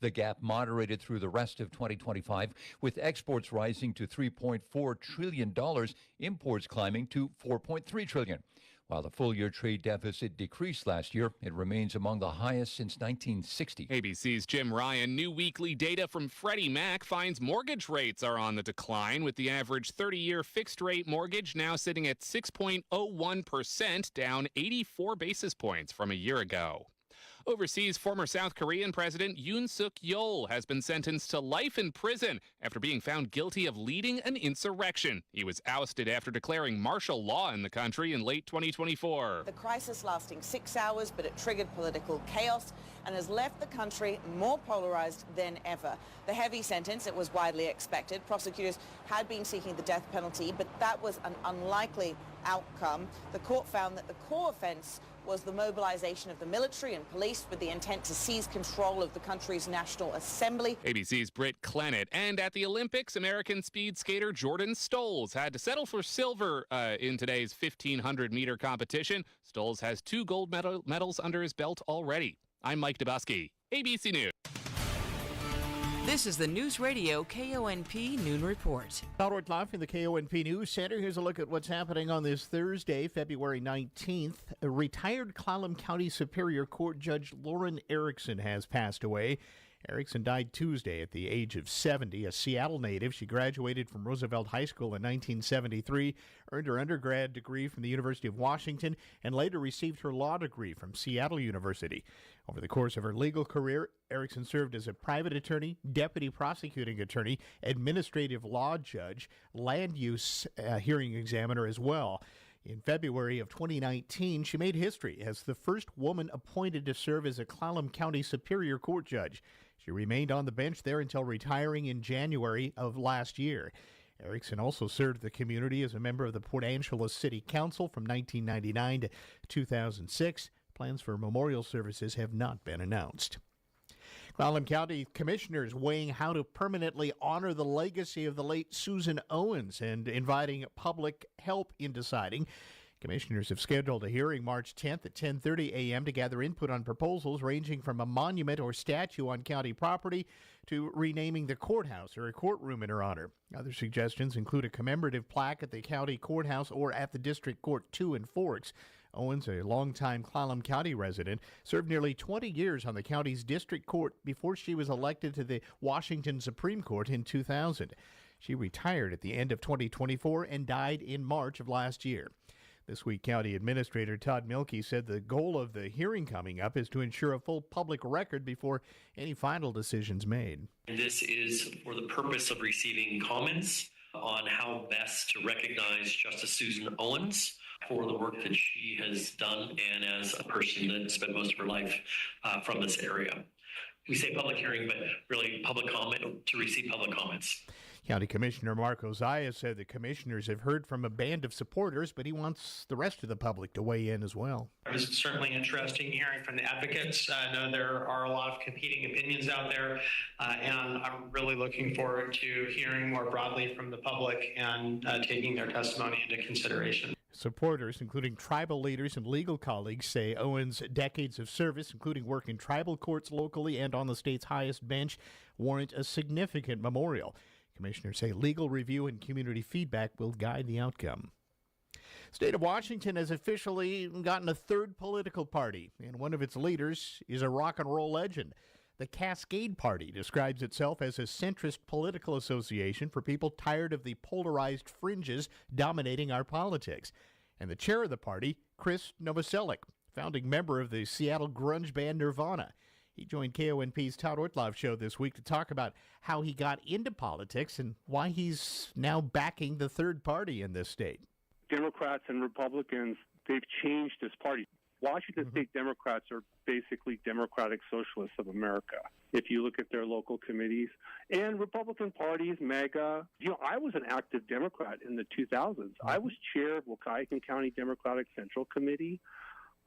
The gap moderated through the rest of 2025, with exports rising to $3.4 trillion, imports climbing to $4.3 trillion. While the full-year trade deficit decreased last year, it remains among the highest since 1960. ABC's Jim Ryan. New weekly data from Freddie Mac finds mortgage rates are on the decline, with the average 30-year fixed-rate mortgage now sitting at 6.01%, down 84 basis points from a year ago. Overseas, former South Korean President Yoon Suk-yeol has been sentenced to life in prison after being found guilty of leading an insurrection. He was ousted after declaring martial law in the country in late 2024. The crisis lasting 6 hours, but it triggered political chaos and has left the country more polarized than ever. The heavy sentence, it was widely expected. Prosecutors had been seeking the death penalty, but that was an unlikely outcome. The court found that the core offense was the mobilization of the military and police with the intent to seize control of the country's National Assembly. ABC's Britt Clennett. And at the Olympics, American speed skater Jordan Stolz had to settle for silver in today's 1,500-meter competition. Stolz has 2 gold medals under his belt already. I'm Mike Dubusky, ABC News. This is the News Radio KONP Noon Report. Howard live in the KONP News Center. Here's a look at what's happening on this Thursday, February 19th. A retired Clallam County Superior Court Judge Lauren Erickson has passed away. Erickson died Tuesday at the age of 70, a Seattle native. She graduated from Roosevelt High School in 1973, earned her undergrad degree from the University of Washington, and later received her law degree from Seattle University. Over the course of her legal career, Erickson served as a private attorney, deputy prosecuting attorney, administrative law judge, land use hearing examiner as well. In February of 2019, she made history as the first woman appointed to serve as a Clallam County Superior Court judge. She remained on the bench there until retiring in January of last year. Erickson also served the community as a member of the Port Angeles City Council from 1999 to 2006. Plans for memorial services have not been announced. Clallam County commissioners weighing how to permanently honor the legacy of the late Susan Owens and inviting public help in deciding. Commissioners have scheduled a hearing March 10th at 10:30 a.m. to gather input on proposals ranging from a monument or statue on county property to renaming the courthouse or a courtroom in her honor. Other suggestions include a commemorative plaque at the county courthouse or at the District Court 2 in Forks. Owens, a longtime Clallam County resident, served nearly 20 years on the county's district court before she was elected to the Washington Supreme Court in 2000. She retired at the end of 2024 and died in March of last year. This week, County Administrator Todd Mielke said the goal of the hearing coming up is to ensure a full public record before any final decisions made. This is for the purpose of receiving comments on how best to recognize Justice Susan Owens for the work that she has done and as a person that spent most of her life from this area. We say public hearing, but really public comment, to receive public comments. County Commissioner Mark Ozias said the commissioners have heard from a band of supporters, but he wants the rest of the public to weigh in as well. It was certainly interesting hearing from the advocates. I know there are a lot of competing opinions out there, and I'm really looking forward to hearing more broadly from the public and taking their testimony into consideration. Supporters, including tribal leaders and legal colleagues, say Owens' decades of service, including work in tribal courts locally and on the state's highest bench, warrant a significant memorial. Commissioners say legal review and community feedback will guide the outcome. State of Washington has officially gotten a third political party, and one of its leaders is a rock and roll legend. The Cascade Party describes itself as a centrist political association for people tired of the polarized fringes dominating our politics. And the chair of the party, Chris Novoselic, founding member of the Seattle grunge band Nirvana. He joined KONP's Todd Ortloff show this week to talk about how he got into politics and why he's now backing the third party in this state. Democrats and Republicans, they've changed this party. Washington State Democrats are basically Democratic Socialists of America. If you look at their local committees and Republican parties, MAGA, I was an active Democrat in the 2000s. I was chair of Waukegan County Democratic Central Committee.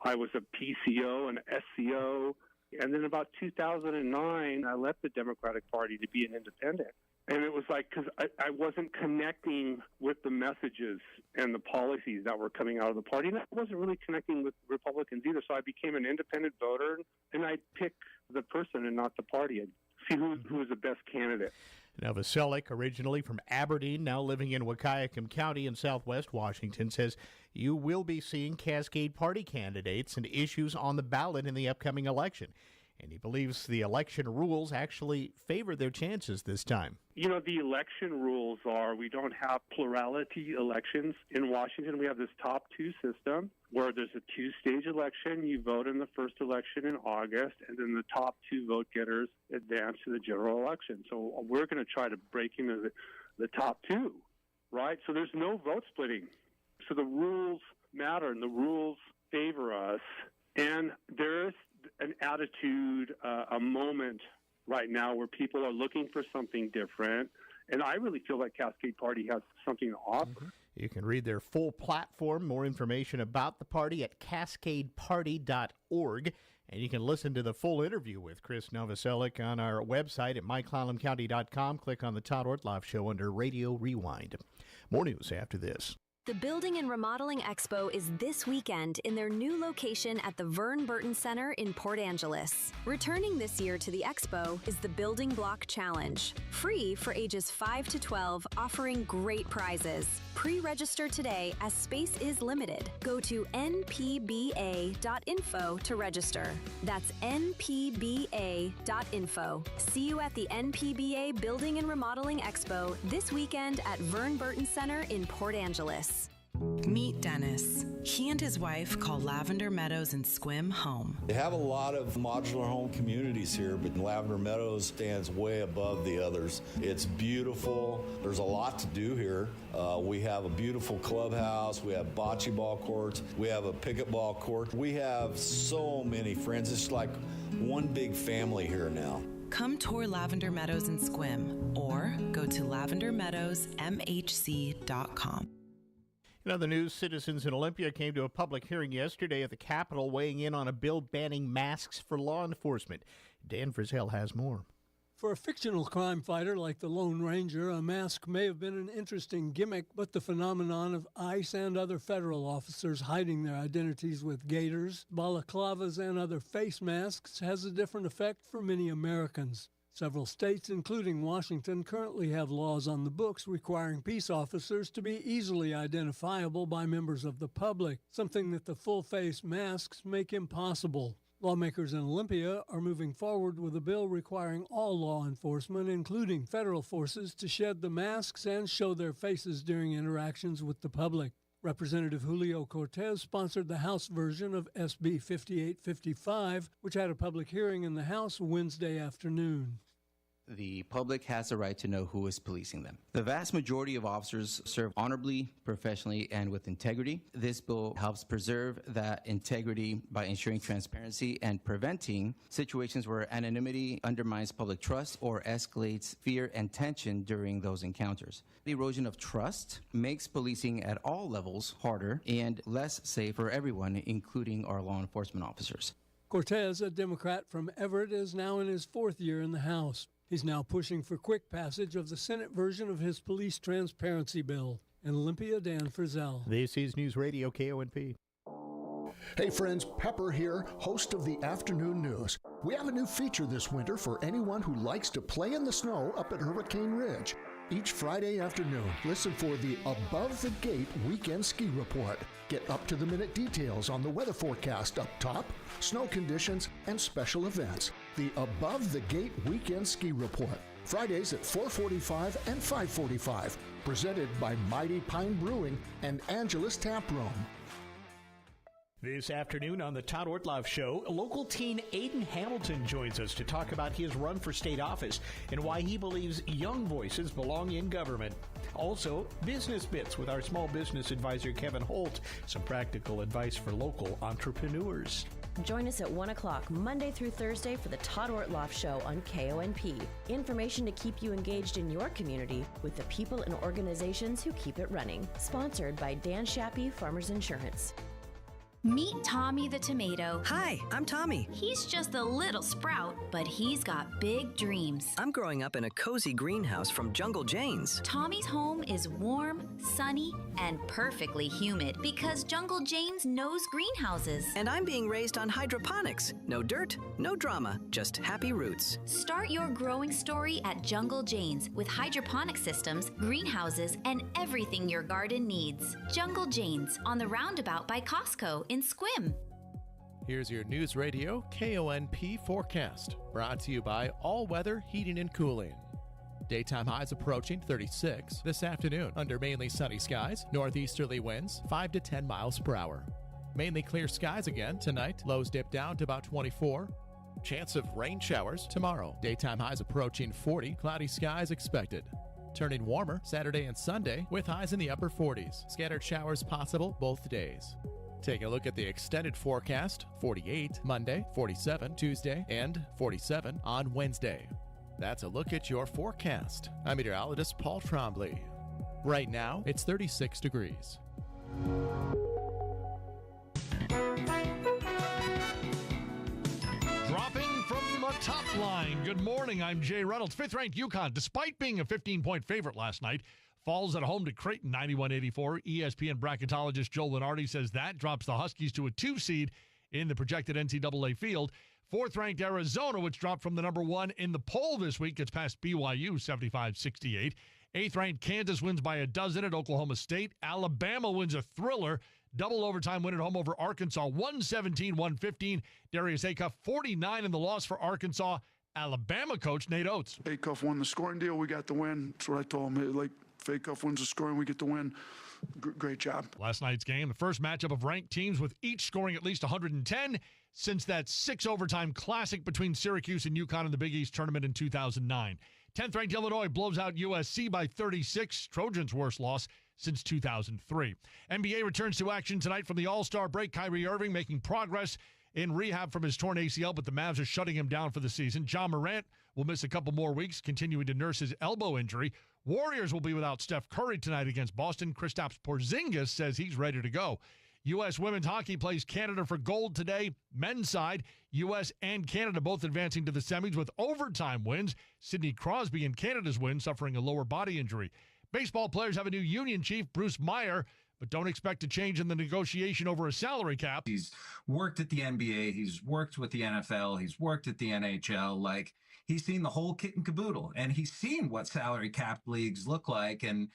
I was a PCO and SCO. And then about 2009, I left the Democratic Party to be an independent. And it was like, because I wasn't connecting with the messages and the policies that were coming out of the party. And I wasn't really connecting with Republicans either. So I became an independent voter, and I'd pick the person and not the party. see who is the best candidate. Novoselic, originally from Aberdeen, now living in Wahkiakum County in southwest Washington, says you will be seeing Cascade Party candidates and issues on the ballot in the upcoming election. And he believes the election rules actually favor their chances this time. You know, the election rules are we don't have plurality elections in Washington. We have this top two system where there's a two-stage election. You vote in the first election in August, and then the top two vote getters advance to the general election. So we're going to try to break into the top two, right? So there's no vote splitting. So the rules matter, and the rules favor us. And there's an attitude, a moment right now where people are looking for something different. And I really feel like Cascade Party has something to offer. Mm-hmm. You can read their full platform, more information about the party at cascadeparty.org. And you can listen to the full interview with Chris Novoselic on our website at myclallamcounty.com. Click on the Todd Ortloff Show under Radio Rewind. More news after this. The Building and Remodeling Expo is this weekend in their new location at the Vern Burton Center in Port Angeles. Returning this year to the expo is the Building Block Challenge, free for ages 5 to 12, offering great prizes. Pre-register today as space is limited. Go to npba.info to register. That's npba.info. See you at the NPBA Building and Remodeling Expo this weekend at Vern Burton Center in Port Angeles. Meet Dennis. He and his wife call Lavender Meadows and Squim home. They have a lot of modular home communities here, but Lavender Meadows stands way above the others. It's beautiful. There's a lot to do here. We have a beautiful clubhouse. We have bocce ball courts. We have a pickleball court. We have so many friends. It's like one big family here now. Come tour Lavender Meadows and Squim or go to lavendermeadowsmhc.com. In other news, citizens in Olympia came to a public hearing yesterday at the Capitol weighing in on a bill banning masks for law enforcement. Dan Frizzell has more. For a fictional crime fighter like the Lone Ranger, a mask may have been an interesting gimmick, but the phenomenon of ICE and other federal officers hiding their identities with gaiters, balaclavas, and other face masks has a different effect for many Americans. Several states, including Washington, currently have laws on the books requiring peace officers to be easily identifiable by members of the public, something that the full-face masks make impossible. Lawmakers in Olympia are moving forward with a bill requiring all law enforcement, including federal forces, to shed the masks and show their faces during interactions with the public. Representative Julio Cortez sponsored the House version of SB 5855, which had a public hearing in the House Wednesday afternoon. The public has the right to know who is policing them. The vast majority of officers serve honorably, professionally, and with integrity. This bill helps preserve that integrity by ensuring transparency and preventing situations where anonymity undermines public trust or escalates fear and tension during those encounters. The erosion of trust makes policing at all levels harder and less safe for everyone, including our law enforcement officers. Cortez, a Democrat from Everett, is now in his fourth year in the House. He's now pushing for quick passage of the Senate version of his police transparency bill. In Olympia, Dan Frizzell. This is News Radio KONP. Hey friends, Pepper here, host of the Afternoon News. We have a new feature this winter for anyone who likes to play in the snow up at Hurricane Ridge. Each Friday afternoon, listen for the Above the Gate Weekend Ski Report. Get up-to-the-minute details on the weather forecast up top, snow conditions, and special events. The Above the Gate Weekend Ski Report. Fridays at 4:45 and 5:45. Presented by Mighty Pine Brewing and Angelus Tap Room. This afternoon on the Todd Ortloff Show, local teen Aiden Hamilton joins us to talk about his run for state office and why he believes young voices belong in government. Also, Business Bits with our small business advisor Kevin Holt. Some practical advice for local entrepreneurs. Join us at 1 o'clock Monday through Thursday for the Todd Ortloff Show on KONP. Information to keep you engaged in your community with the people and organizations who keep it running. Sponsored by Dan Shappy Farmers Insurance. Meet Tommy the tomato. Hi, I'm Tommy. He's just a little sprout, but he's got big dreams. I'm growing up in a cozy greenhouse from Jungle Jane's. Tommy's home is warm, sunny, and perfectly humid because Jungle Jane's knows greenhouses. And I'm being raised on hydroponics. No dirt, no drama, just happy roots. Start your growing story at Jungle Jane's with hydroponic systems, greenhouses, and everything your garden needs. Jungle Jane's on the roundabout by Costco in Squim. Here's your News Radio KONP forecast, brought to you by All Weather Heating and Cooling. Daytime highs approaching 36 this afternoon under mainly sunny skies, northeasterly winds 5 to 10 miles per hour. Mainly clear skies again tonight, lows dip down to about 24. Chance of rain showers tomorrow. Daytime highs approaching 40, cloudy skies expected. Turning warmer Saturday and Sunday with highs in the upper 40s. Scattered showers possible both days. Take a look at the extended forecast. 48 Monday, 47 Tuesday, and 47 on Wednesday. That's a look at your forecast. I'm meteorologist Paul Trombley. Right now, it's 36 degrees. Dropping from the top line. Good morning, I'm Jay Reynolds. Fifth-ranked UConn, despite being a 15-point favorite last night, falls at home to Creighton 91-84. ESPN bracketologist Joe Lenardi says that drops the Huskies to a 2 seed in the projected NCAA field. Fourth-ranked Arizona, which dropped from the number 1 in the poll this week, gets past BYU 75-68. Eighth-ranked Kansas wins by a dozen at Oklahoma State. Alabama wins a thriller. Double overtime win at home over Arkansas, 117-115. Darius Acuff, 49 in the loss for Arkansas. Alabama coach Nate Oates. Acuff won the scoring deal. We got the win. That's what I told him. Like, if Acuff wins the scoring, we get the win. Great job. Last night's game, the first matchup of ranked teams with each scoring at least 110 since that 6 overtime classic between Syracuse and UConn in the Big East tournament in 2009. 10th-ranked Illinois blows out USC by 36, Trojans' worst loss since 2003. NBA returns to action tonight from the All-Star break. Kyrie Irving making progress in rehab from his torn ACL, but the Mavs are shutting him down for the season. Ja Morant will miss a couple more weeks, continuing to nurse his elbow injury. Warriors will be without Steph Curry tonight against Boston. Kristaps Porzingis says he's ready to go. U.S. women's hockey plays Canada for gold today. Men's side, U.S. and Canada both advancing to the semis with overtime wins. Sidney Crosby in Canada's win suffering a lower body injury. Baseball players have a new union chief, Bruce Meyer, but don't expect a change in the negotiation over a salary cap. He's worked at the NBA. He's worked with the NFL. He's worked at the NHL. He's seen the whole kit and caboodle, and he's seen what salary cap leagues look like, and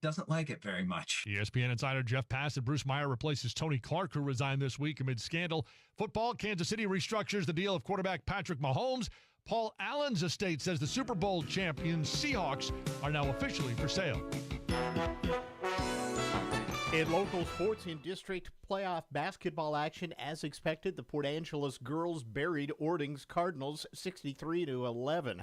doesn't like it very much. ESPN insider Jeff Pass said Bruce Meyer replaces Tony Clark, who resigned this week amid scandal. Football, Kansas City restructures the deal of quarterback Patrick Mahomes. Paul Allen's estate says the Super Bowl champion Seahawks are now officially for sale. In local sports, in district playoff basketball action, as expected, the Port Angeles girls buried Ording's Cardinals 63-11.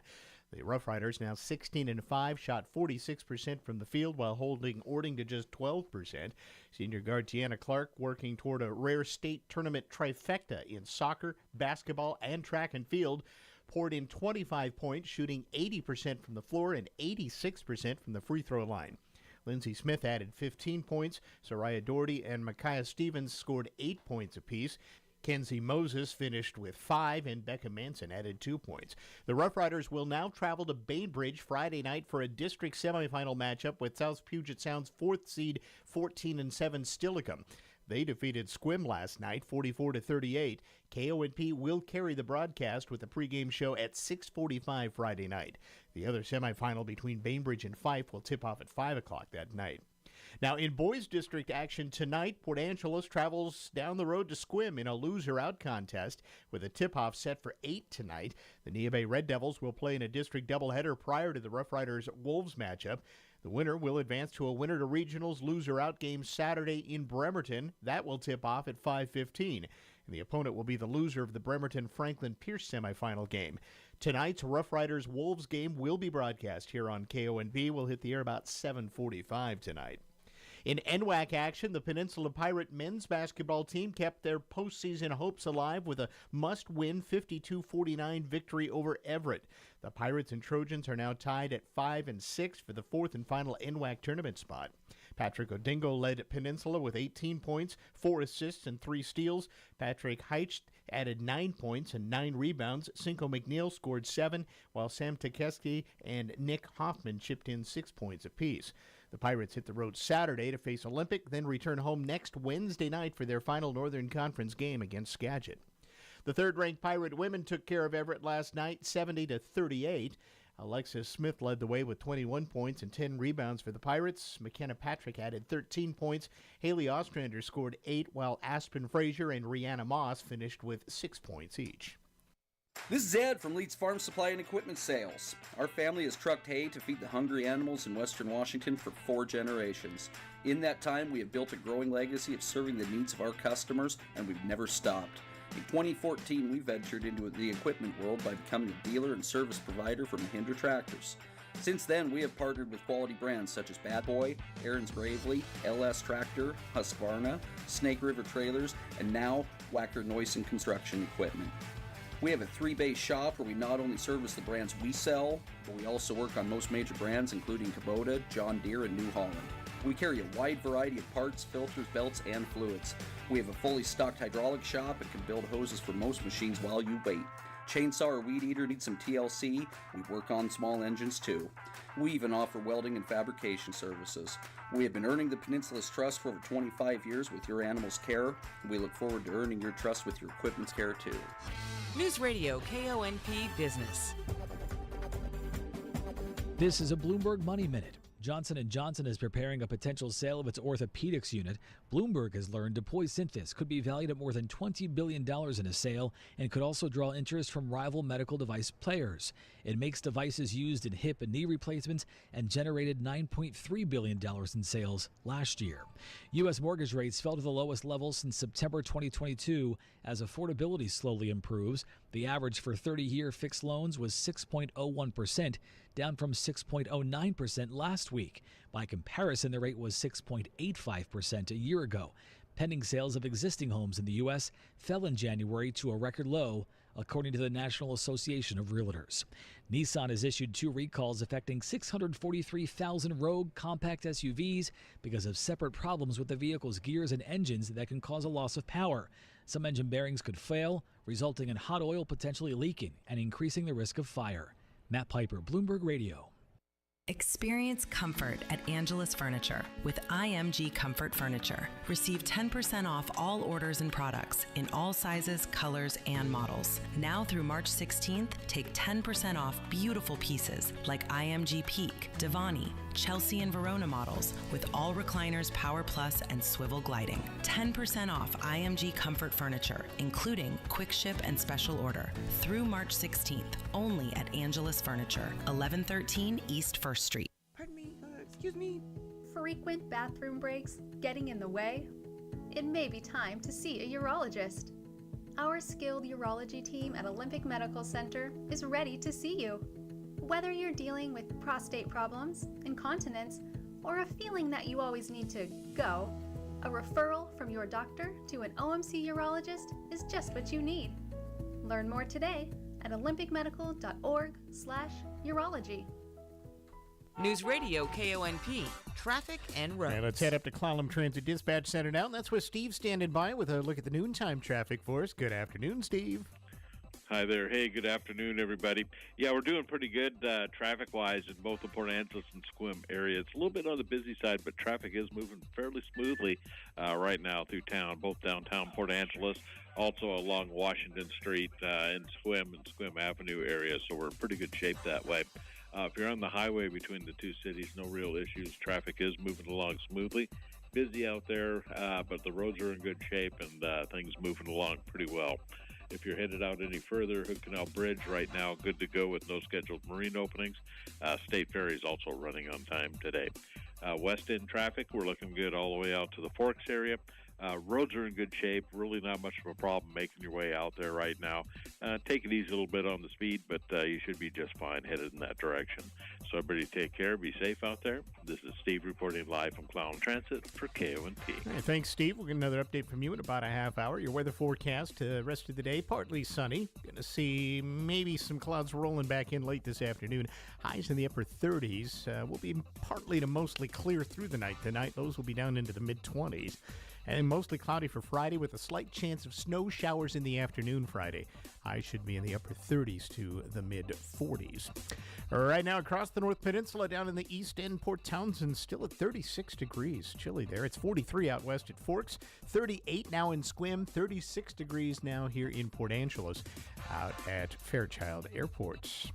The Rough Riders, now 16-5, shot 46% from the field while holding Ording to just 12%. Senior guard Tiana Clark working toward a rare state tournament trifecta in soccer, basketball, and track and field. Poured in 25 points, shooting 80% from the floor and 86% from the free throw line. Lindsey Smith added 15 points. Soraya Doherty and Micaiah Stevens scored 8 points apiece. Kenzie Moses finished with 5, and Becca Manson added 2 points. The Rough Riders will now travel to Bainbridge Friday night for a district semifinal matchup with South Puget Sound's 4th seed 14-7 Steilacoom. They defeated Squim last night, 44-38. KONP will carry the broadcast with a pregame show at 6:45 Friday night. The other semifinal between Bainbridge and Fife will tip off at 5 o'clock that night. Now, in boys district action tonight, Port Angeles travels down the road to Squim in a loser-out contest with a tip-off set for 8 tonight. The Neah Bay Red Devils will play in a district doubleheader prior to the Rough Riders Wolves matchup. The winner will advance to a winner to regionals loser-out game Saturday in Bremerton. That will tip off at 5:15. And the opponent will be the loser of the Bremerton-Franklin Pierce semifinal game. Tonight's Rough Riders Wolves game will be broadcast here on KONB. We'll hit the air about 7:45 tonight. In NWAC action, the Peninsula Pirate men's basketball team kept their postseason hopes alive with a must-win 52-49 victory over Everett. The Pirates and Trojans are now tied at 5 and 6 for the 4th and final NWAC tournament spot. Patrick Odingo led Peninsula with 18 points, 4 assists, and 3 steals. Patrick Heitch added 9 points and 9 rebounds. Cinco McNeil scored 7, while Sam Tekeski and Nick Hoffman chipped in 6 points apiece. The Pirates hit the road Saturday to face Olympic, then return home next Wednesday night for their final Northern Conference game against Skagit. The third-ranked Pirate women took care of Everett last night, 70-38. Alexis Smith led the way with 21 points and 10 rebounds for the Pirates. McKenna Patrick added 13 points. Haley Ostrander scored 8, while Aspen Frazier and Rihanna Moss finished with 6 points each. This is Ed from Leeds Farm Supply and Equipment Sales. Our family has trucked hay to feed the hungry animals in western Washington for 4 generations. In that time, we have built a growing legacy of serving the needs of our customers, and we've never stopped. In 2014, we ventured into the equipment world by becoming a dealer and service provider for Mahindra Tractors. Since then, we have partnered with quality brands such as Bad Boy, Aaron's Gravely, LS Tractor, Husqvarna, Snake River Trailers, and now Wacker Neuson Construction Equipment. We have a 3-bay shop where we not only service the brands we sell, but we also work on most major brands including Kubota, John Deere, and New Holland. We carry a wide variety of parts, filters, belts, and fluids. We have a fully stocked hydraulic shop and can build hoses for most machines while you wait. Chainsaw or weed eater needs some TLC, we work on small engines too. We even offer welding and fabrication services. We have been earning the Peninsula's trust for over 25 years with your animal's care. We look forward to earning your trust with your equipment's care too. News Radio KONP Business. This is a Bloomberg Money Minute. Johnson & Johnson is preparing a potential sale of its orthopedics unit. Bloomberg has learned Deploy Synthes could be valued at more than $20 billion in a sale and could also draw interest from rival medical device players. It makes devices used in hip and knee replacements and generated $9.3 billion in sales last year. U.S. mortgage rates fell to the lowest level since September 2022 as affordability slowly improves. The average for 30-year fixed loans was 6.01%, down from 6.09% last week. By comparison, the rate was 6.85% a year ago. Pending sales of existing homes in the U.S. fell in January to a record low, according to the National Association of Realtors. Nissan has issued 2 recalls affecting 643,000 Rogue compact SUVs because of separate problems with the vehicle's gears and engines that can cause a loss of power. Some engine bearings could fail, resulting in hot oil potentially leaking and increasing the risk of fire. Matt Piper, Bloomberg Radio. Experience comfort at Angelus Furniture with IMG Comfort Furniture. Receive 10% off all orders and products in all sizes, colors, and models. Now through March 16th, take 10% off beautiful pieces like IMG Peak, Devani, Chelsea and Verona models with all recliners, Power Plus, and swivel gliding. 10% off IMG Comfort Furniture, including quick ship and special order. Through March 16th, only at Angelus Furniture, 1113 East 1st Street. Pardon me, excuse me. Frequent bathroom breaks getting in the way? It may be time to see a urologist. Our skilled urology team at Olympic Medical Center is ready to see you. Whether you're dealing with prostate problems, incontinence, or a feeling that you always need to go, a referral from your doctor to an OMC urologist is just what you need. Learn more today at olympicmedical.org/urology. News Radio KONP, traffic and roads. And let's head up to Clallam Transit Dispatch Center now. And that's where Steve's standing by with a look at the noontime traffic for us. Good afternoon, Steve. Hi there. Hey, good afternoon, everybody. Yeah, we're doing pretty good traffic-wise in both the Port Angeles and Sequim area. It's a little bit on the busy side, but traffic is moving fairly smoothly right now through town, both downtown Port Angeles, also along Washington Street in Sequim and Sequim Avenue area, so we're in pretty good shape that way. If you're on the highway between the two cities, no real issues. Traffic is moving along smoothly. Busy out there, but the roads are in good shape and things moving along pretty well. If you're headed out any further, Hood Canal Bridge right now good to go with no scheduled marine openings. State Ferry is also running on time today. West End traffic, we're looking good all the way out to the Forks area. Roads are in good shape. Really not much of a problem making your way out there right now. Take it easy a little bit on the speed, but you should be just fine headed in that direction. So everybody take care. Be safe out there. This is Steve reporting live from Clown Transit for KONP. Hey, thanks, Steve. We'll get another update from you in about a half hour. Your weather forecast, rest of the day, partly sunny. Going to see maybe some clouds rolling back in late this afternoon. Highs in the upper 30s. Will be partly to mostly clear through the night tonight. Lows will be down into the mid-20s. And mostly cloudy for Friday with a slight chance of snow showers in the afternoon Friday. Highs should be in the upper 30s to the mid-40s. Right now across the North Peninsula, down in the East End, Port Townsend, still at 36 degrees. Chilly there. It's 43 out west at Forks, 38 now in Sequim, 36 degrees now here in Port Angeles out at Fairchild Airport.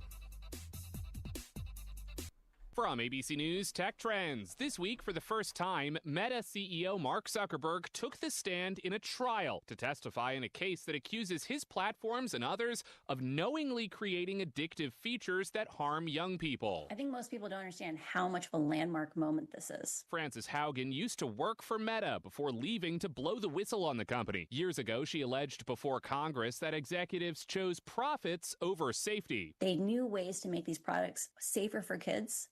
From ABC News Tech Trends. This week, for the first time, Meta CEO Mark Zuckerberg took the stand in a trial to testify in a case that accuses his platforms and others of knowingly creating addictive features that harm young people. I think most people don't understand how much of a landmark moment this is. Frances Haugen used to work for Meta before leaving to blow the whistle on the company. Years ago, she alleged before Congress that executives chose profits over safety. They knew ways to make these products safer for kids.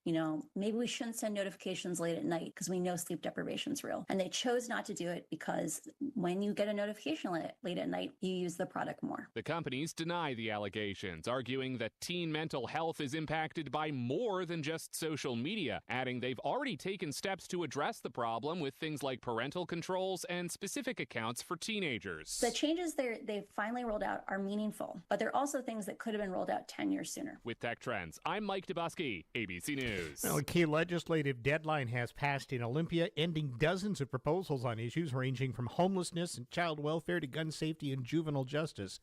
Maybe we shouldn't send notifications late at night because we know sleep deprivation is real. And they chose not to do it because when you get a notification late at night, you use the product more. The companies deny the allegations, arguing that teen mental health is impacted by more than just social media, adding they've already taken steps to address the problem with things like parental controls and specific accounts for teenagers. The changes they've finally rolled out are meaningful, but they're also things that could have been rolled out 10 years sooner. With Tech Trends, I'm Mike Dubusky, ABC News. Well, a key legislative deadline has passed in Olympia, ending dozens of proposals on issues ranging from homelessness and child welfare to gun safety and juvenile justice.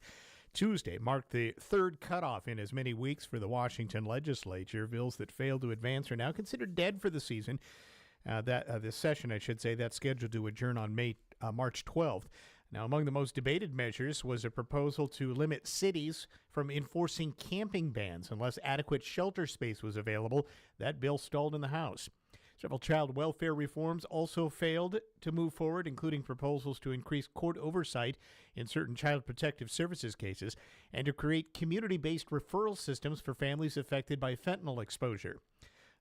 Tuesday marked the third cutoff in as many weeks for the Washington legislature. Bills that failed to advance are now considered dead for the season. This session, I should say, that's scheduled to adjourn on March 12th. Now, among the most debated measures was a proposal to limit cities from enforcing camping bans unless adequate shelter space was available. That bill stalled in the House. Several child welfare reforms also failed to move forward, including proposals to increase court oversight in certain child protective services cases and to create community-based referral systems for families affected by fentanyl exposure.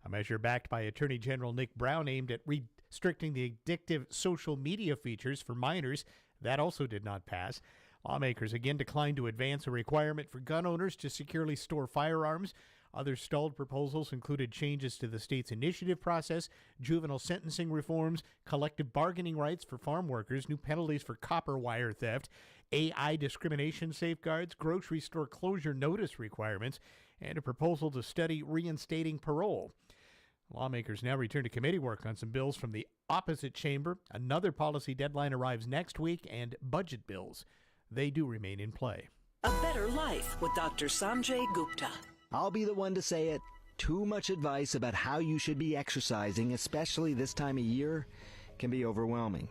A measure backed by Attorney General Nick Brown aimed at restricting the addictive social media features for minors. That also did not pass. Lawmakers again declined to advance a requirement for gun owners to securely store firearms. Other stalled proposals included changes to the state's initiative process, juvenile sentencing reforms, collective bargaining rights for farm workers, new penalties for copper wire theft, AI discrimination safeguards, grocery store closure notice requirements, and a proposal to study reinstating parole. Lawmakers now return to committee work on some bills from the opposite chamber. Another policy deadline arrives next week, and budget bills, they do remain in play. A Better Life with Dr. Sanjay Gupta. I'll be the one to say it. Too much advice about how you should be exercising, especially this time of year, can be overwhelming.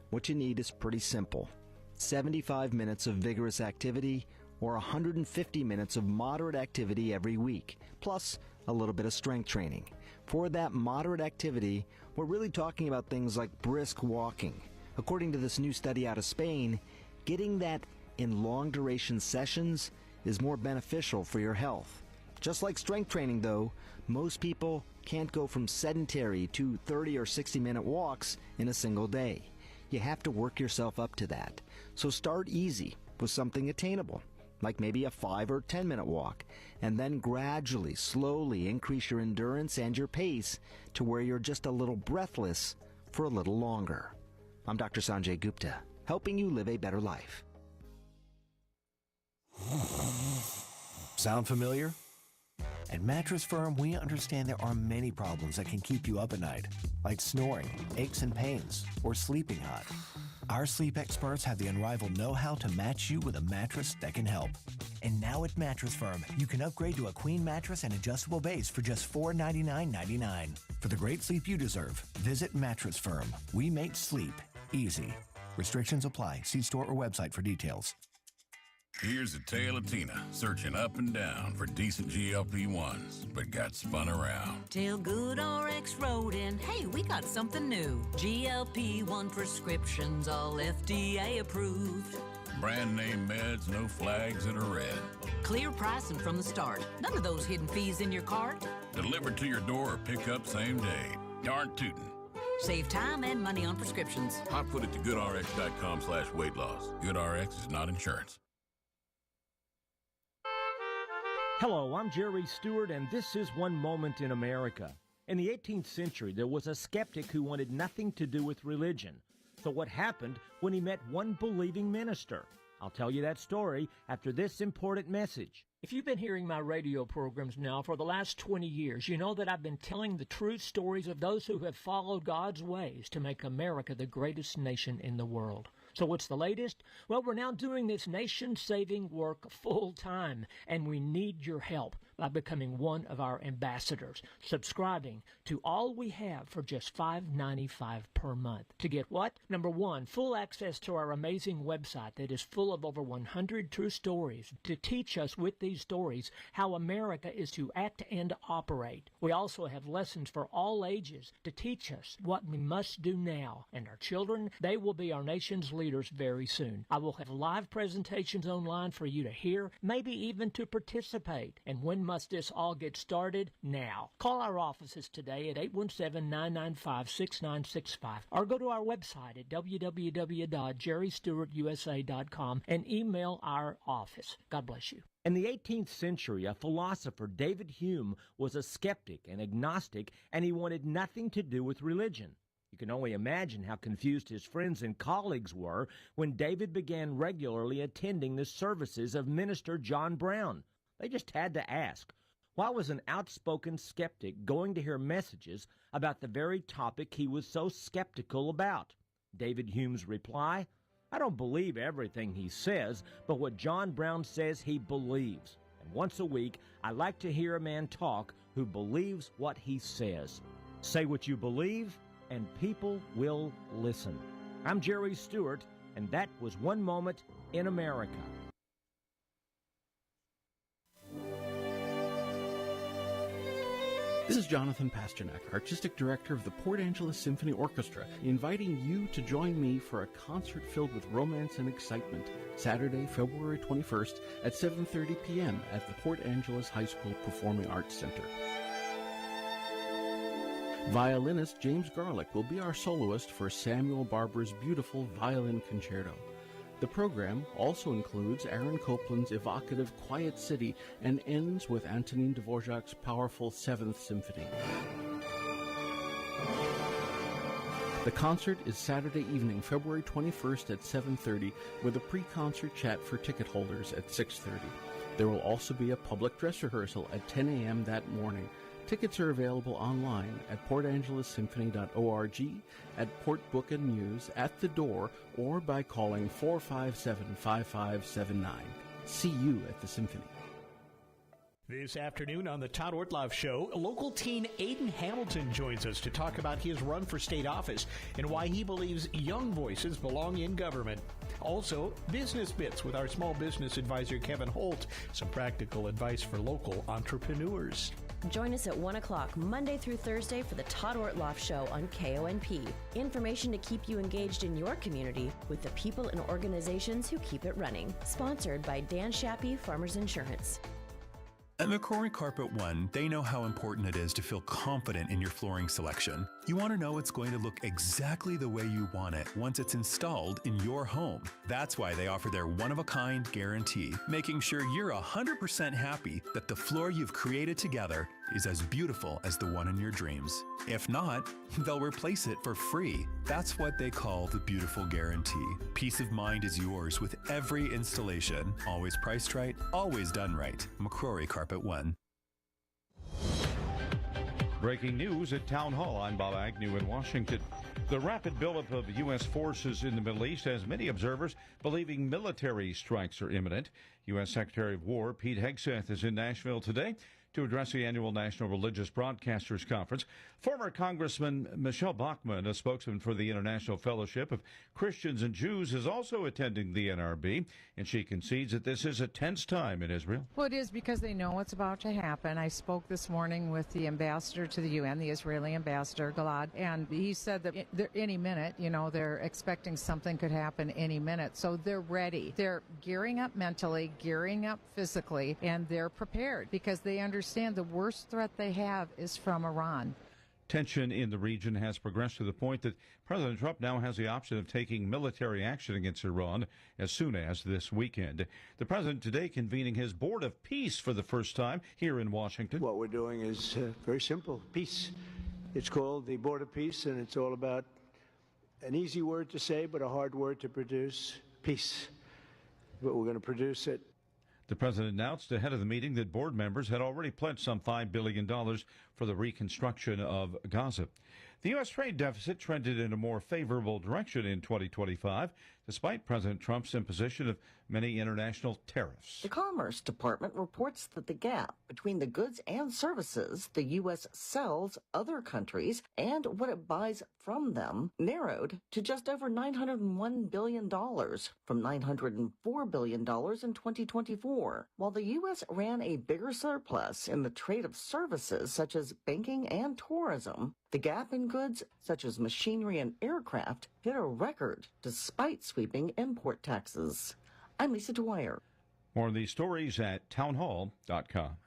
What you need is pretty simple. 75 minutes of vigorous activity or 150 minutes of moderate activity every week, plus a little bit of strength training. For that moderate activity, we're really talking about things like brisk walking. According to this new study out of Spain, getting that in long-duration sessions is more beneficial for your health. Just like strength training, though, most people can't go from sedentary to 30 or 60-minute walks in a single day. You have to work yourself up to that. So start easy with something attainable, like maybe a 5 or 10-minute walk, and then gradually, slowly increase your endurance and your pace to where you're just a little breathless for a little longer. I'm Dr. Sanjay Gupta, helping you live a better life. Sound familiar? At Mattress Firm, we understand there are many problems that can keep you up at night, like snoring, aches and pains, or sleeping hot. Our sleep experts have the unrivaled know-how to match you with a mattress that can help. And now at Mattress Firm, you can upgrade to a queen mattress and adjustable base for just $499.99. For the great sleep you deserve, visit Mattress Firm. We make sleep easy. Restrictions apply. See store or website for details. Here's the tale of Tina, searching up and down for decent GLP-1s, but got spun around. Till Good RX wrote in, hey, we got something new. GLP-1 prescriptions, all FDA approved. Brand name meds, no flags that are red. Clear pricing from the start. None of those hidden fees in your cart. Delivered to your door or pick up same day. Darn tootin'. Save time and money on prescriptions. Hotfoot it to goodrx.com/weight loss. GoodRx is not insurance. Hello, I'm Jerry Stewart, and this is One Moment in America. In the 18th century, there was a skeptic who wanted nothing to do with religion. So what happened when he met one believing minister? I'll tell you that story after this important message. If you've been hearing my radio programs now for the last 20 years, you know that I've been telling the true stories of those who have followed God's ways to make America the greatest nation in the world. So what's the latest? Well, we're now doing this nation-saving work full-time, and we need your help by becoming one of our ambassadors, subscribing to All We Have for just $5.95 per month. To get what? Number one, full access to our amazing website that is full of over 100 true stories to teach us with these stories how America is to act and operate. We also have lessons for all ages to teach us what we must do now. And our children, they will be our nation's leaders very soon. I will have live presentations online for you to hear, maybe even to participate. And when must this all get started? Now. Call our offices today at 817-995-6965 or go to our website at www.jerrystewartusa.com and email our office. God bless you. In the 18th century, a philosopher, David Hume, was a skeptic and agnostic, and he wanted nothing to do with religion. You can only imagine how confused his friends and colleagues were when David began regularly attending the services of Minister John Brown. They just had to ask, why was an outspoken skeptic going to hear messages about the very topic he was so skeptical about? David Hume's reply, I don't believe everything he says, but what John Brown says he believes. And once a week, I like to hear a man talk who believes what he says. Say what you believe, and people will listen. I'm Jerry Stewart, and that was One Moment in America. This is Jonathan Pasternak, Artistic Director of the Port Angeles Symphony Orchestra, inviting you to join me for a concert filled with romance and excitement, Saturday, February 21st at 7:30 p.m. at the Port Angeles High School Performing Arts Center. Violinist James Garlick will be our soloist for Samuel Barber's beautiful violin concerto. The program also includes Aaron Copland's evocative Quiet City and ends with Antonin Dvorak's powerful Seventh Symphony. The concert is Saturday evening, February 21st at 7:30, with a pre-concert chat for ticket holders at 6:30. There will also be a public dress rehearsal at 10 a.m. that morning. Tickets are available online at portangelessymphony.org, at Port Book and News, at the door, or by calling 457-5579. See you at the Symphony. This afternoon on the Todd Ortloff Show, local teen Aiden Hamilton joins us to talk about his run for state office and why he believes young voices belong in government. Also, business bits with our small business advisor Kevin Holt, some practical advice for local entrepreneurs. Join us at 1 o'clock Monday through Thursday for the Todd Ortloff Show on KONP. Information to keep you engaged in your community with the people and organizations who keep it running. Sponsored by Dan Shappy, Farmers Insurance. At McCrory Carpet One, they know how important it is to feel confident in your flooring selection. You want to know it's going to look exactly the way you want it once it's installed in your home. That's why they offer their one-of-a-kind guarantee, making sure you're 100% happy that the floor you've created together is as beautiful as the one in your dreams. If not, they'll replace it for free. That's what they call the beautiful guarantee. Peace of mind is yours with every installation. Always priced right, always done right. McCrory Carpet One. Breaking news at Town Hall. I'm Bob Agnew in Washington. The rapid buildup of U.S. forces in the Middle East has many observers believing military strikes are imminent. U.S. Secretary of War Pete Hegseth is in Nashville today to address the annual National Religious Broadcasters Conference. Former Congressman Michelle Bachmann, a spokesman for the International Fellowship of Christians and Jews, is also attending the NRB, and she concedes that this is a tense time in Israel. Well, it is because they know what's about to happen. I spoke this morning with the ambassador to the UN, the Israeli ambassador, Gilad, and he said that any minute, they're expecting something could happen any minute. So they're ready. They're gearing up mentally, gearing up physically, and they're prepared because they understand the worst threat they have is from Iran. Tension in the region has progressed to the point that President Trump now has the option of taking military action against Iran as soon as this weekend. The president today convening his Board of Peace for the first time here in Washington. What we're doing is very simple, peace. It's called the Board of Peace, and it's all about an easy word to say but a hard word to produce, peace. But we're going to produce it. The president announced ahead of the meeting that board members had already pledged some $5 billion for the reconstruction of Gaza. The U.S. trade deficit trended in a more favorable direction in 2025, despite President Trump's imposition of many international tariffs. The Commerce Department reports that the gap between the goods and services the U.S. sells other countries and what it buys from them narrowed to just over $901 billion from $904 billion in 2024, while the U.S. ran a bigger surplus in the trade of services such as banking and tourism. The gap in goods such as machinery and aircraft hit a record despite sweeping import taxes. I'm Lisa Dwyer. More of these stories at townhall.com.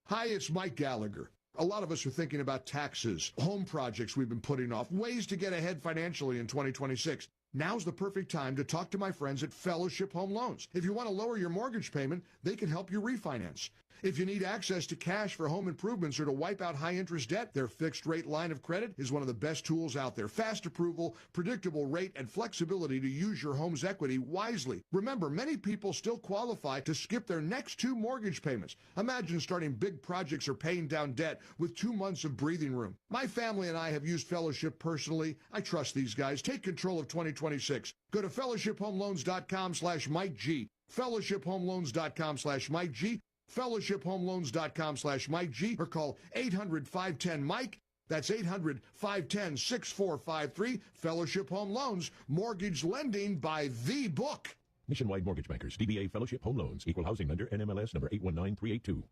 Hi, it's Mike Gallagher. A lot of us are thinking about taxes, home projects we've been putting off, ways to get ahead financially in 2026. Now's the perfect time to talk to my friends at Fellowship Home Loans. If you want to lower your mortgage payment, they can help you refinance. If you need access to cash for home improvements or to wipe out high-interest debt, their fixed-rate line of credit is one of the best tools out there. Fast approval, predictable rate, and flexibility to use your home's equity wisely. Remember, many people still qualify to skip their next 2 mortgage payments. Imagine starting big projects or paying down debt with 2 months of breathing room. My family and I have used Fellowship personally. I trust these guys. Take control of 2026. Go to fellowshiphomeloans.com/MikeG. fellowshiphomeloans.com/MikeG. fellowshiphomeloans.com/MikeG or call 800-510-MIKE. That's 800-510-6453. Fellowship Home Loans, mortgage lending by the book. Nationwide Mortgage Bankers, DBA Fellowship Home Loans, Equal Housing Lender, NMLS number 819382.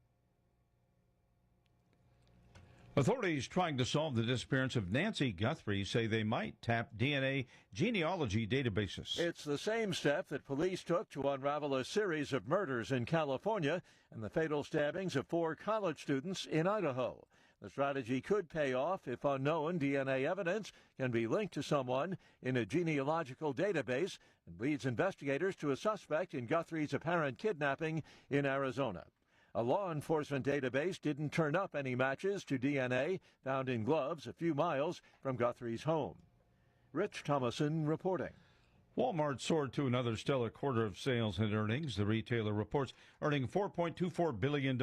Authorities trying to solve the disappearance of Nancy Guthrie say they might tap DNA genealogy databases. It's the same step that police took to unravel a series of murders in California and the fatal stabbings of 4 college students in Idaho. The strategy could pay off if unknown DNA evidence can be linked to someone in a genealogical database and leads investigators to a suspect in Guthrie's apparent kidnapping in Arizona. A law enforcement database didn't turn up any matches to DNA found in gloves a few miles from Guthrie's home. Rich Thomason reporting. Walmart soared to another stellar quarter of sales and earnings. The retailer reports earning $4.24 billion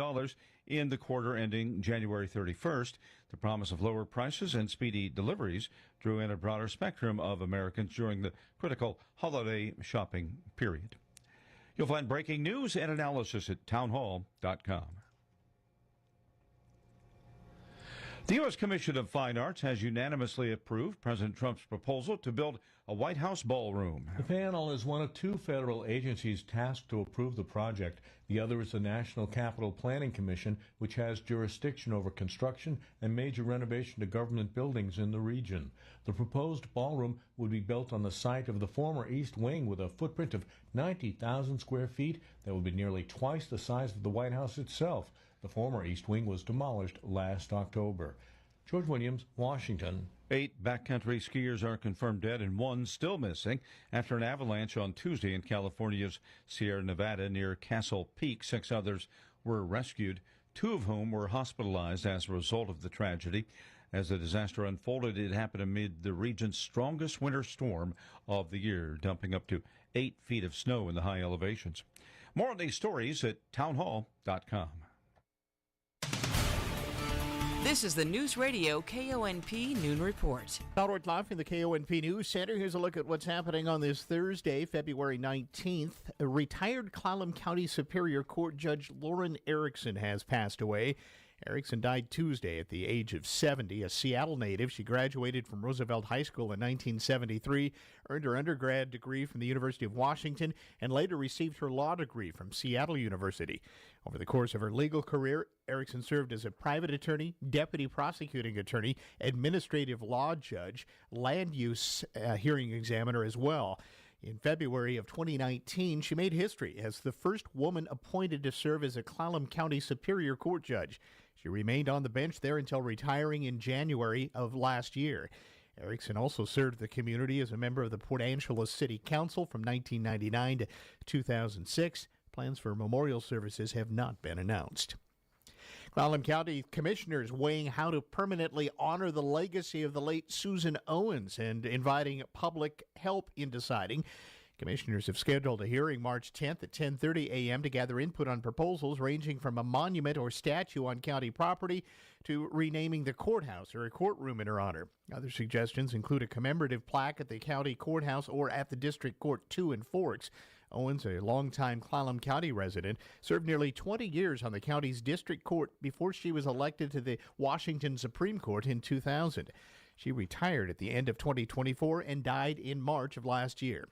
in the quarter ending January 31st. The promise of lower prices and speedy deliveries drew in a broader spectrum of Americans during the critical holiday shopping period. You'll find breaking news and analysis at townhall.com. The U.S. Commission of Fine Arts has unanimously approved President Trump's proposal to build a White House ballroom. The panel is one of 2 federal agencies tasked to approve the project. The other is the National Capital Planning Commission, which has jurisdiction over construction and major renovation to government buildings in the region. The proposed ballroom would be built on the site of the former East Wing with a footprint of 90,000 square feet that would be nearly twice the size of the White House itself. The former East Wing was demolished last October. George Williams, Washington. 8 backcountry skiers are confirmed dead and 1 still missing after an avalanche on Tuesday in California's Sierra Nevada near Castle Peak. 6 others were rescued, 2 of whom were hospitalized as a result of the tragedy. As the disaster unfolded, it happened amid the region's strongest winter storm of the year, dumping up to 8 feet of snow in the high elevations. More on these stories at townhall.com. This is the News Radio KONP Noon Report. Todd live from the KONP News Center. Here's a look at what's happening on this Thursday, February 19th. A retired Clallam County Superior Court Judge Lauren Erickson has passed away. Erickson died Tuesday at the age of 70, a Seattle native. She graduated from Roosevelt High School in 1973, earned her undergrad degree from the University of Washington, and later received her law degree from Seattle University. Over the course of her legal career, Erickson served as a private attorney, deputy prosecuting attorney, administrative law judge, land use hearing examiner as well. In February of 2019, she made history as the first woman appointed to serve as a Clallam County Superior Court judge. She remained on the bench there until retiring in January of last year. Erickson also served the community as a member of the Port Angeles City Council from 1999 to 2006. Plans for memorial services have not been announced. Clallam County commissioners weighing how to permanently honor the legacy of the late Susan Owens and inviting public help in deciding. Commissioners have scheduled a hearing March 10th at 10:30 a.m. to gather input on proposals ranging from a monument or statue on county property to renaming the courthouse or a courtroom in her honor. Other suggestions include a commemorative plaque at the county courthouse or at the District Court 2 in Forks. Owens, a longtime Clallam County resident, served nearly 20 years on the county's district court before she was elected to the Washington Supreme Court in 2000. She retired at the end of 2024 and died in March of last year.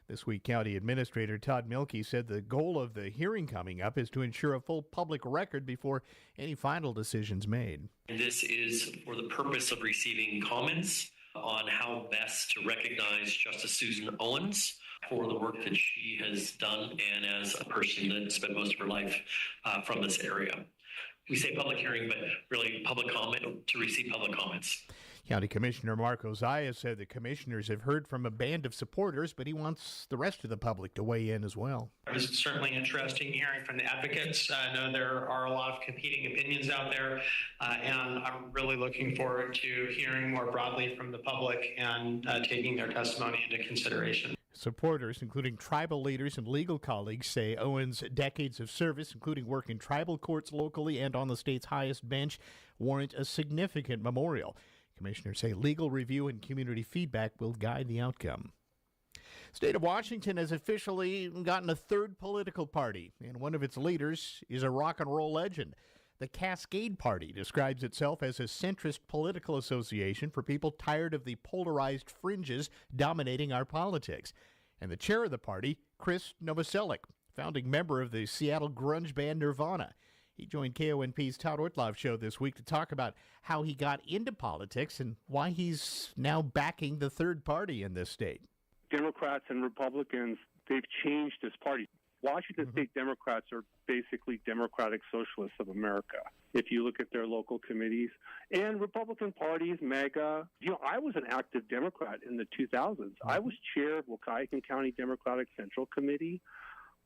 This week, County Administrator Todd Mielke said the goal of the hearing coming up is to ensure a full public record before any final decisions made. This is for the purpose of receiving comments on how best to recognize Justice Susan Owens for the work that she has done and as a person that spent most of her life from this area. We say public hearing, but really public comment, to receive public comments. County Commissioner Mark Oziah said the commissioners have heard from a band of supporters, but he wants the rest of the public to weigh in as well. It was certainly interesting hearing from the advocates. I know there are a lot of competing opinions out there, and I'm really looking forward to hearing more broadly from the public and taking their testimony into consideration. Supporters, including tribal leaders and legal colleagues, say Owens' decades of service, including work in tribal courts locally and on the state's highest bench, warrant a significant memorial. Commissioners say legal review and community feedback will guide the outcome. State of Washington has officially gotten a third political party, and one of its leaders is a rock and roll legend. The Cascade Party describes itself as a centrist political association for people tired of the polarized fringes dominating our politics. And the chair of the party, Chris Novoselic, founding member of the Seattle grunge band Nirvana. He joined KONP's Todd Ortloff show this week to talk about how he got into politics and why he's now backing the third party in this state. Democrats and Republicans, they've changed this party. Washington State Democrats are basically Democratic Socialists of America, if you look at their local committees. And Republican parties, MAGA. I was an active Democrat in the 2000s. I was chair of Waukegan County Democratic Central Committee.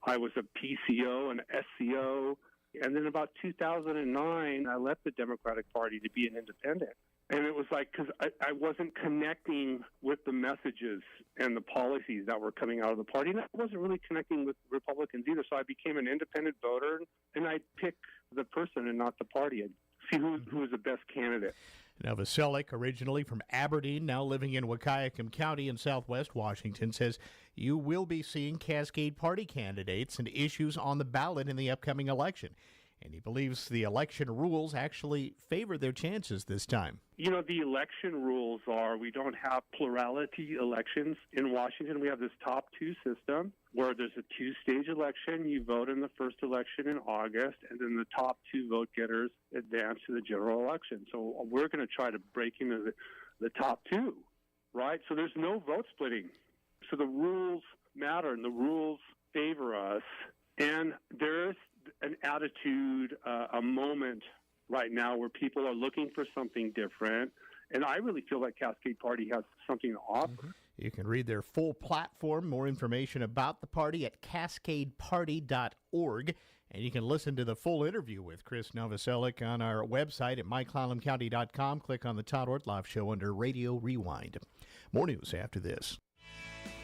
I was a PCO and SCO. And then about 2009, I left the Democratic Party to be an independent. And it was like, because I wasn't connecting with the messages and the policies that were coming out of the party. And I wasn't really connecting with Republicans either. So I became an independent voter, and I'd pick the person and not the party. I'd see who was the best candidate. Novoselic, originally from Aberdeen, now living in Waukegan County in southwest Washington, says you will be seeing Cascade Party candidates and issues on the ballot in the upcoming election. And he believes the election rules actually favor their chances this time. The election rules are we don't have plurality elections. In Washington, we have this top two system where there's a two-stage election. You vote in the first election in August, and then the top two vote getters advance to the general election. So we're going to try to break into the top two, right? So there's no vote splitting. So the rules matter, and the rules favor us. And there's an attitude, a moment right now where people are looking for something different. And I really feel like Cascade Party has something to offer. You can read their full platform, more information about the party at cascadeparty.org. And you can listen to the full interview with Chris Novoselic on our website at myclallamcounty.com. Click on the Todd Ortloff Show under Radio Rewind. More news after this.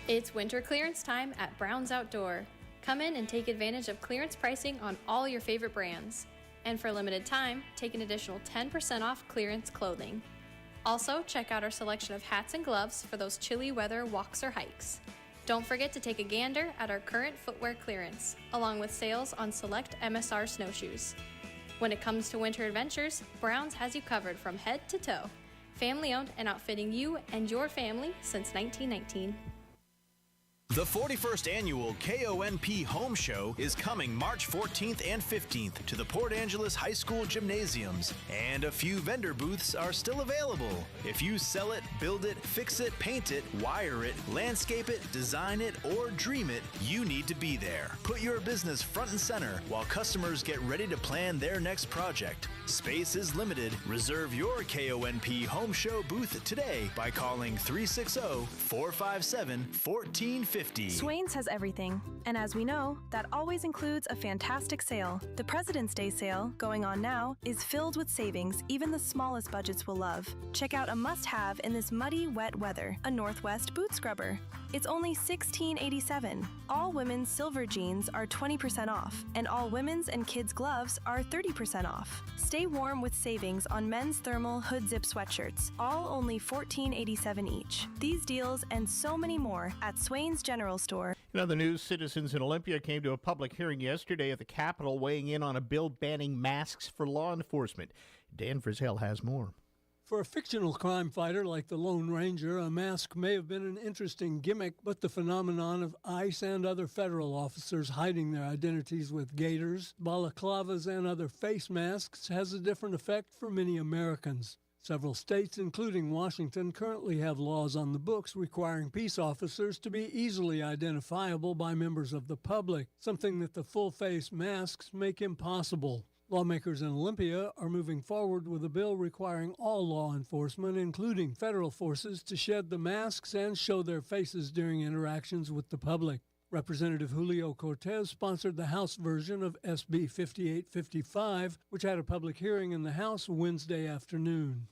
It's winter clearance time at Brown's Outdoor. Come in and take advantage of clearance pricing on all your favorite brands. And for a limited time, take an additional 10% off clearance clothing. Also, check out our selection of hats and gloves for those chilly weather walks or hikes. Don't forget to take a gander at our current footwear clearance, along with sales on select MSR snowshoes. When it comes to winter adventures, Brown's has you covered from head to toe. Family owned and outfitting you and your family since 1919. The 41st Annual KONP Home Show is coming March 14th and 15th to the Port Angeles High School Gymnasiums, and a few vendor booths are still available. If you sell it, build it, fix it, paint it, wire it, landscape it, design it, or dream it, you need to be there. Put your business front and center while customers get ready to plan their next project. Space is limited. Reserve your KONP Home Show booth today by calling 360-457-1450. Swain's has everything, and as we know, that always includes a fantastic sale. The President's Day sale, going on now, is filled with savings even the smallest budgets will love. Check out a must-have in this muddy, wet weather, a Northwest boot scrubber. It's only $16.87. All women's silver jeans are 20% off, and all women's and kids' gloves are 30% off. Stay warm with savings on men's thermal hood zip sweatshirts, all only $14.87 each. These deals and so many more at Swain's General Store. In other news, citizens in Olympia came to a public hearing yesterday at the Capitol weighing in on a bill banning masks for law enforcement. Dan Frizzell has more. For a fictional crime fighter like the Lone Ranger, a mask may have been an interesting gimmick, but the phenomenon of ICE and other federal officers hiding their identities with gaiters, balaclavas, and other face masks has a different effect for many Americans. Several states, including Washington, currently have laws on the books requiring peace officers to be easily identifiable by members of the public, something that the full-face masks make impossible. Lawmakers in Olympia are moving forward with a bill requiring all law enforcement, including federal forces, to shed the masks and show their faces during interactions with the public. Representative Julio Cortez sponsored the House version of SB 5855, which had a public hearing in the House Wednesday afternoon.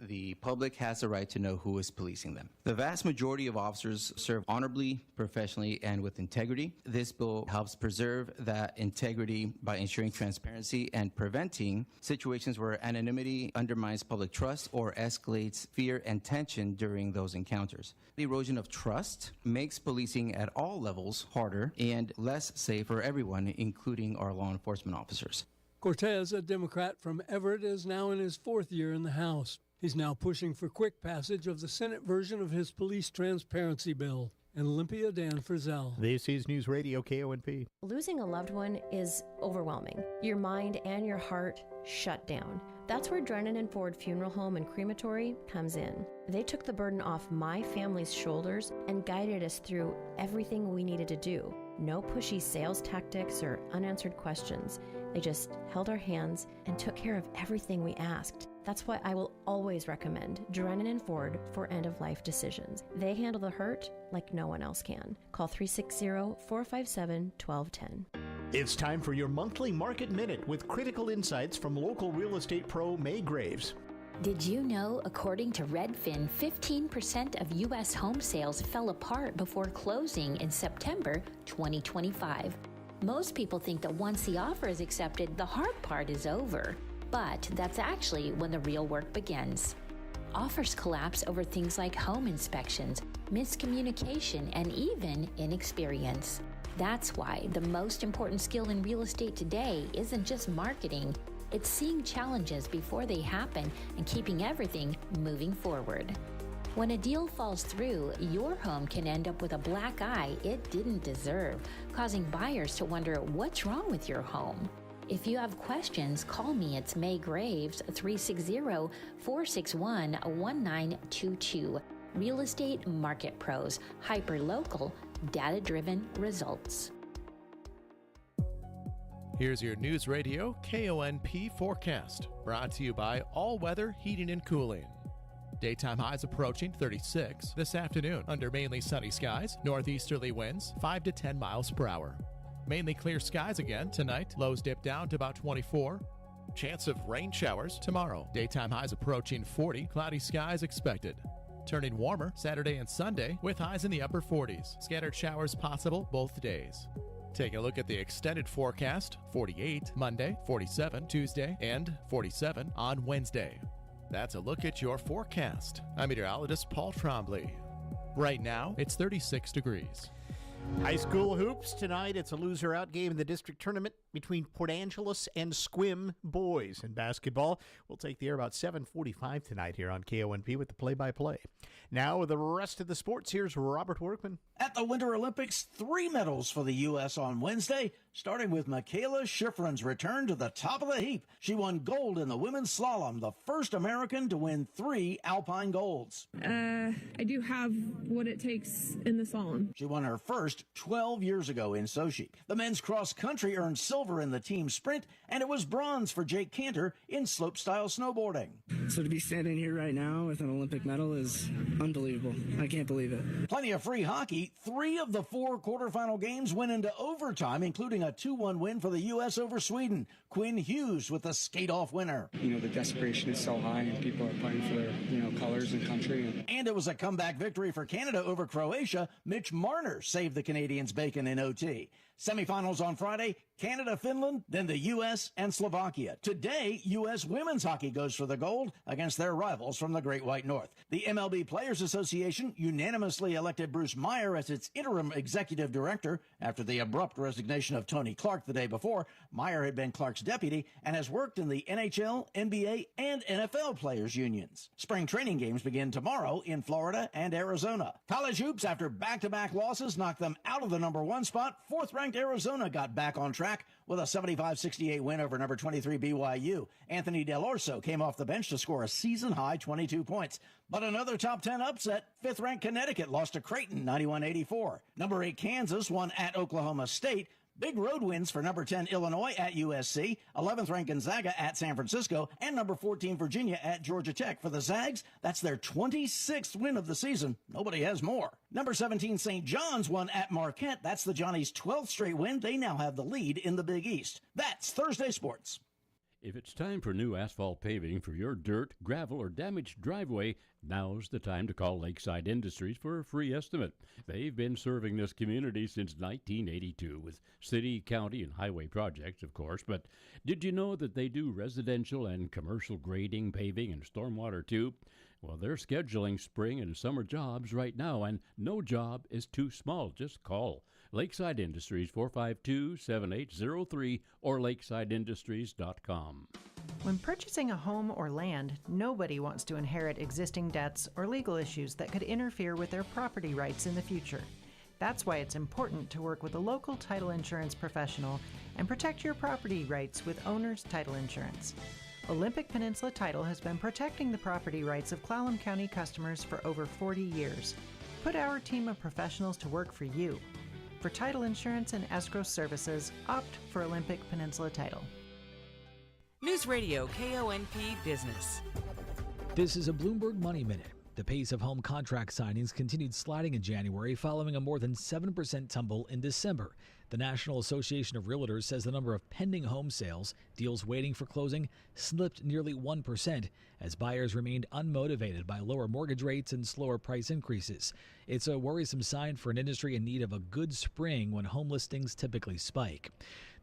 The public has the right to know who is policing them. The vast majority of officers serve honorably, professionally, and with integrity. This bill helps preserve that integrity by ensuring transparency and preventing situations where anonymity undermines public trust or escalates fear and tension during those encounters. The erosion of trust makes policing at all levels harder and less safe for everyone, including our law enforcement officers. Cortez, a Democrat from Everett, is now in his fourth year in the House. He's now pushing for quick passage of the Senate version of his police transparency bill. In Olympia, Dan Frizzell. This is News Radio KONP. Losing a loved one is overwhelming. Your mind and your heart shut down. That's where Drennan & Ford Funeral Home and Crematory comes in. They took the burden off my family's shoulders and guided us through everything we needed to do. No pushy sales tactics or unanswered questions. They just held our hands and took care of everything we asked. That's why I will always recommend Drennan & Ford for end-of-life decisions. They handle the hurt like no one else can. Call 360-457-1210. It's time for your monthly Market Minute with critical insights from local real estate pro May Graves. Did you know, according to Redfin, 15% of U.S. home sales fell apart before closing in September 2025? Most people think that once the offer is accepted, the hard part is over. But that's actually when the real work begins. Offers collapse over things like home inspections, miscommunication, and even inexperience. That's why the most important skill in real estate today isn't just marketing, it's seeing challenges before they happen and keeping everything moving forward. When a deal falls through, your home can end up with a black eye it didn't deserve, causing buyers to wonder what's wrong with your home. If you have questions, call me. It's May Graves, 360-461-1922. Real Estate Market Pros, hyper-local, data-driven results. Here's your News Radio KONP forecast, brought to you by All Weather Heating and Cooling. Daytime highs approaching 36 this afternoon under mainly sunny skies, northeasterly winds 5 to 10 miles per hour. Mainly clear skies again tonight, lows dip down to about 24. Chance of rain showers tomorrow. Daytime highs approaching 40, cloudy skies expected. Turning warmer Saturday and Sunday with highs in the upper 40s. Scattered showers possible both days. Take a look at the extended forecast: 48 Monday, 47 Tuesday, and 47 on Wednesday. That's a look at your forecast. I'm meteorologist Paul Trombley. Right now, it's 36 degrees. High school hoops tonight. It's a loser-out game in the district tournament between Port Angeles and Sequim boys. In basketball, we'll take the air about 7:45 tonight here on KONP with the play-by-play. Now with the rest of the sports, here's Robert Workman. At the Winter Olympics, 3 medals for the U.S. on Wednesday, starting with Michaela Schifrin's return to the top of the heap. She won gold in the women's slalom, the first American to win 3 alpine golds. I do have what it takes in the slalom. She won her first 12 years ago in Sochi. The men's cross country earned silver in the team sprint, and it was bronze for Jake Cantor in slopestyle snowboarding. So to be standing here right now with an Olympic medal is unbelievable. I can't believe it. Plenty of free hockey. 3 of the 4 quarterfinal games went into overtime, including a 2-1 win for the U.S. over Sweden. Quinn Hughes with the skate-off winner. You know, the desperation is so high, and people are playing for their, colors and country. And it was a comeback victory for Canada over Croatia. Mitch Marner saved the Canadians bacon in OT. Semifinals on Friday, Canada, Finland, then the U.S. and Slovakia. Today, U.S. women's hockey goes for the gold against their rivals from the Great White North. The MLB Players Association unanimously elected Bruce Meyer as its interim executive director after the abrupt resignation of Tony Clark the day before. Meyer had been Clark's deputy and has worked in the NHL, NBA, and NFL players unions. Spring training games begin tomorrow in Florida and Arizona. College hoops, after back-to-back losses, knocked them out of the number 1 spot. 4th-ranked Arizona got back on track with a 75-68 win over number 23 BYU. Anthony Del Orso came off the bench to score a season-high 22 points. But another top 10 upset, 5th-ranked Connecticut lost to Creighton 91-84. Number 8 Kansas won at Oklahoma State. Big road wins for number 10 Illinois at USC, 11th-ranked Gonzaga at San Francisco, and number 14 Virginia at Georgia Tech. For the Zags, that's their 26th win of the season. Nobody has more. Number 17 St. John's won at Marquette. That's the Johnnies' 12th straight win. They now have the lead in the Big East. That's Thursday Sports. If it's time for new asphalt paving for your dirt, gravel, or damaged driveway, now's the time to call Lakeside Industries for a free estimate. They've been serving this community since 1982 with city, county, and highway projects, of course. But did you know that they do residential and commercial grading, paving, and stormwater too? Well, they're scheduling spring and summer jobs right now, and no job is too small. Just call Lakeside Industries, 452-7803, or lakesideindustries.com. When purchasing a home or land, nobody wants to inherit existing debts or legal issues that could interfere with their property rights in the future. That's why it's important to work with a local title insurance professional and protect your property rights with Owner's Title Insurance. Olympic Peninsula Title has been protecting the property rights of Clallam County customers for over 40 years. Put our team of professionals to work for you. For title insurance and escrow services, opt for Olympic Peninsula Title. News Radio KONP Business. This is a Bloomberg Money Minute. The pace of home contract signings continued sliding in January following a more than 7% tumble in December. The National Association of Realtors says the number of pending home sales, deals waiting for closing, slipped nearly 1% as buyers remained unmotivated by lower mortgage rates and slower price increases. It's a worrisome sign for an industry in need of a good spring when home listings typically spike.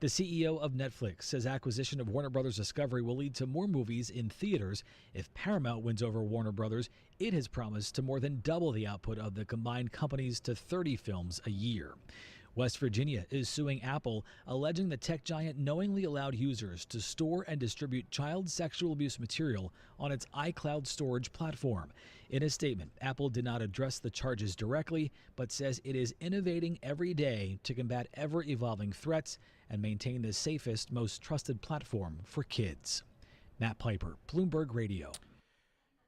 The CEO of Netflix says acquisition of Warner Brothers Discovery will lead to more movies in theaters. If Paramount wins over Warner Brothers, it has promised to more than double the output of the combined companies to 30 films a year. West Virginia is suing Apple, alleging the tech giant knowingly allowed users to store and distribute child sexual abuse material on its iCloud storage platform. In a statement, Apple did not address the charges directly, but says it is innovating every day to combat ever-evolving threats and maintain the safest, most trusted platform for kids. Matt Piper, Bloomberg Radio.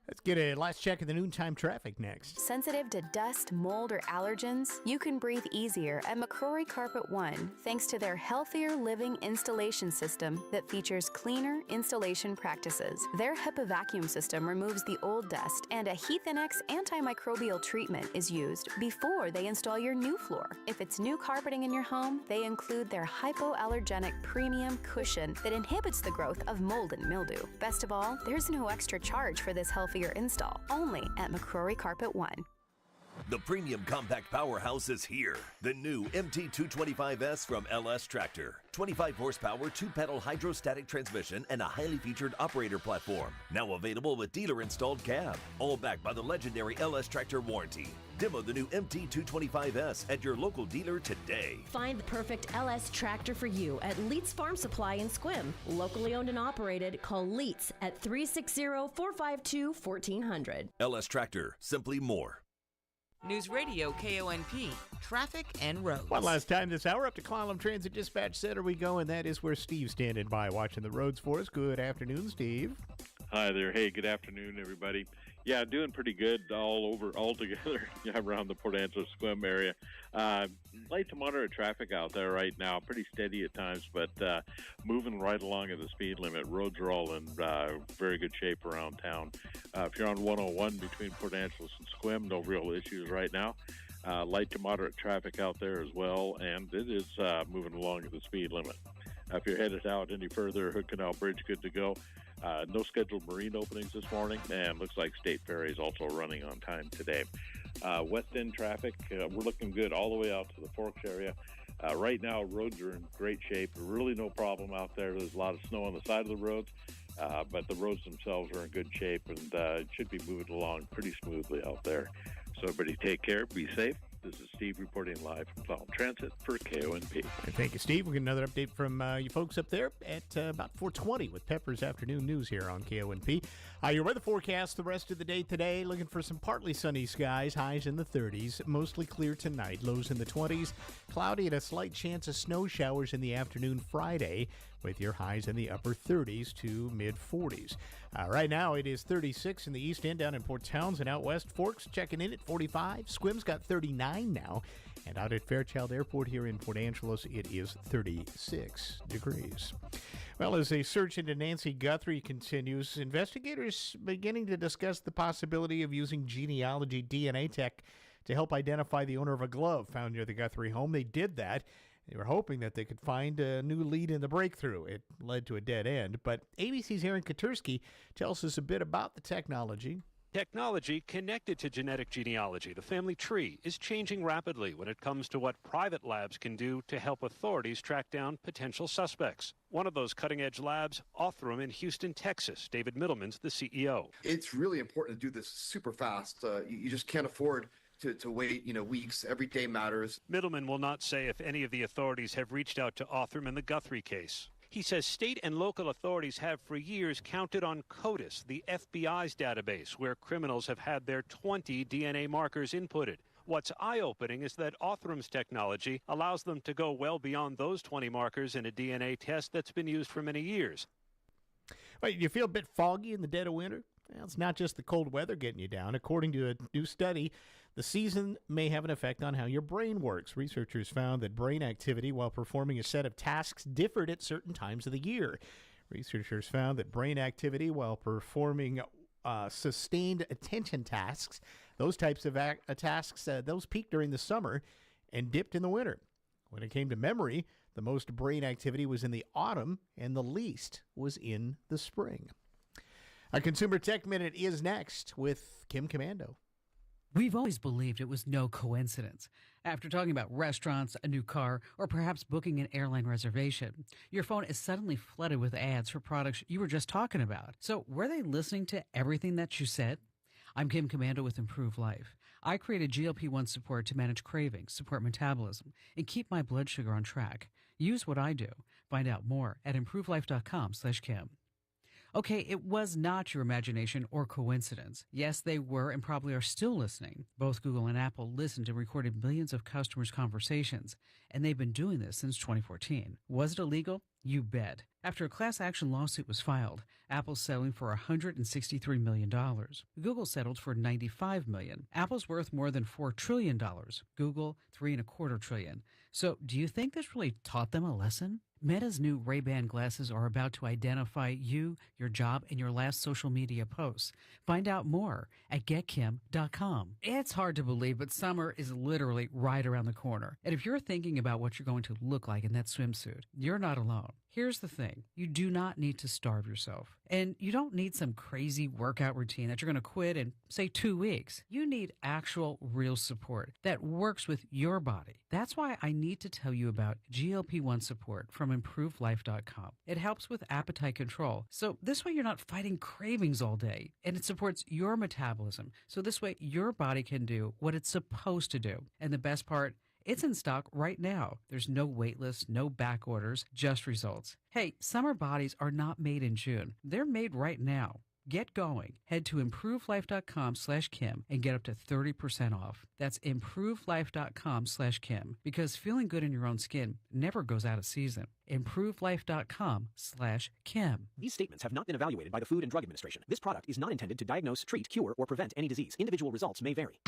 Let's get a last check of the noontime traffic next. Sensitive to dust, mold, or allergens? You can breathe easier at McCrory Carpet One thanks to their Healthier Living installation system that features cleaner installation practices. Their HEPA vacuum system removes the old dust, and a Heathinex antimicrobial treatment is used before they install your new floor. If it's new carpeting in your home, they include their hypoallergenic premium cushion that inhibits the growth of mold and mildew. Best of all, there's no extra charge for this healthier install, only at McCrory Carpet One. The premium compact powerhouse is here. The new MT225S from LS Tractor. 25 horsepower, 2-pedal hydrostatic transmission, and a highly featured operator platform. Now available with dealer-installed cab. All backed by the legendary LS Tractor warranty. Demo the new MT225S at your local dealer today. Find the perfect LS tractor for you at Leets Farm Supply in Squim. Locally owned and operated, call Leets at 360-452-1400. LS Tractor, simply more. News Radio KONP, traffic and roads. One last time this hour, up to Clallam Transit Dispatch Center we go, and that is where Steve's standing by watching the roads for us. Good afternoon, Steve. Hi there. Hey, good afternoon, everybody. Yeah, doing pretty good all together around the Port Angeles Squim area. Light to moderate traffic out there right now, pretty steady at times, but moving right along at the speed limit. Roads are all in very good shape around town. If you're on 101 between Port Angeles and Squim, no real issues right now. Light to moderate traffic out there as well, and it is moving along at the speed limit. If you're headed out any further, Hood Canal Bridge good to go. No scheduled marine openings this morning, and looks like State Ferry is also running on time today. West End traffic, we're looking good all the way out to the Forks area. Right now, roads are in great shape. Really no problem out there. There's a lot of snow on the side of the roads, but the roads themselves are in good shape, and it should be moving along pretty smoothly out there. So everybody take care, be safe. This is Steve reporting live from Clallam Transit for KONP. Thank you, Steve. We'll get another update from you folks up there at about 4:20 with Pepper's Afternoon News here on KONP. Your weather forecast the rest of the day today, looking for some partly sunny skies, highs in the 30s, mostly clear tonight, lows in the 20s, cloudy and a slight chance of snow showers in the afternoon Friday, with your highs in the upper 30s to mid-40s. Right now, it is 36 in the east end down in Port Townsend. Out west, Forks checking in at 45. Squim's got 39 now. And out at Fairchild Airport here in Port Angeles, it is 36 degrees. Well, as a search into Nancy Guthrie continues, investigators beginning to discuss the possibility of using genealogy DNA tech to help identify the owner of a glove found near the Guthrie home. They did that. They were hoping that they could find a new lead in the breakthrough. It led to a dead end. But ABC's Aaron Katursky tells us a bit about the technology. Technology connected to genetic genealogy, the family tree, is changing rapidly when it comes to what private labs can do to help authorities track down potential suspects. One of those cutting-edge labs, Othram in Houston, Texas. David Middleman's the CEO. It's really important to do this super fast. You just can't afford to wait, weeks. Every day matters. Middleman will not say if any of the authorities have reached out to Othram in the Guthrie case. He says state and local authorities have for years counted on CODIS, the FBI's database, where criminals have had their 20 DNA markers inputted. What's eye-opening is that Othram's technology allows them to go well beyond those 20 markers in a DNA test that's been used for many years. Well, you feel a bit foggy in the dead of winter? Well, it's not just the cold weather getting you down. According to a new study, the season may have an effect on how your brain works. Researchers found that brain activity while performing a set of tasks differed at certain times of the year. Researchers found that brain activity while performing sustained attention tasks, those types of tasks, those peaked during the summer and dipped in the winter. When it came to memory, the most brain activity was in the autumn and the least was in the spring. A Consumer Tech Minute is next with Kim Commando. We've always believed it was no coincidence. After talking about restaurants, a new car, or perhaps booking an airline reservation, your phone is suddenly flooded with ads for products you were just talking about. So were they listening to everything that you said? I'm Kim Commando with Improve Life. I created GLP-1 support to manage cravings, support metabolism, and keep my blood sugar on track. Use what I do. Find out more at improvelife.com/Kim. Okay, it was not your imagination or coincidence. Yes, they were and probably are still listening. Both Google and Apple listened and recorded millions of customers' conversations, and they've been doing this since 2014. Was it illegal? You bet. After a class action lawsuit was filed, Apple's settling for $163 million. Google settled for $95 million. Apple's worth more than $4 trillion. Google, $3.25 trillion. So do you think this really taught them a lesson? Meta's new Ray-Ban glasses are about to identify you, your job, and your last social media posts. Find out more at getkim.com. It's hard to believe, but summer is literally right around the corner. And if you're thinking about what you're going to look like in that swimsuit, you're not alone. Here's the thing. You do not need to starve yourself. And you don't need some crazy workout routine that you're going to quit in, say, 2 weeks. You need actual, real support that works with your body. That's why I need to tell you about GLP-1 support from ImprovedLife.com. It helps with appetite control. So this way you're not fighting cravings all day. And it supports your metabolism. So this way your body can do what it's supposed to do. And the best part, it's in stock right now. There's no wait list, no back orders, just results. Hey, summer bodies are not made in June. They're made right now. Get going. Head to ImproveLife.com/Kim and get up to 30% off. That's ImproveLife.com/Kim, because feeling good in your own skin never goes out of season. ImproveLife.com/Kim. These statements have not been evaluated by the Food and Drug Administration. This product is not intended to diagnose, treat, cure, or prevent any disease. Individual results may vary.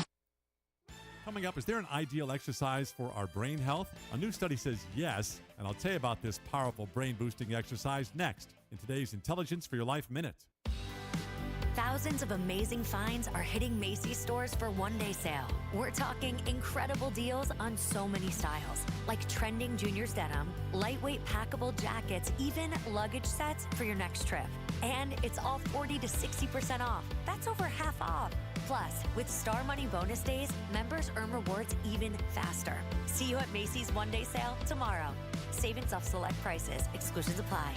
Coming up, is there an ideal exercise for our brain health? A new study says yes, and I'll tell you about this powerful brain-boosting exercise next in today's Intelligence for Your Life Minute. Thousands of amazing finds are hitting Macy's stores for one-day sale. We're talking incredible deals on so many styles, like trending juniors denim, lightweight packable jackets, even luggage sets for your next trip. And it's all 40 to 60% off. That's over half off. Plus, with Star Money bonus days, members earn rewards even faster. See you at Macy's one-day sale tomorrow. Savings off select prices. Exclusions apply.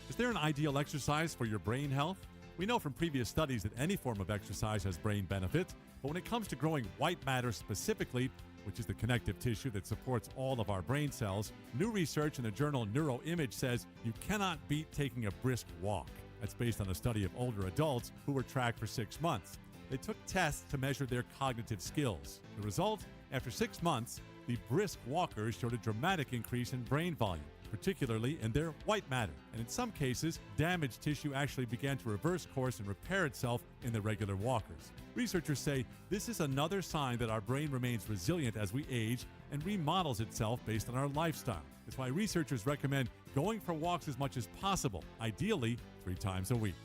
Is there an ideal exercise for your brain health? We know from previous studies that any form of exercise has brain benefits, but when it comes to growing white matter specifically, which is the connective tissue that supports all of our brain cells, new research in the journal Neuroimage says you cannot beat taking a brisk walk. That's based on a study of older adults who were tracked for 6 months. They took tests to measure their cognitive skills. The result? After 6 months, the brisk walkers showed a dramatic increase in brain volume, particularly in their white matter. And in some cases, damaged tissue actually began to reverse course and repair itself in the regular walkers. Researchers say this is another sign that our brain remains resilient as we age and remodels itself based on our lifestyle. That's why researchers recommend going for walks as much as possible, ideally 3 times a week.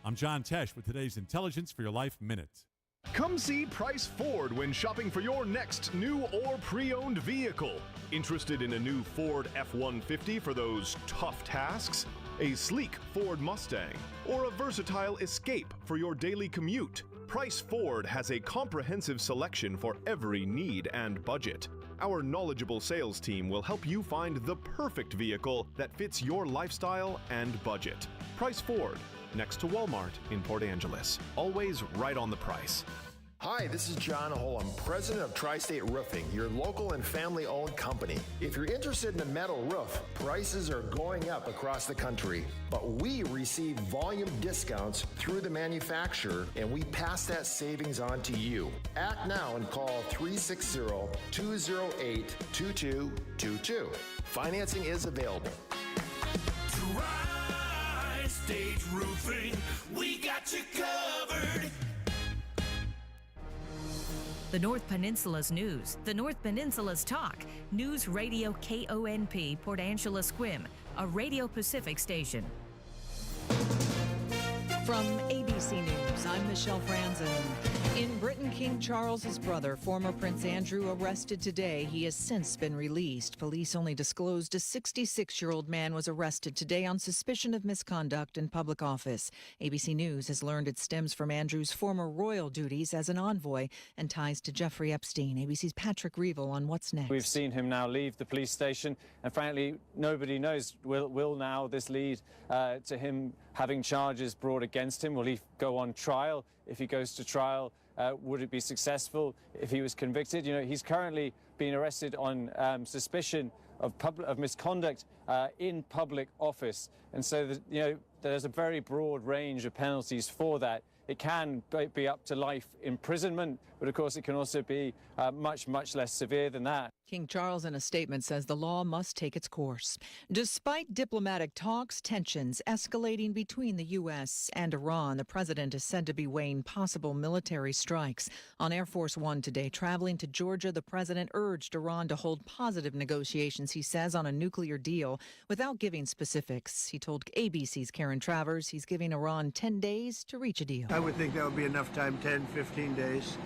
I'm John Tesh with today's Intelligence for Your Life Minute. Come see Price Ford when shopping for your next new or pre-owned vehicle. Interested in a new Ford F-150 for those tough tasks? A sleek Ford Mustang? Or a versatile Escape for your daily commute? Price Ford has a comprehensive selection for every need and budget. Our knowledgeable sales team will help you find the perfect vehicle that fits your lifestyle and budget. Price Ford, next to Walmart in Port Angeles. Always right on the price. Hi, this is John Holm, president of Tri-State Roofing, your local and family-owned company. If you're interested in a metal roof, prices are going up across the country, but we receive volume discounts through the manufacturer, and we pass that savings on to you. Act now and call 360-208-2222. Financing is available. Tri-State Roofing, we got you covered. The North Peninsula's news, the North Peninsula's talk. News Radio KONP, Port Angeles Squim, a Radio Pacific station. From ABC News, I'm Michelle Franzen. In Britain, King Charles's brother, former Prince Andrew, arrested today. He has since been released. Police only disclosed a 66-year-old man was arrested today on suspicion of misconduct in public office. ABC News has learned it stems from Andrew's former royal duties as an envoy and ties to Jeffrey Epstein. ABC's Patrick Reevell on what's next. We've seen him now leave the police station, and frankly, nobody knows. Will now this lead to him having charges brought against him? Will he go on trial? If he goes to trial, would it be successful if he was convicted? You know, he's currently being arrested on suspicion of misconduct in public office. And so, there's a very broad range of penalties for that. It can be up to life imprisonment, but but of course it can also be much, much less severe than that. King Charles in a statement says the law must take its course. Despite diplomatic talks, tensions escalating between the U.S. and Iran, the president is said to be weighing possible military strikes. On Air Force One today, traveling to Georgia, the president urged Iran to hold positive negotiations, he says, on a nuclear deal without giving specifics. He told ABC's Karen Travers he's giving Iran 10 days to reach a deal. I would think that would be enough time, 10, 15 days.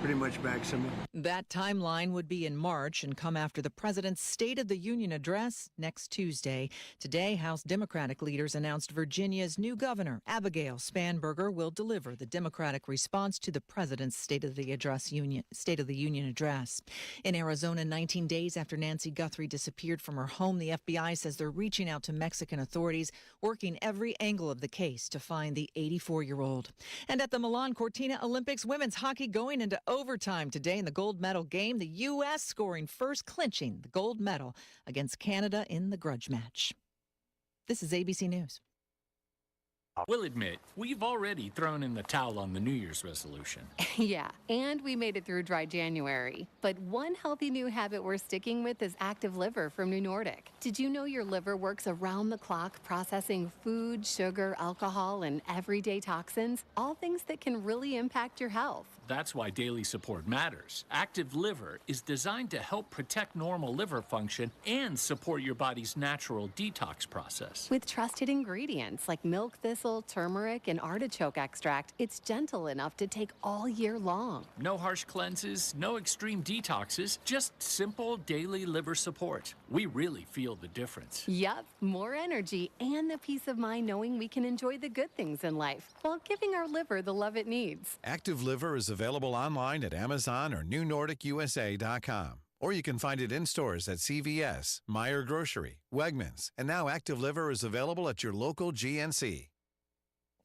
Pretty much maximum. That timeline would be in March and come after the president's State of the Union address next Tuesday. Today, House Democratic leaders announced Virginia's new governor, Abigail Spanberger, will deliver the Democratic response to the president's State of the Union address. In Arizona, 19 days after Nancy Guthrie disappeared from her home, the FBI says they're reaching out to Mexican authorities, working every angle of the case to find the 84-year-old. And at the Milan Cortina Olympics, women's hockey going into overtime today in the gold medal game. The U.S. scoring first, clinching the gold medal against Canada in the grudge match. This is ABC News. We'll admit, we've already thrown in the towel on the New Year's resolution. Yeah, and we made it through dry January. But one healthy new habit we're sticking with is Active Liver from New Nordic. Did you know your liver works around the clock processing food, sugar, alcohol, and everyday toxins? All things that can really impact your health. That's why daily support matters. Active Liver is designed to help protect normal liver function and support your body's natural detox process. With trusted ingredients like milk thistle, turmeric, and artichoke extract, it's gentle enough to take all year long. No harsh cleanses, no extreme detoxes, just simple daily liver support. We really feel the difference. Yup, more energy and the peace of mind knowing we can enjoy the good things in life while giving our liver the love it needs. Active Liver is available online at Amazon or NewNordicUSA.com. Or you can find it in stores at CVS, Meijer Grocery, Wegmans, and now Active Liver is available at your local GNC.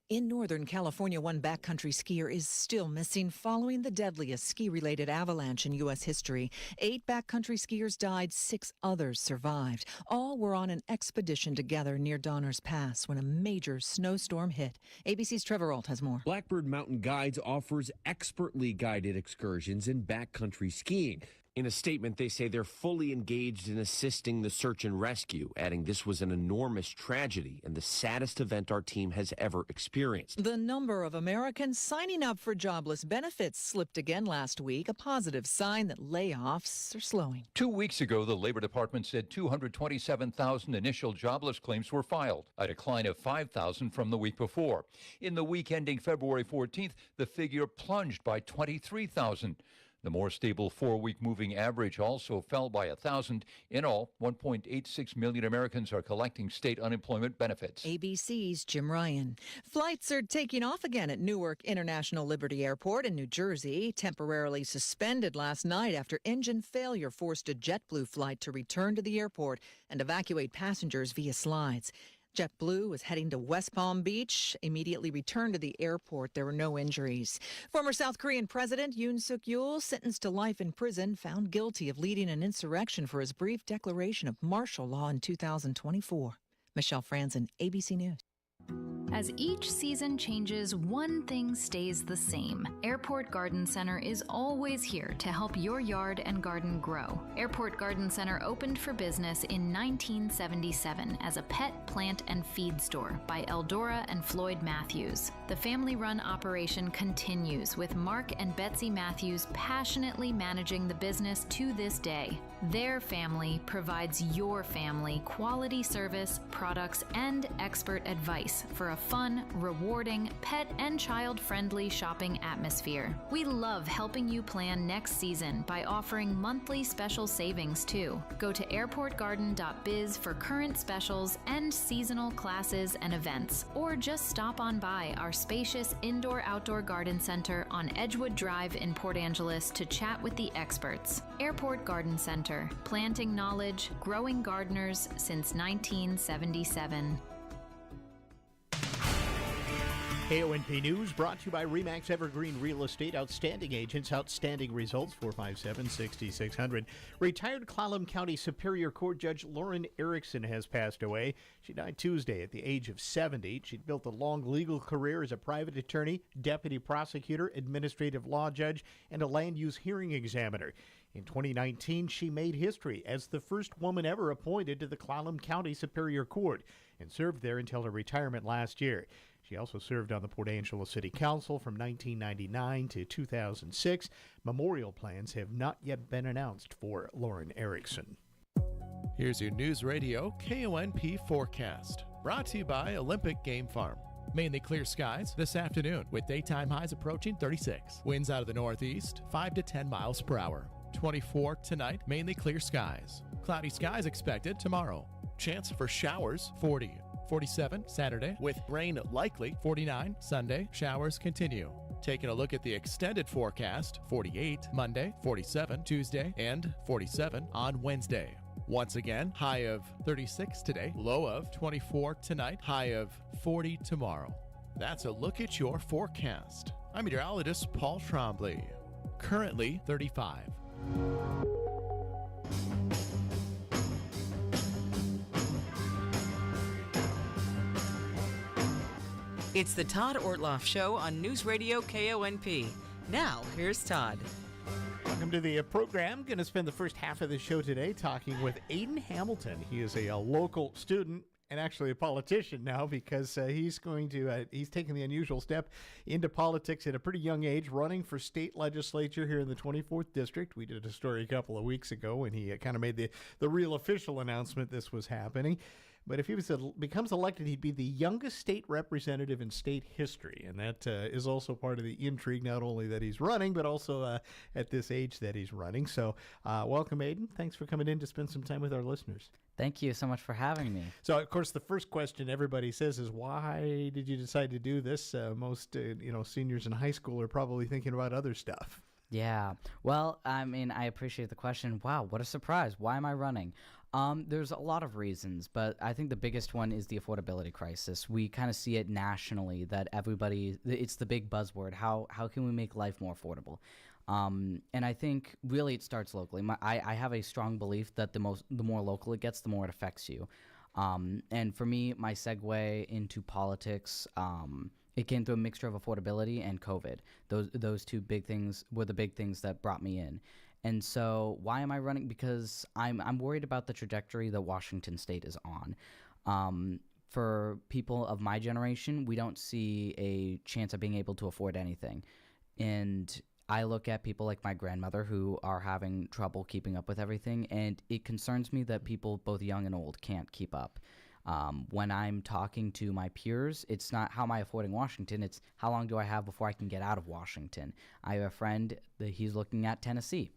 In Northern California, one backcountry skier is still missing following the deadliest ski-related avalanche in U.S. history. 8 backcountry skiers died, 6 others survived. All were on an expedition together near Donner's Pass when a major snowstorm hit. ABC's Trevor Ault has more. Blackbird Mountain Guides offers expertly guided excursions in backcountry skiing. In a statement, they say they're fully engaged in assisting the search and rescue, adding this was an enormous tragedy and the saddest event our team has ever experienced. The number of Americans signing up for jobless benefits slipped again last week, a positive sign that layoffs are slowing. 2 weeks ago, the Labor Department said 227,000 initial jobless claims were filed, a decline of 5,000 from the week before. In the week ending February 14th, the figure plunged by 23,000. The more stable 4-week moving average also fell by 1,000. In all, 1.86 million Americans are collecting state unemployment benefits. ABC's Jim Ryan. Flights are taking off again at Newark International Liberty Airport in New Jersey, temporarily suspended last night after engine failure forced a JetBlue flight to return to the airport and evacuate passengers via slides. JetBlue was heading to West Palm Beach, immediately returned to the airport. There were no injuries. Former South Korean President Yoon Suk-yeol, sentenced to life in prison, found guilty of leading an insurrection for his brief declaration of martial law in 2024. Michelle Franzen, ABC News. As each season changes, one thing stays the same. Airport Garden Center is always here to help your yard and garden grow. Airport Garden Center opened for business in 1977 as a pet, plant, and feed store by Eldora and Floyd Matthews. The family-run operation continues with Mark and Betsy Matthews passionately managing the business to this day. Their family provides your family quality service, products, and expert advice for a fun, rewarding, pet and child-friendly shopping atmosphere. We love helping you plan next season by offering monthly special savings too. Go to airportgarden.biz for current specials and seasonal classes and events, or just stop on by our spacious indoor-outdoor garden center on Edgewood Drive in Port Angeles to chat with the experts. Airport Garden Center, planting knowledge, growing gardeners since 1977. KONP News brought to you by RE/MAX Evergreen Real Estate. Outstanding agents, outstanding results. 457-6600. Retired Clallam County Superior Court Judge Lauren Erickson has passed away. She died Tuesday at the age of 70. She'd built a long legal career as a private attorney, deputy prosecutor, administrative law judge, and a land use hearing examiner. In 2019, she made history as the first woman ever appointed to the Clallam County Superior Court and served there until her retirement last year. She also served on the Port Angeles City Council from 1999 to 2006. Memorial plans have not yet been announced for Lauren Erickson. Here's your News Radio KONP forecast, brought to you by Olympic Game Farm. Mainly clear skies this afternoon with daytime highs approaching 36. Winds out of the northeast, 5 to 10 miles per hour. 24 tonight, mainly clear skies. Cloudy skies expected tomorrow. Chance for showers, 40. 47 Saturday with rain likely. 49 Sunday, showers continue. Taking a look at the extended forecast, 48 Monday, 47 Tuesday, and 47 on Wednesday. Once again, high of 36 today, low of 24 tonight, high of 40 tomorrow. That's a look at your forecast. I'm meteorologist Paul Trombley. Currently 35. It's the Todd Ortloff Show on News Radio KONP. Now, here's Todd. Welcome to the program. Going to spend the first half of the show today talking with Aiden Hamilton. He is a local student and actually a politician now because he's taken the unusual step into politics at a pretty young age, running for state legislature here in the 24th District. We did a story a couple of weeks ago when he kind of made the real official announcement this was happening. But if he becomes elected, he'd be the youngest state representative in state history. And that is also part of the intrigue, not only that he's running, but also at this age that he's running. So welcome, Aiden. Thanks for coming in to spend some time with our listeners. Thank you so much for having me. So, of course, the first question everybody says is, why did you decide to do this? Most seniors in high school are probably thinking about other stuff. Yeah. Well, I mean, I appreciate the question. Wow, what a surprise. Why am I running? There's a lot of reasons, but I think the biggest one is the affordability crisis. We kind of see it nationally that it's the big buzzword. How can we make life more affordable? And I think really it starts locally. I have a strong belief that the more local it gets, the more it affects you. And for me, my segue into politics, it came through a mixture of affordability and COVID. Those two big things were the big things that brought me in. And so why am I running? Because I'm worried about the trajectory that Washington State is on. For people of my generation, we don't see a chance of being able to afford anything. And I look at people like my grandmother who are having trouble keeping up with everything, and it concerns me that people both young and old can't keep up. When I'm talking to my peers, it's not how am I affording Washington, it's how long do I have before I can get out of Washington. I have a friend that he's looking at Tennessee.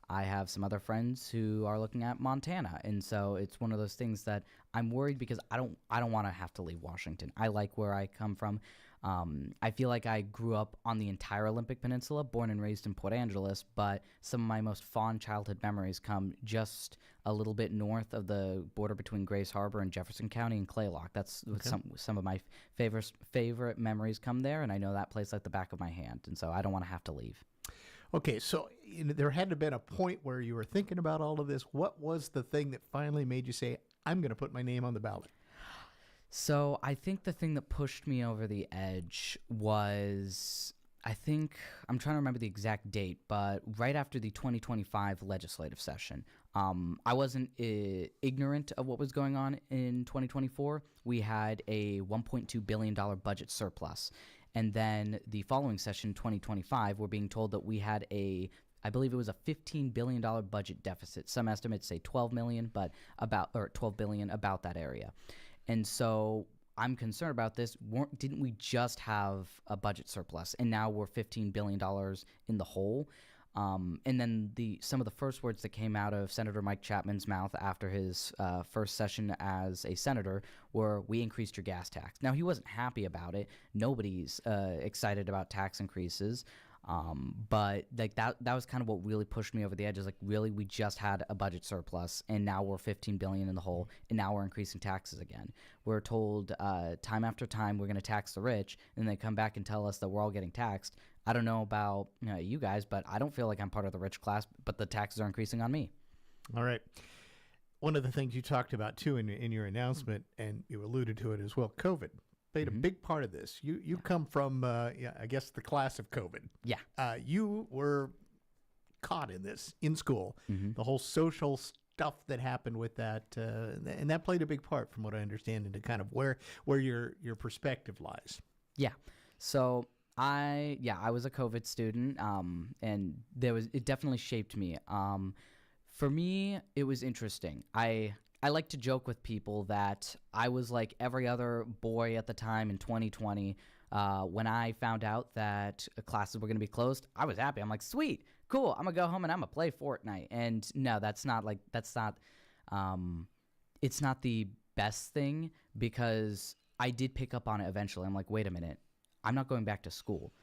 I have some other friends who are looking at Montana, and so it's one of those things that I'm worried because I don't want to have to leave Washington. I like where I come from. I feel like I grew up on the entire Olympic Peninsula, born and raised in Port Angeles, but some of my most fond childhood memories come just a little bit north of the border between Grays Harbor and Jefferson County and Claylock. That's okay. Some of my favorite memories come there, and I know that place like the back of my hand, and so I don't want to have to leave. Okay, so there had to have been a point where you were thinking about all of this. What was the thing that finally made you say, I'm going to put my name on the ballot? So I think the thing that pushed me over the edge was, I'm trying to remember the exact date, but right after the 2025 legislative session. I wasn't ignorant of what was going on in 2024. We had a $1.2 billion budget surplus. And then the following session, 2025, we're being told that we had I believe it was a $15 billion budget deficit. Some estimates say $12 billion, about that area. And so I'm concerned about this. Didn't we just have a budget surplus, and now we're $15 billion in the hole? And then some of the first words that came out of Senator Mike Chapman's mouth after his first session as a senator were, we increased your gas tax. Now, he wasn't happy about it. Nobody's excited about tax increases. But like that was kind of what really pushed me over the edge. Is like, really, we just had a budget surplus, and now we're $15 billion in the hole, and now we're increasing taxes again. We're told time after time we're going to tax the rich, and they come back and tell us that we're all getting taxed. I don't know about you guys, but I don't feel like I'm part of the rich class, but the taxes are increasing on me. All right. One of the things you talked about, too, in your announcement, and you alluded to it as well, COVID played a big part of this. You come from, I guess, the class of COVID. Yeah. You were caught in this in school, the whole social stuff that happened with that, and that played a big part, from what I understand, into kind of where your perspective lies. Yeah. So I was a COVID student, and it definitely shaped me. For me, it was interesting. I like to joke with people that I was like every other boy at the time in 2020. When I found out that classes were going to be closed, I was happy. I'm like, sweet, cool. I'm going to go home and I'm going to play Fortnite. And no, it's not the best thing, because I did pick up on it eventually. I'm like, wait a minute, I'm not going back to school.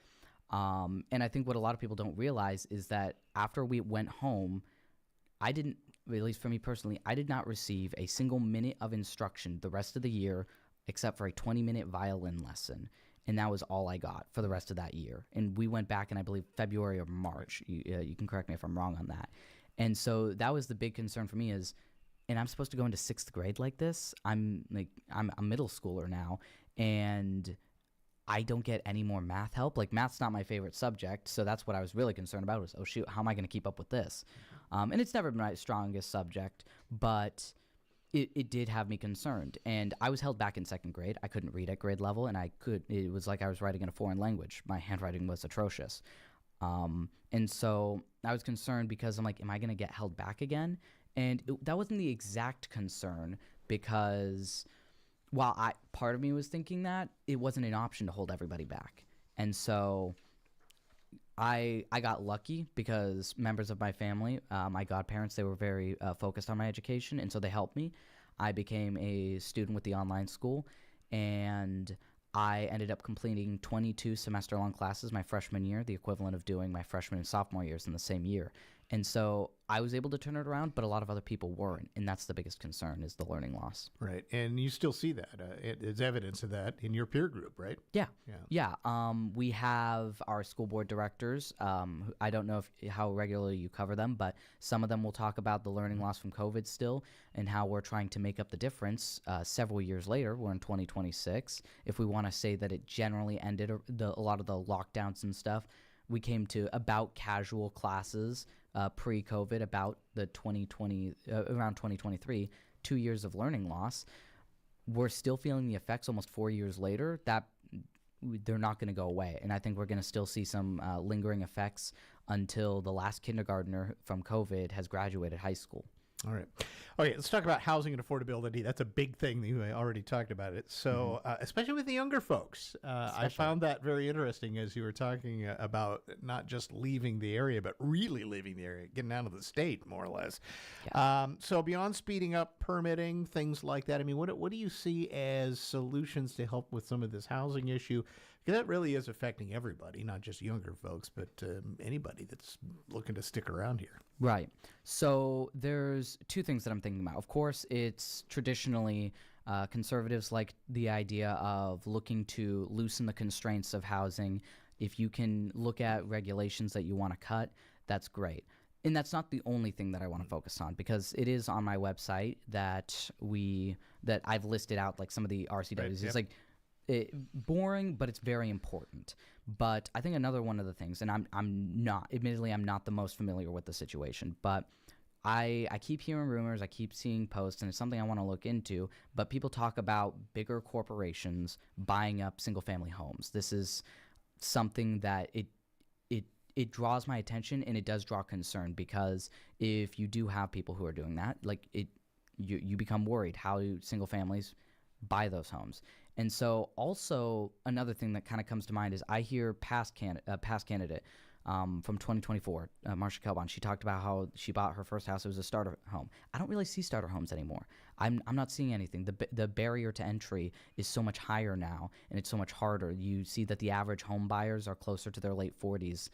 And I think what a lot of people don't realize is that after we went home, at least for me personally, I did not receive a single minute of instruction the rest of the year except for a 20-minute violin lesson. And that was all I got for the rest of that year. And we went back in, I believe, February or March. You can correct me if I'm wrong on that. And so that was the big concern for me is, and I'm supposed to go into 6th grade like this? I'm a middle schooler now, and I don't get any more math help. Like, math's not my favorite subject, so that's what I was really concerned about was, oh, shoot, how am I going to keep up with this? And it's never been my strongest subject, but it did have me concerned. And I was held back in 2nd grade. I couldn't read at grade level, and it was like I was writing in a foreign language. My handwriting was atrocious. And so I was concerned because I'm like, am I going to get held back again? And that wasn't the exact concern, because while part of me was thinking that, it wasn't an option to hold everybody back. And so I got lucky because members of my family, my godparents, they were very focused on my education, and so they helped me. I became a student with the online school, and I ended up completing 22 semester-long classes my freshman year, the equivalent of doing my freshman and sophomore years in the same year. And so I was able to turn it around, but a lot of other people weren't, and that's the biggest concern, is the learning loss. Right, and you still see that. It's evidence of that in your peer group, right? Yeah. We have our school board directors. I don't know how regularly you cover them, but some of them will talk about the learning loss from COVID still, and how we're trying to make up the difference several years later. We're in 2026. If we want to say that it generally ended a lot of the lockdowns and stuff, we came to about casual classes pre-COVID, about the 2020, around 2023, 2 years of learning loss. We're still feeling the effects almost 4 years later. That they're not going to go away, and I think we're going to still see some lingering effects until the last kindergartner from COVID has graduated high school. All right. Okay, let's talk about housing and affordability. That's a big thing that you already talked about it. So, especially with the younger folks, I found that very interesting as you were talking about not just leaving the area, but really leaving the area, getting out of the state, more or less. Yeah. So beyond speeding up permitting, things like that, I mean, what do you see as solutions to help with some of this housing issue? Because that really is affecting everybody, not just younger folks, but anybody that's looking to stick around here. Right. So there's two things that I'm thinking about. Of course, it's traditionally conservatives like the idea of looking to loosen the constraints of housing. If you can look at regulations that you want to cut, that's great. And that's not the only thing that I want to focus on, because it is on my website that I've listed out like some of the RCWs. Right, it's like boring, but it's very important. But I think another one of the things, and I'm not the most familiar with the situation, but I keep hearing rumors, I keep seeing posts, and it's something I want to look into. But people talk about bigger corporations buying up single-family homes. This is something that it draws my attention, and it does draw concern, because if you do have people who are doing that, like you become worried. How do single families buy those homes? And so also another thing that kind of comes to mind is I hear past candidate from 2024, Marsha Kelbon, she talked about how she bought her first house. It was a starter home. I don't really see starter homes anymore. I'm not seeing anything. The barrier to entry is so much higher now, and it's so much harder. You see that the average home buyers are closer to their late 40s,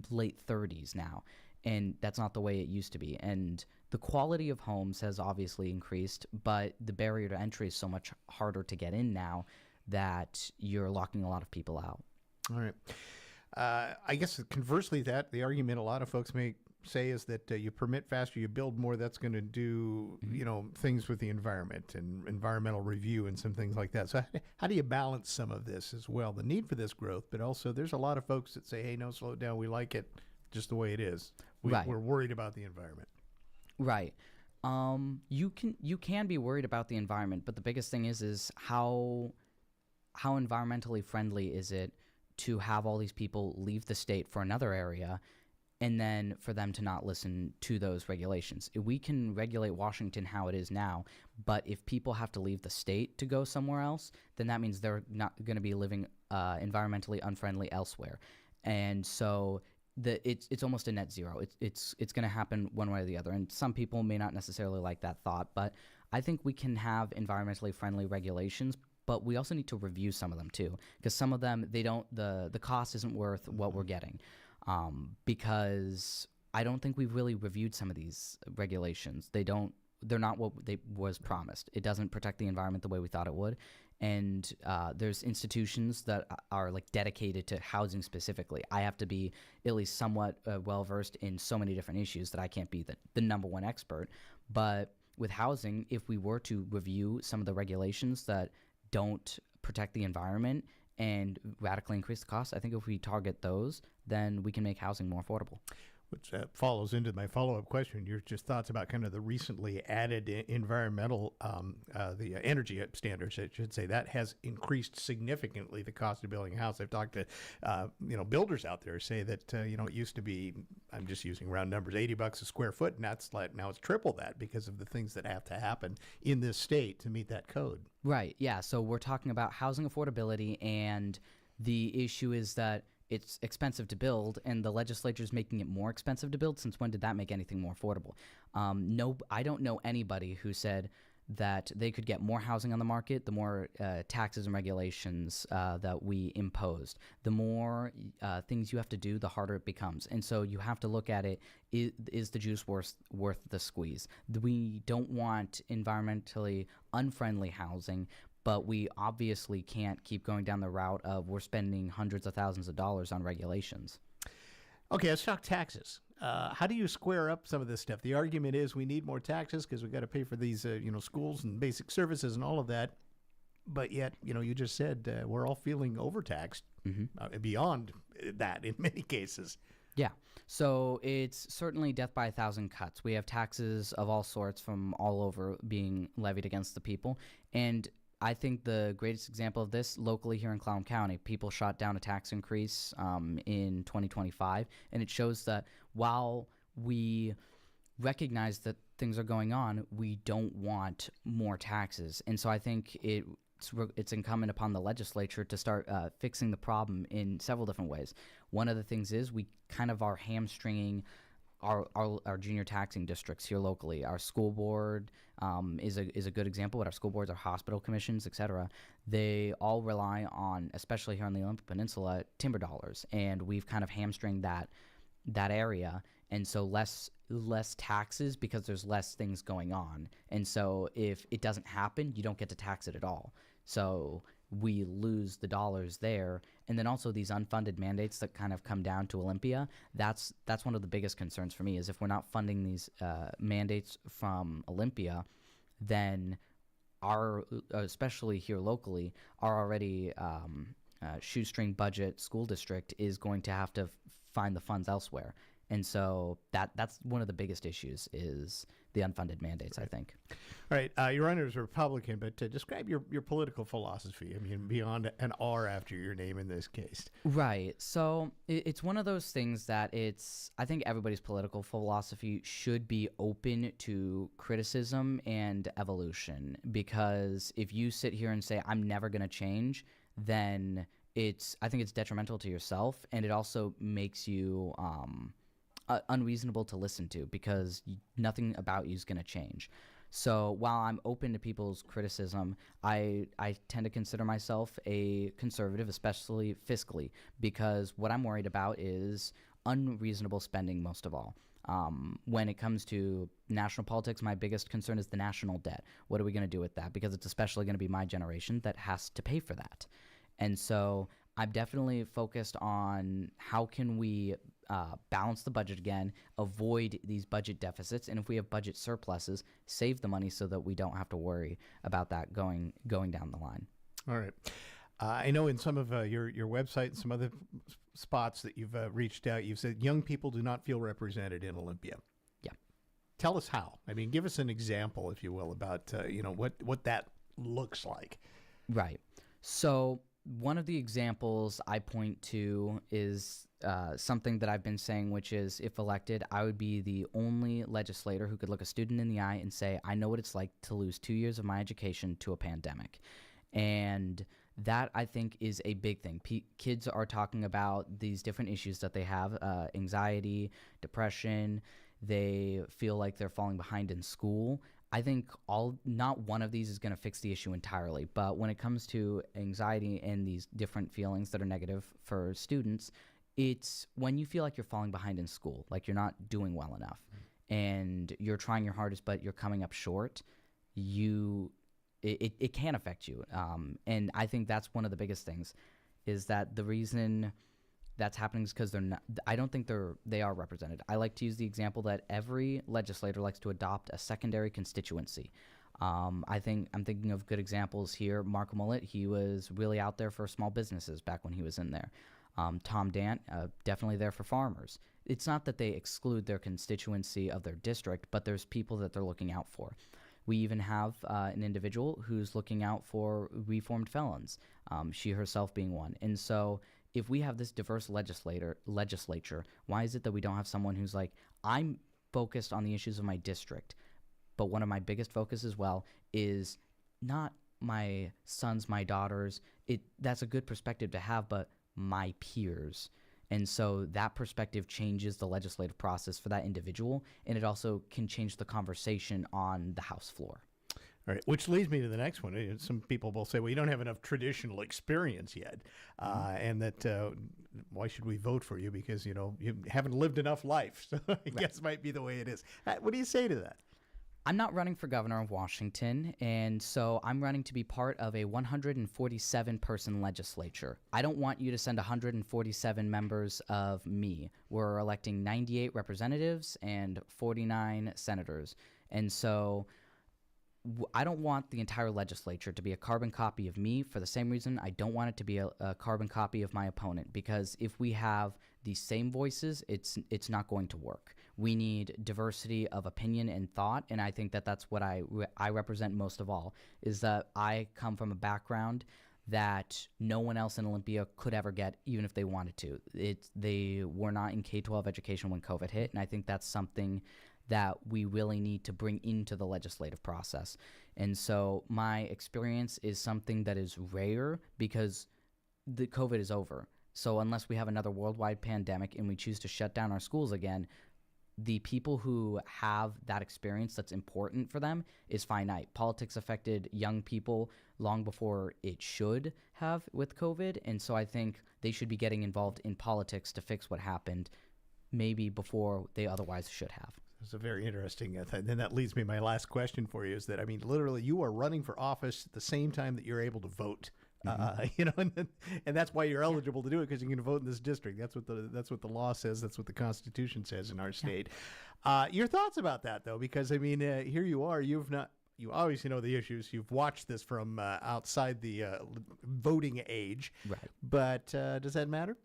late 30s now, and that's not the way it used to be. And the quality of homes has obviously increased, but the barrier to entry is so much harder to get in now that you're locking a lot of people out. All right. I guess conversely, that the argument a lot of folks may say is that you permit faster, you build more. That's going to do things with the environment and environmental review and some things like that. So how do you balance some of this as well? The need for this growth, but also there's a lot of folks that say, "Hey, no, slow it down. We like it just the way it is. We're worried about the environment." Right. You can be worried about the environment, but the biggest thing is how environmentally friendly is it to have all these people leave the state for another area and then for them to not listen to those regulations. We can regulate Washington how it is now, but if people have to leave the state to go somewhere else, then that means they're not going to be living environmentally unfriendly elsewhere. And so it's almost a net zero. It's going to happen one way or the other. And some people may not necessarily like that thought, but I think we can have environmentally friendly regulations, but we also need to review some of them too, because some of them, the cost isn't worth what we're getting, because I don't think we've really reviewed some of these regulations. They're not what was promised. It doesn't protect the environment the way we thought it would, and there's institutions that are like dedicated to housing specifically. I have to be at least somewhat well versed in so many different issues that I can't be the number one expert. But with housing, if we were to review some of the regulations that don't protect the environment and radically increase the cost, I think if we target those, then we can make housing more affordable. Which follows into my follow-up question. Your just thoughts about kind of the recently added environmental, the energy standards, I should say, that has increased significantly the cost of building a house. I've talked to, builders out there say that, it used to be, I'm just using round numbers, $80 a square foot, and now it's triple that because of the things that have to happen in this state to meet that code. Right, yeah. So we're talking about housing affordability, and the issue is that it's expensive to build, and the legislature is making it more expensive to build. Since when did that make anything more affordable? No, I don't know anybody who said that they could get more housing on the market the more taxes and regulations that we imposed. The more things you have to do, the harder it becomes. And so you have to look at it, is the juice worth the squeeze? We don't want environmentally unfriendly housing, but we obviously can't keep going down the route of we're spending hundreds of thousands of dollars on regulations. Okay, let's talk taxes. How do you square up some of this stuff? The argument is we need more taxes because we've got to pay for these, schools and basic services and all of that. But yet, you just said we're all feeling overtaxed beyond that in many cases. Yeah. So it's certainly death by a thousand cuts. We have taxes of all sorts from all over being levied against the people. And I think the greatest example of this locally here in Clallam County, people shot down a tax increase in 2025, and it shows that while we recognize that things are going on, we don't want more taxes. And so I think it's incumbent upon the legislature to start fixing the problem in several different ways. One of the things is we kind of are hamstringing our junior taxing districts here locally. Our school board is a good example, but our school boards, our hospital commissions, etc., they all rely on, especially here on the Olympic Peninsula, timber dollars, and we've kind of hamstringed that area, and so less taxes because there's less things going on, and so if it doesn't happen, you don't get to tax it at all. So we lose the dollars there. And then also these unfunded mandates that kind of come down to Olympia, that's one of the biggest concerns for me, is if we're not funding these mandates from Olympia, then especially here locally, our already shoestring budget school district is going to have to find the funds elsewhere. And so that's one of the biggest issues is the unfunded mandates, I think. All right. Your runner is a Republican, but describe your political philosophy. I mean, beyond an R after your name in this case. Right. So it's one of those things that I think everybody's political philosophy should be open to criticism and evolution, because if you sit here and say, I'm never going to change, then I think it's detrimental to yourself, and it also makes you unreasonable to listen to because nothing about you is going to change. So while I'm open to people's criticism, I tend to consider myself a conservative, especially fiscally, because what I'm worried about is unreasonable spending most of all. When it comes to national politics, my biggest concern is the national debt. What are we going to do with that? Because it's especially going to be my generation that has to pay for that. And so I'm definitely focused on how can we balance the budget again, avoid these budget deficits, and if we have budget surpluses, save the money so that we don't have to worry about that going down the line. All right. I know in some of your website and some other spots that you've reached out, you've said young people do not feel represented in Olympia. Yeah. Tell us how. I mean, give us an example, if you will, about what that looks like. Right. So one of the examples I point to is something that I've been saying, which is if elected, I would be the only legislator who could look a student in the eye and say, I know what it's like to lose 2 years of my education to a pandemic. And that, I think, is a big thing. Kids are talking about these different issues that they have, anxiety, depression. They feel like they're falling behind in school. I think not one of these is going to fix the issue entirely, but when it comes to anxiety and these different feelings that are negative for students, it's when you feel like you're falling behind in school, like you're not doing well enough, and you're trying your hardest, but you're coming up short, it can affect you. And I think that's one of the biggest things, is that the reason that's happening is because I don't think they are represented. I like to use the example that every legislator likes to adopt a secondary constituency. I'm thinking of good examples here. Mark Mullet, he was really out there for small businesses back when he was in there. Tom Dant, definitely there for farmers. It's not that they exclude their constituency of their district, but there's people that they're looking out for. We even have an individual who's looking out for reformed felons, she herself being one. And so if we have this diverse legislature, why is it that we don't have someone who's like, I'm focused on the issues of my district, but one of my biggest focus as well is not my sons, my daughters. That's a good perspective to have, but my peers. And so that perspective changes the legislative process for that individual, and it also can change the conversation on the House floor. All right, which leads me to the next one. Some people will say, well, you don't have enough traditional experience yet, and that why should we vote for you? Because, you haven't lived enough life. So I guess might be the way it is. What do you say to that? I'm not running for governor of Washington, and so I'm running to be part of a 147-person legislature. I don't want you to send 147 members of me. We're electing 98 representatives and 49 senators. And so I don't want the entire legislature to be a carbon copy of me for the same reason I don't want it to be a carbon copy of my opponent, because if we have the same voices, it's not going to work. We need diversity of opinion and thought, and I think that's what I represent most of all, is that I come from a background that no one else in Olympia could ever get, even if they wanted to. They were not in K-12 education when COVID hit, and I think that's something that we really need to bring into the legislative process. And so my experience is something that is rare because the COVID is over. So unless we have another worldwide pandemic and we choose to shut down our schools again, the people who have that experience that's important for them is finite. Politics affected young people long before it should have with COVID, and so I think they should be getting involved in politics to fix what happened maybe before they otherwise should have. It's a very interesting then that leads me, my last question for you is that, I mean, literally you are running for office at the same time that you're able to vote. And that's why you're eligible to do it, because you can vote in this district. That's what the law says. That's what the Constitution says in our state. Your thoughts about that, though, because I mean, here you are. You obviously know the issues. You've watched this from outside the voting age, right? But does that matter?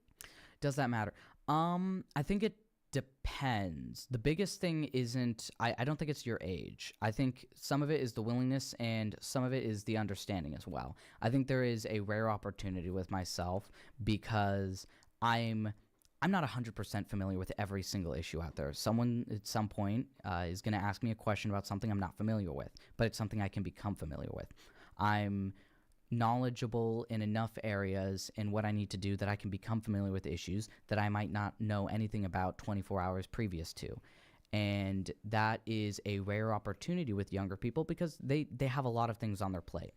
Does that matter? I think it depends. The biggest thing isn't, I don't think it's your age. I think some of it is the willingness and some of it is the understanding as well. I think there is a rare opportunity with myself because I'm not 100% familiar with every single issue out there. Someone at some point is going to ask me a question about something I'm not familiar with, but it's something I can become familiar with. I'm knowledgeable in enough areas in what I need to do that I can become familiar with issues that I might not know anything about 24 hours previous to. And that is a rare opportunity with younger people because they have a lot of things on their plate.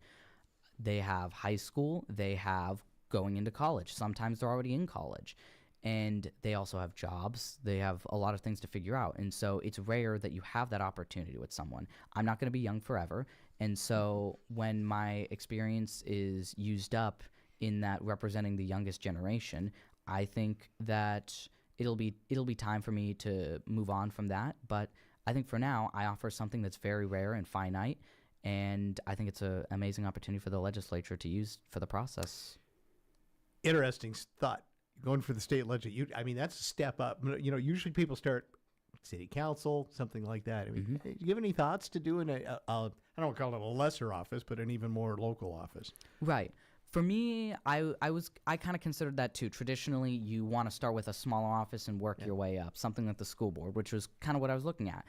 They have high school, they have going into college. Sometimes they're already in college. And they also have jobs. They have a lot of things to figure out. And so it's rare that you have that opportunity with someone. I'm not going to be young forever. And so when my experience is used up in that representing the youngest generation, I think that it'll be time for me to move on from that. But I think for now, I offer something that's very rare and finite. And I think it's an amazing opportunity for the legislature to use for the process. Interesting thought. Going for the state legislature, that's a step up. Usually people start city council, something like that. Do you have any thoughts to doing I don't want to call it a lesser office, but an even more local office? Right. For me, I kind of considered that too. Traditionally, you want to start with a smaller office and work your way up, something like the school board, which was kind of what I was looking at.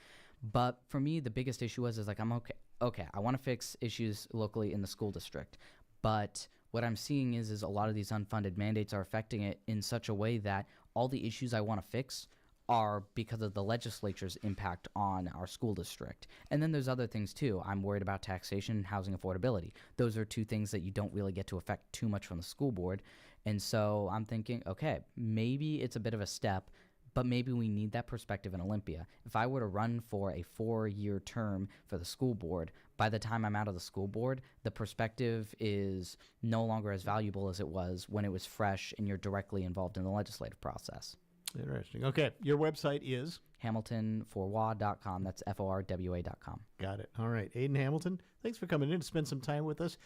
But for me, the biggest issue was I'm okay. I want to fix issues locally in the school district, but what I'm seeing is a lot of these unfunded mandates are affecting it in such a way that all the issues I want to fix are because of the legislature's impact on our school district. And then there's other things too. I'm worried about taxation and housing affordability. Those are two things that you don't really get to affect too much from the school board. And so I'm thinking, okay, maybe it's a bit of a step, but maybe we need that perspective in Olympia. If I were to run for a 4-year term for the school board, by the time I'm out of the school board, the perspective is no longer as valuable as it was when it was fresh and you're directly involved in the legislative process. Interesting. Okay. Your website is? HamiltonForWA.com. That's FORWA.com. Got it. All right. Aiden Hamilton, thanks for coming in to spend some time with us.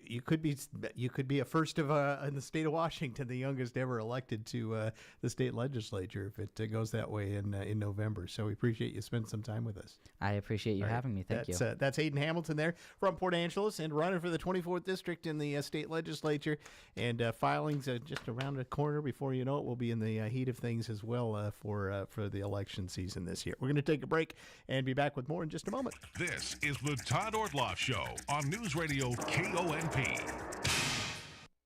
You could be a first of in the state of Washington, the youngest ever elected to the state legislature if it goes that way in November. So we appreciate you spending some time with us. I appreciate you having me. Thank you. That's Aiden Hamilton there from Port Angeles and running for the 24th district in the state legislature. And filings just around the corner. Before you know it, we'll be in the heat of things as well for the election season this year. We're going to take a break and be back with more in just a moment. This is the Todd Ortloff Show on News Radio KONP.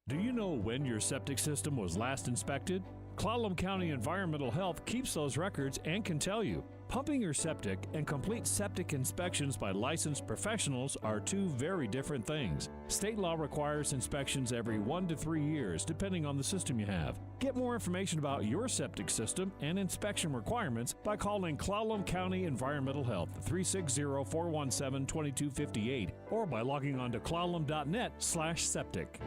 Do you know when your septic system was last inspected? Clallam County Environmental Health keeps those records and can tell you. Pumping your septic and complete septic inspections by licensed professionals are two very different things. State law requires inspections every 1 to 3 years, depending on the system you have. Get more information about your septic system and inspection requirements by calling Clallam County Environmental Health 360-417-2258 or by logging on to clallam.net/septic.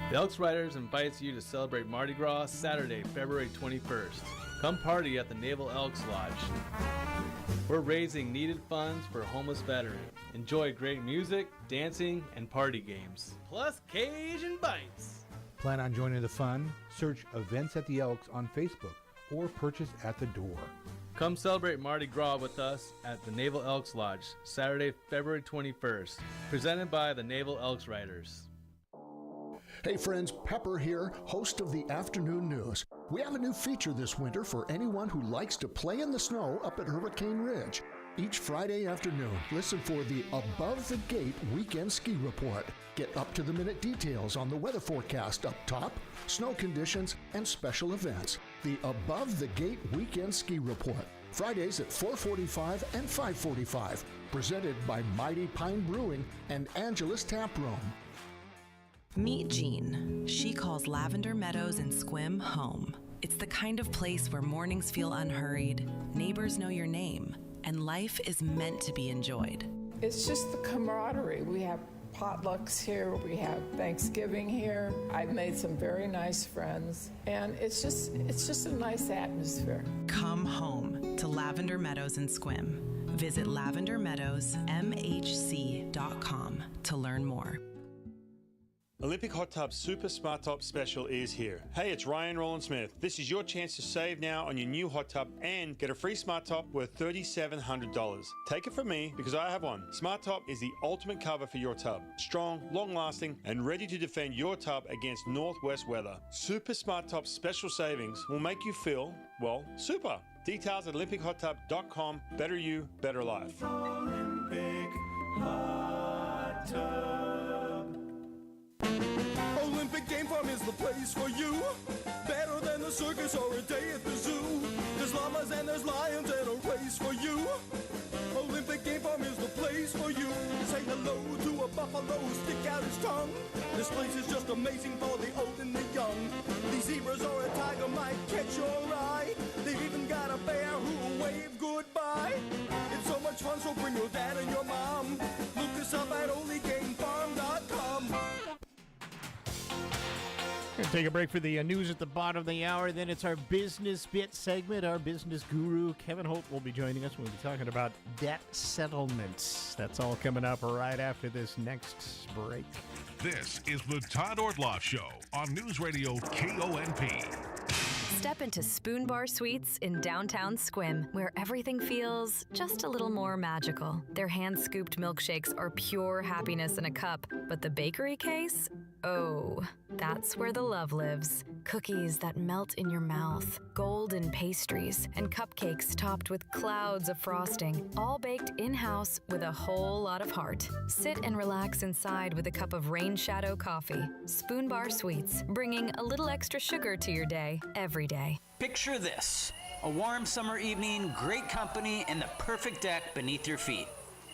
The Elks Riders invites you to celebrate Mardi Gras Saturday, February 21st. Come party at the Naval Elks Lodge. We're raising needed funds for homeless veterans. Enjoy great music, dancing, and party games. Plus Cajun bites. Plan on joining the fun? Search Events at the Elks on Facebook or purchase at the door. Come celebrate Mardi Gras with us at the Naval Elks Lodge, Saturday, February 21st. Presented by the Naval Elks Riders. Hey friends, Pepper here, host of the Afternoon News. We have a new feature this winter for anyone who likes to play in the snow up at Hurricane Ridge. Each Friday afternoon, listen for the Above the Gate Weekend Ski Report. Get up-to-the-minute details on the weather forecast up top, snow conditions, and special events. The Above the Gate Weekend Ski Report. Fridays at 4:45 and 5:45. Presented by Mighty Pine Brewing and Angelus Tap Room. Meet Jean. She calls Lavender Meadows in Sequim home. It's the kind of place where mornings feel unhurried, neighbors know your name, and life is meant to be enjoyed. It's just the camaraderie. We have potlucks here, we have Thanksgiving here. I've made some very nice friends, and it's just a nice atmosphere. Come home to Lavender Meadows in Sequim. Visit lavendermeadowsmhc.com to learn more. Olympic Hot Tub Super Smart Top Special is here. Hey, it's Ryan Roland Smith. This is your chance to save now on your new hot tub and get a free Smart Top worth $3,700. Take it from me because I have one. Smart Top is the ultimate cover for your tub. Strong, long-lasting, and ready to defend your tub against northwest weather. Super Smart Top special savings will make you feel, well, super. Details at olympichottub.com. Better you, better life. Olympic Hot the place for you. Better than the circus or a day at the zoo. There's llamas and there's lions and a race for you. Olympic Game Farm is the place for you. Say hello to a buffalo, stick out his tongue. This place is just amazing for the old and the young. These zebras or a tiger might catch your eye. They've even got a bear who'll wave goodbye. It's so much fun, so bring your dad and your mom. Look us up at onlygamefarm.com. We're going to take a break for the news at the bottom of the hour. Then it's our business bit segment. Our business guru, Kevin Holt, will be joining us. We'll be talking about debt settlements. That's all coming up right after this next break. This is the Todd Ortloff Show on News Radio KONP. Step into Spoon Bar Sweets in downtown Squim, where everything feels just a little more magical. Their hand-scooped milkshakes are pure happiness in a cup, but the bakery case? Oh, that's where the love lives. Cookies that melt in your mouth, golden pastries, and cupcakes topped with clouds of frosting, all baked in-house with a whole lot of heart. Sit and relax inside with a cup of Rain Shadow coffee. Spoon Bar Sweets, bringing a little extra sugar to your day every day. Picture this: a warm summer evening, great company, and the perfect deck beneath your feet.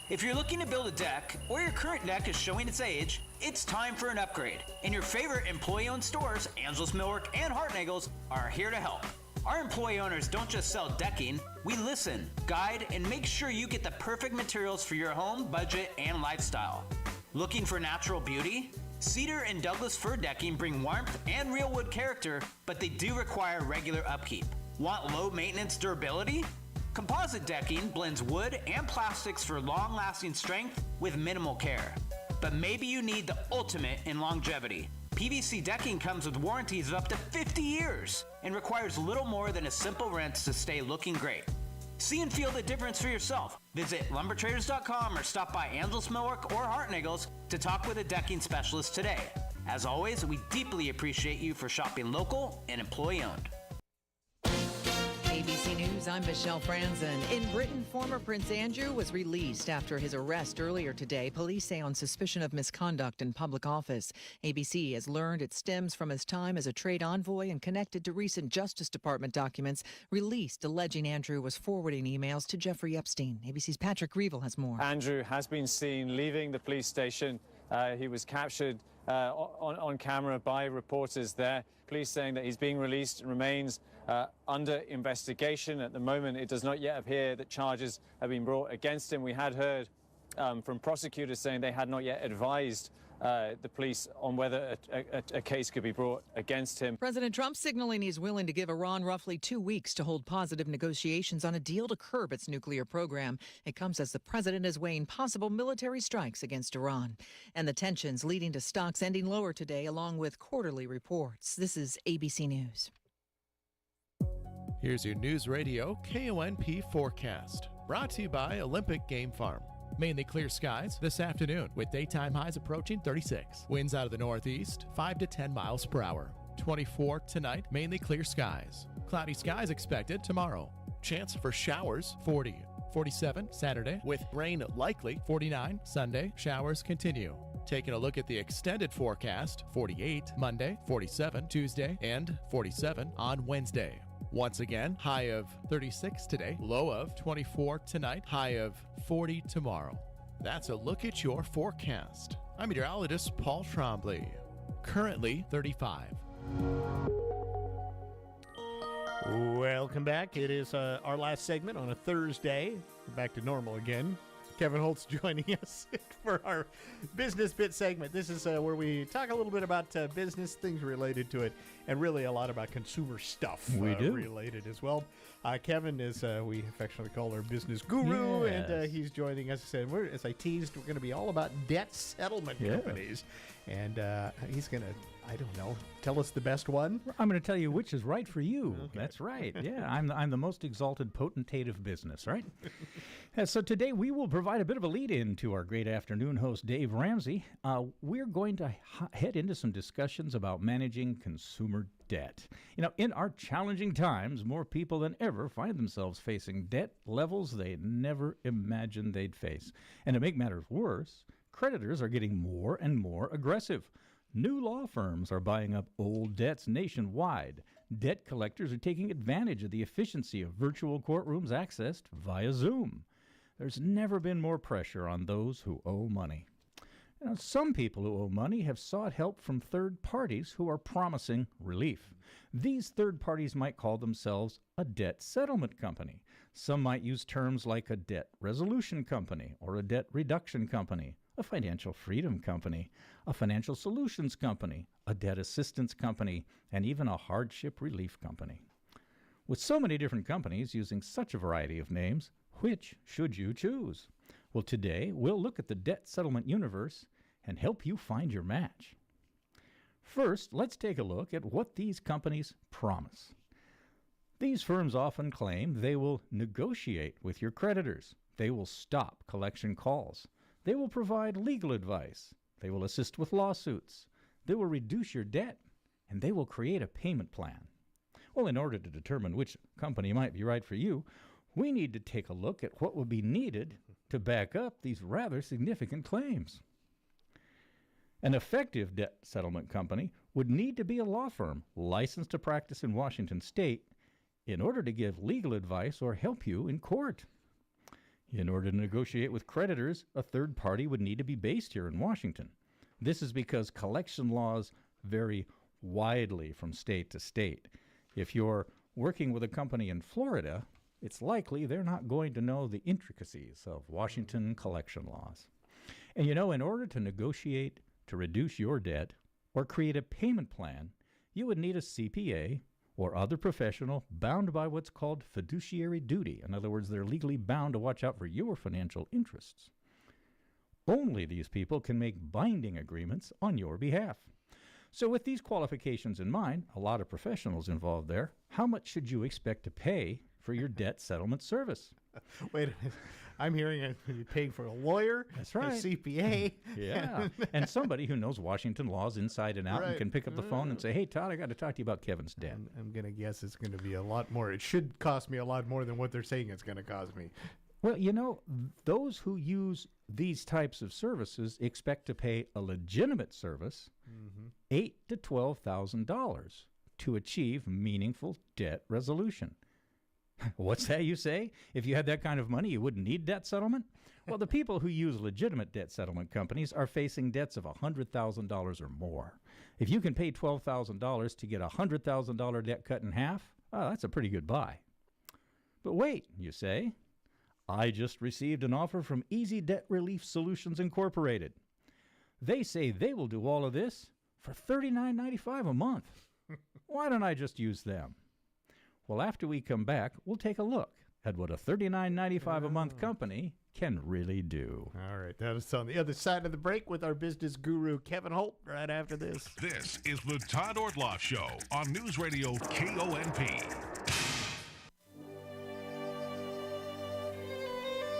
If you're looking to build a deck, or your current deck is showing its age, it's time for an upgrade. And your favorite employee-owned stores, Angel's Millwork and Hartnagel's, are here to help. Our employee owners don't just sell decking, we listen, guide, and make sure you get the perfect materials for your home, budget, and lifestyle. Looking for natural beauty? Cedar and Douglas fir decking bring warmth and real wood character, but they do require regular upkeep. Want low maintenance durability? Composite decking blends wood and plastics for long-lasting strength with minimal care. But maybe you need the ultimate in longevity. PVC decking comes with warranties of up to 50 years and requires little more than a simple rinse to stay looking great. See and feel the difference for yourself. Visit lumbertraders.com or stop by Angel's Millwork or Hartnagel's to talk with a decking specialist today. As always, we deeply appreciate you for shopping local and employee-owned. ABC News, I'm Michelle Franzen. In Britain, former Prince Andrew was released after his arrest earlier today. Police say on suspicion of misconduct in public office. ABC has learned it stems from his time as a trade envoy and connected to recent Justice Department documents released alleging Andrew was forwarding emails to Jeffrey Epstein. ABC's Patrick Reevell has more. Andrew has been seen leaving the police station. He was captured on camera by reporters there. Police saying that he's being released and remains under investigation. At the moment, it does not yet appear that charges have been brought against him. We had heard from prosecutors saying they had not yet advised the police on whether a case could be brought against him. President Trump signaling he's willing to give Iran roughly 2 weeks to hold positive negotiations on a deal to curb its nuclear program. It comes as the president is weighing possible military strikes against Iran. And the tensions leading to stocks ending lower today, along with quarterly reports. This is ABC News. Here's your News Radio KONP forecast, brought to you by Olympic Game Farm. Mainly clear skies this afternoon with daytime highs approaching 36. Winds out of the northeast, 5 to 10 miles per hour. 24 tonight, mainly clear skies. Cloudy skies expected tomorrow. Chance for showers, 40. 47 Saturday with rain likely. 49 Sunday, showers continue. Taking a look at the extended forecast, 48 Monday, 47 Tuesday, and 47 on Wednesday. Once again, high of 36 today, low of 24 tonight, high of 40 tomorrow. That's a look at your forecast. I'm meteorologist Paul Trombley. Currently 35. Welcome back. It is our last segment on a Thursday. Back to normal again. Kevin Holt's joining us for our business bit segment. This is where we talk a little bit about business, things related to it, and really a lot about consumer stuff we do. Related as well. Kevin is, we affectionately call our business guru, Yes. and he's joining us. And as I teased, we're going to be all about debt settlement companies. And he's going to, I don't know, tell us the best one. I'm going to tell you which is right for you. Okay. That's right. Yeah, I'm the most exalted potentate of business, right? So today we will provide a bit of a lead-in to our great afternoon host, Dave Ramsey. We're going to head into some discussions about managing consumer debt. You know, in our challenging times, more people than ever find themselves facing debt levels they never imagined they'd face. And to make matters worse, creditors are getting more and more aggressive. New law firms are buying up old debts nationwide. Debt collectors are taking advantage of the efficiency of virtual courtrooms accessed via Zoom. There's never been more pressure on those who owe money. Now, some people who owe money have sought help from third parties who are promising relief. These third parties might call themselves a debt settlement company. Some might use terms like a debt resolution company or a debt reduction company, a financial freedom company, a financial solutions company, a debt assistance company, and even a hardship relief company. With so many different companies using such a variety of names, which should you choose? Well, today we'll look at the debt settlement universe and help you find your match. First, let's take a look at what these companies promise. These firms often claim they will negotiate with your creditors. They will stop collection calls. They will provide legal advice. They will assist with lawsuits. They will reduce your debt, and they will create a payment plan. Well, in order to determine which company might be right for you, we need to take a look at what would be needed to back up these rather significant claims. An effective debt settlement company would need to be a law firm licensed to practice in Washington state in order to give legal advice or help you in court. In order to negotiate with creditors, a third party would need to be based here in Washington. This is because collection laws vary widely from state to state. If you're working with a company in Florida, it's likely they're not going to know the intricacies of Washington collection laws. And you know, in order to negotiate to reduce your debt or create a payment plan, you would need a CPA or other professional bound by what's called fiduciary duty. In other words, they're legally bound to watch out for your financial interests. Only these people can make binding agreements on your behalf. So with these qualifications in mind, a lot of professionals involved there, how much should you expect to pay for your debt settlement service? Wait a minute. I'm hearing you're paying for a lawyer, that's right, a CPA. Yeah, and somebody who knows Washington laws inside and out and can pick up the phone and say, hey, Todd, I got to talk to you about Kevin's debt. I'm going to guess it's going to be a lot more. It should cost me a lot more than what they're saying it's going to cost me. Well, you know, those who use these types of services expect to pay a legitimate service $8,000 to $12,000 to achieve meaningful debt resolution. What's that you say? If you had that kind of money, you wouldn't need debt settlement? Well, the people who use legitimate debt settlement companies are facing debts of $100,000 or more. If you can pay $12,000 to get a $100,000 debt cut in half, that's a pretty good buy. But wait, you say, I just received an offer from Easy Debt Relief Solutions Incorporated. They say they will do all of this for $39.95 a month. Why don't I just use them? Well, after we come back, we'll take a look at what a $39.95 a month company can really do. All right, that is on the other side of the break with our business guru, Kevin Holt, right after this. This is the Todd Ortloff Show on News Radio KONP.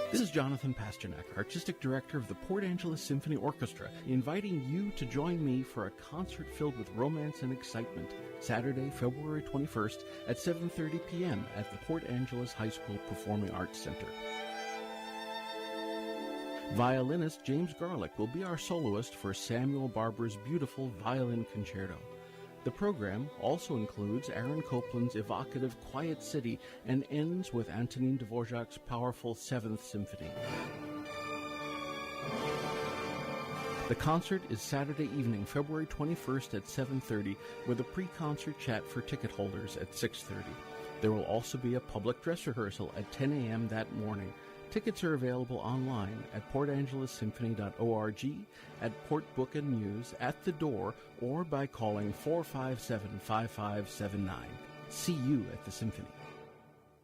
This is Jonathan Pasternak, Artistic Director of the Port Angeles Symphony Orchestra, inviting you to join me for a concert filled with romance and excitement, Saturday, February 21st at 7:30 p.m. at the Port Angeles High School Performing Arts Center. Violinist James Garlick will be our soloist for Samuel Barber's beautiful violin concerto. The program also includes Aaron Copland's evocative Quiet City and ends with Antonin Dvorak's powerful Seventh Symphony. The concert is Saturday evening, February 21st at 7:30, with a pre-concert chat for ticket holders at 6:30. There will also be a public dress rehearsal at 10 a.m. that morning. Tickets are available online at portangelessymphony.org, at Port Book and News, at the door, or by calling 457-5579. See you at the Symphony.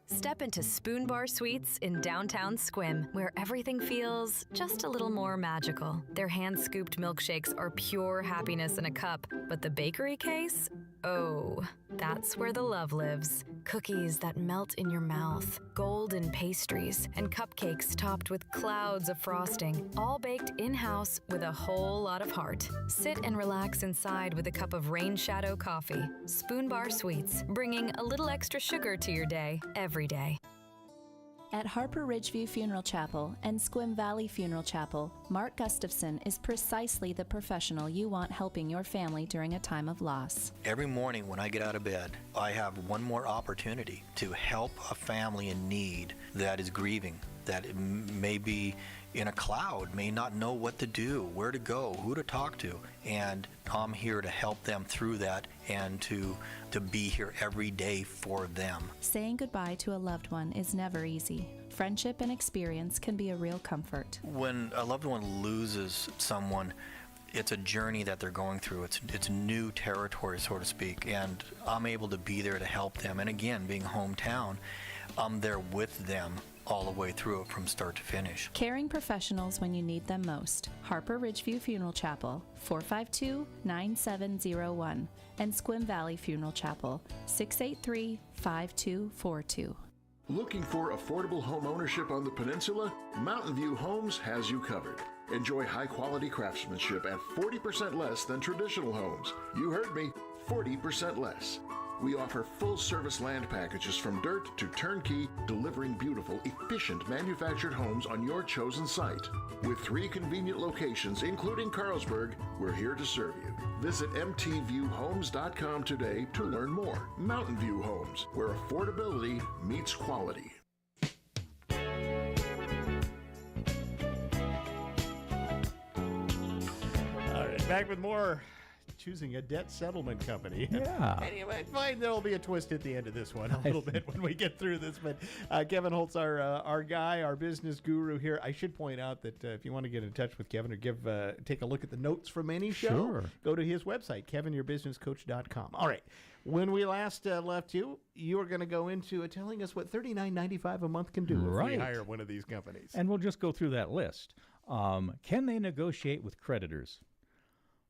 Step into Spoon Bar Suites in downtown Squim, where everything feels just a little more magical. Their hand-scooped milkshakes are pure happiness in a cup, but the bakery case? Oh, that's where the love lives. Cookies that melt in your mouth, golden pastries, and cupcakes topped with clouds of frosting, all baked in-house with a whole lot of heart. Sit and relax inside with a cup of Rain Shadow coffee. Spoon Bar Sweets, bringing a little extra sugar to your day every day. At Harper Ridgeview Funeral Chapel and Squim Valley Funeral Chapel, Mark Gustafson is precisely the professional you want helping your family during a time of loss. Every morning when I get out of bed, I have one more opportunity to help a family in need that is grieving, that may be in a cloud, may not know what to do, where to go, who to talk to. And I'm here to help them through that and to be here every day for them. Saying goodbye to a loved one is never easy. Friendship and experience can be a real comfort. When a loved one loses someone, it's a journey that they're going through. It's new territory, so to speak, and I'm able to be there to help them. And again, being hometown, I'm there with them all the way through it from start to finish. Caring professionals when you need them most. Harper Ridgeview Funeral Chapel, 452-9701, and Squim Valley Funeral Chapel, 683-5242. Looking for affordable home ownership on the peninsula? Mountain View Homes has you covered. Enjoy high-quality craftsmanship at 40% less than traditional homes. You heard me, 40% less. We offer full-service land packages from dirt to turnkey, delivering beautiful, efficient manufactured homes on your chosen site. With 3 convenient locations, including Carlsberg, we're here to serve you. Visit mtviewhomes.com today to learn more. Mountain View Homes, where affordability meets quality. All right, back with more. Choosing a debt settlement company. Yeah. And you might find there'll be a twist at the end of this one a little bit when we get through this. But Kevin Holtz, our guy, our business guru here. I should point out that if you want to get in touch with Kevin or take a look at the notes from any show, go to his website, kevinyourbusinesscoach.com. All right. When we last left you, you were going to go into telling us what $39.95 a month can do if we hire one of these companies. And we'll just go through that list. Can they negotiate with creditors?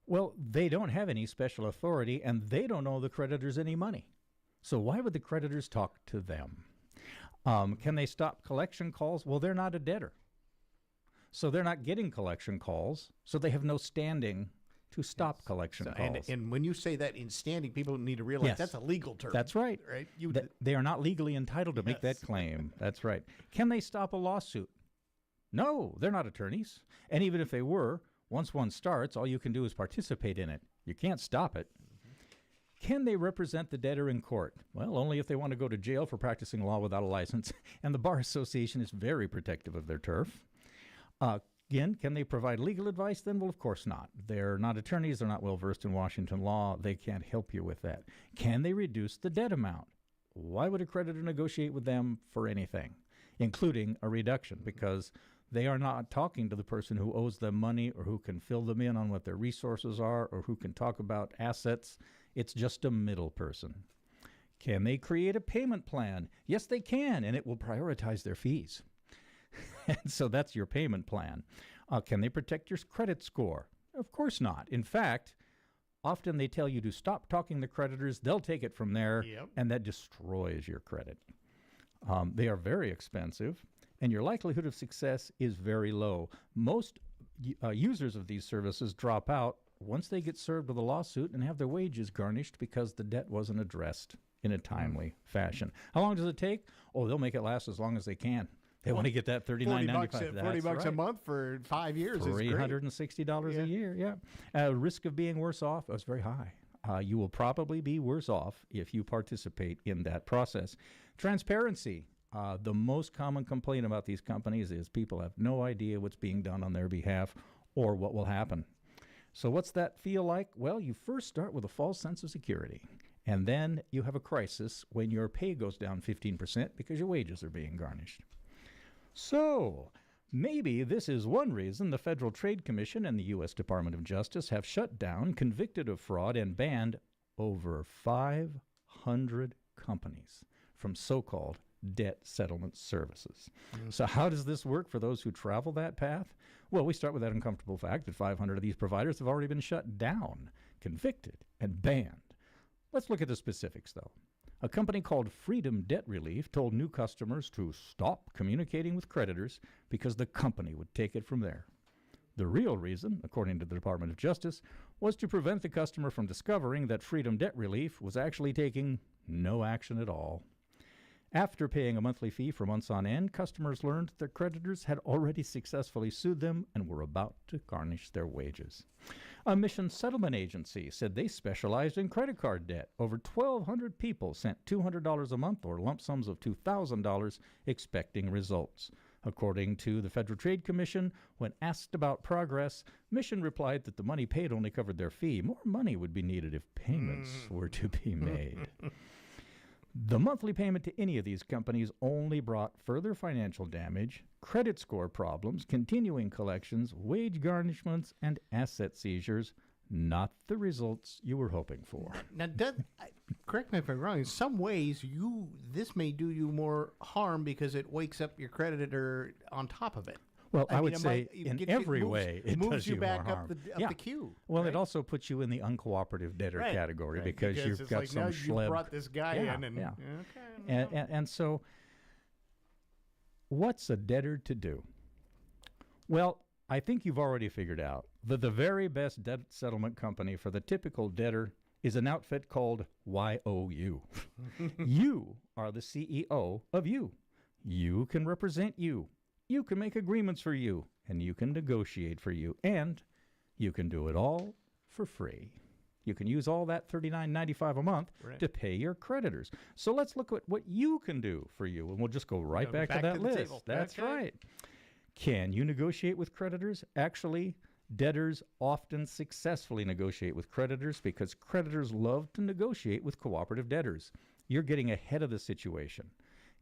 Well, they don't have any special authority, and they don't owe the creditors any money. So why would the creditors talk to them? Can they stop collection calls? Well, they're not a debtor. So they're not getting collection calls, so they have no standing to stop collection calls. And when you say that in standing, people need to realize that's a legal term. That's right. Right? They are not legally entitled to make that claim. That's right. Can they stop a lawsuit? No, they're not attorneys. And even if they were, once one starts, all you can do is participate in it. You can't stop it. Can they represent the debtor in court? Well, only if they want to go to jail for practicing law without a license, and the Bar Association is very protective of their turf. Again, can they provide legal advice? Then, well, of course not. They're not attorneys. They're not well-versed in Washington law. They can't help you with that. Can they reduce the debt amount? Why would a creditor negotiate with them for anything, including a reduction? Because they are not talking to the person who owes them money or who can fill them in on what their resources are or who can talk about assets. It's just a middle person. Can they create a payment plan? Yes, they can, and it will prioritize their fees. And so that's your payment plan. Can they protect your credit score? Of course not. In fact, often they tell you to stop talking to creditors. They'll take it from there, and that destroys your credit. They are very expensive, and your likelihood of success is very low. Most users of these services drop out once they get served with a lawsuit and have their wages garnished because the debt wasn't addressed in a timely fashion. How long does it take? Oh, they'll make it last as long as they can. They want to get that $39.95. $40 a month for 5 years is great. $360 a year, yeah. Risk of being worse off is very high. You will probably be worse off if you participate in that process. Transparency. The most common complaint about these companies is people have no idea what's being done on their behalf or what will happen. So what's that feel like? Well, you first start with a false sense of security, and then you have a crisis when your pay goes down 15% because your wages are being garnished. So maybe this is one reason the Federal Trade Commission and the U.S. Department of Justice have shut down, convicted of fraud, and banned over 500 companies from so-called debt settlement services. So how does this work for those who travel that path? Well, we start with that uncomfortable fact that 500 of these providers have already been shut down, convicted, and banned. Let's look at the specifics, though. A company called Freedom Debt Relief told new customers to stop communicating with creditors because the company would take it from there. The real reason, according to the Department of Justice, was to prevent the customer from discovering that Freedom Debt Relief was actually taking no action at all. After paying a monthly fee for months on end, customers learned their creditors had already successfully sued them and were about to garnish their wages. A Mission Settlement Agency said they specialized in credit card debt. Over 1,200 people sent $200 a month or lump sums of $2,000 expecting results. According to the Federal Trade Commission, when asked about progress, Mission replied that the money paid only covered their fee. More money would be needed if payments were to be made. The monthly payment to any of these companies only brought further financial damage, credit score problems, continuing collections, wage garnishments, and asset seizures, not the results you were hoping for. Now, correct me if I'm wrong. In some ways, this may do you more harm because it wakes up your creditor on top of it. Well, I would say in every way it moves does you you back more up harm. the queue. Well, right? It also puts you in the uncooperative debtor category because you've it's got like, some now schleb. You brought this guy in, and and so, what's a debtor to do? Well, I think you've already figured out that the very best debt settlement company for the typical debtor is an outfit called YOU. You are the CEO of you. You can represent you. You can make agreements for you, and you can negotiate for you, and you can do it all for free. You can use all that $39.95 a month to pay your creditors. So let's look at what you can do for you, and we'll just go right back to that list. Table. That's right. Can you negotiate with creditors? Actually, debtors often successfully negotiate with creditors because creditors love to negotiate with cooperative debtors. You're getting ahead of the situation.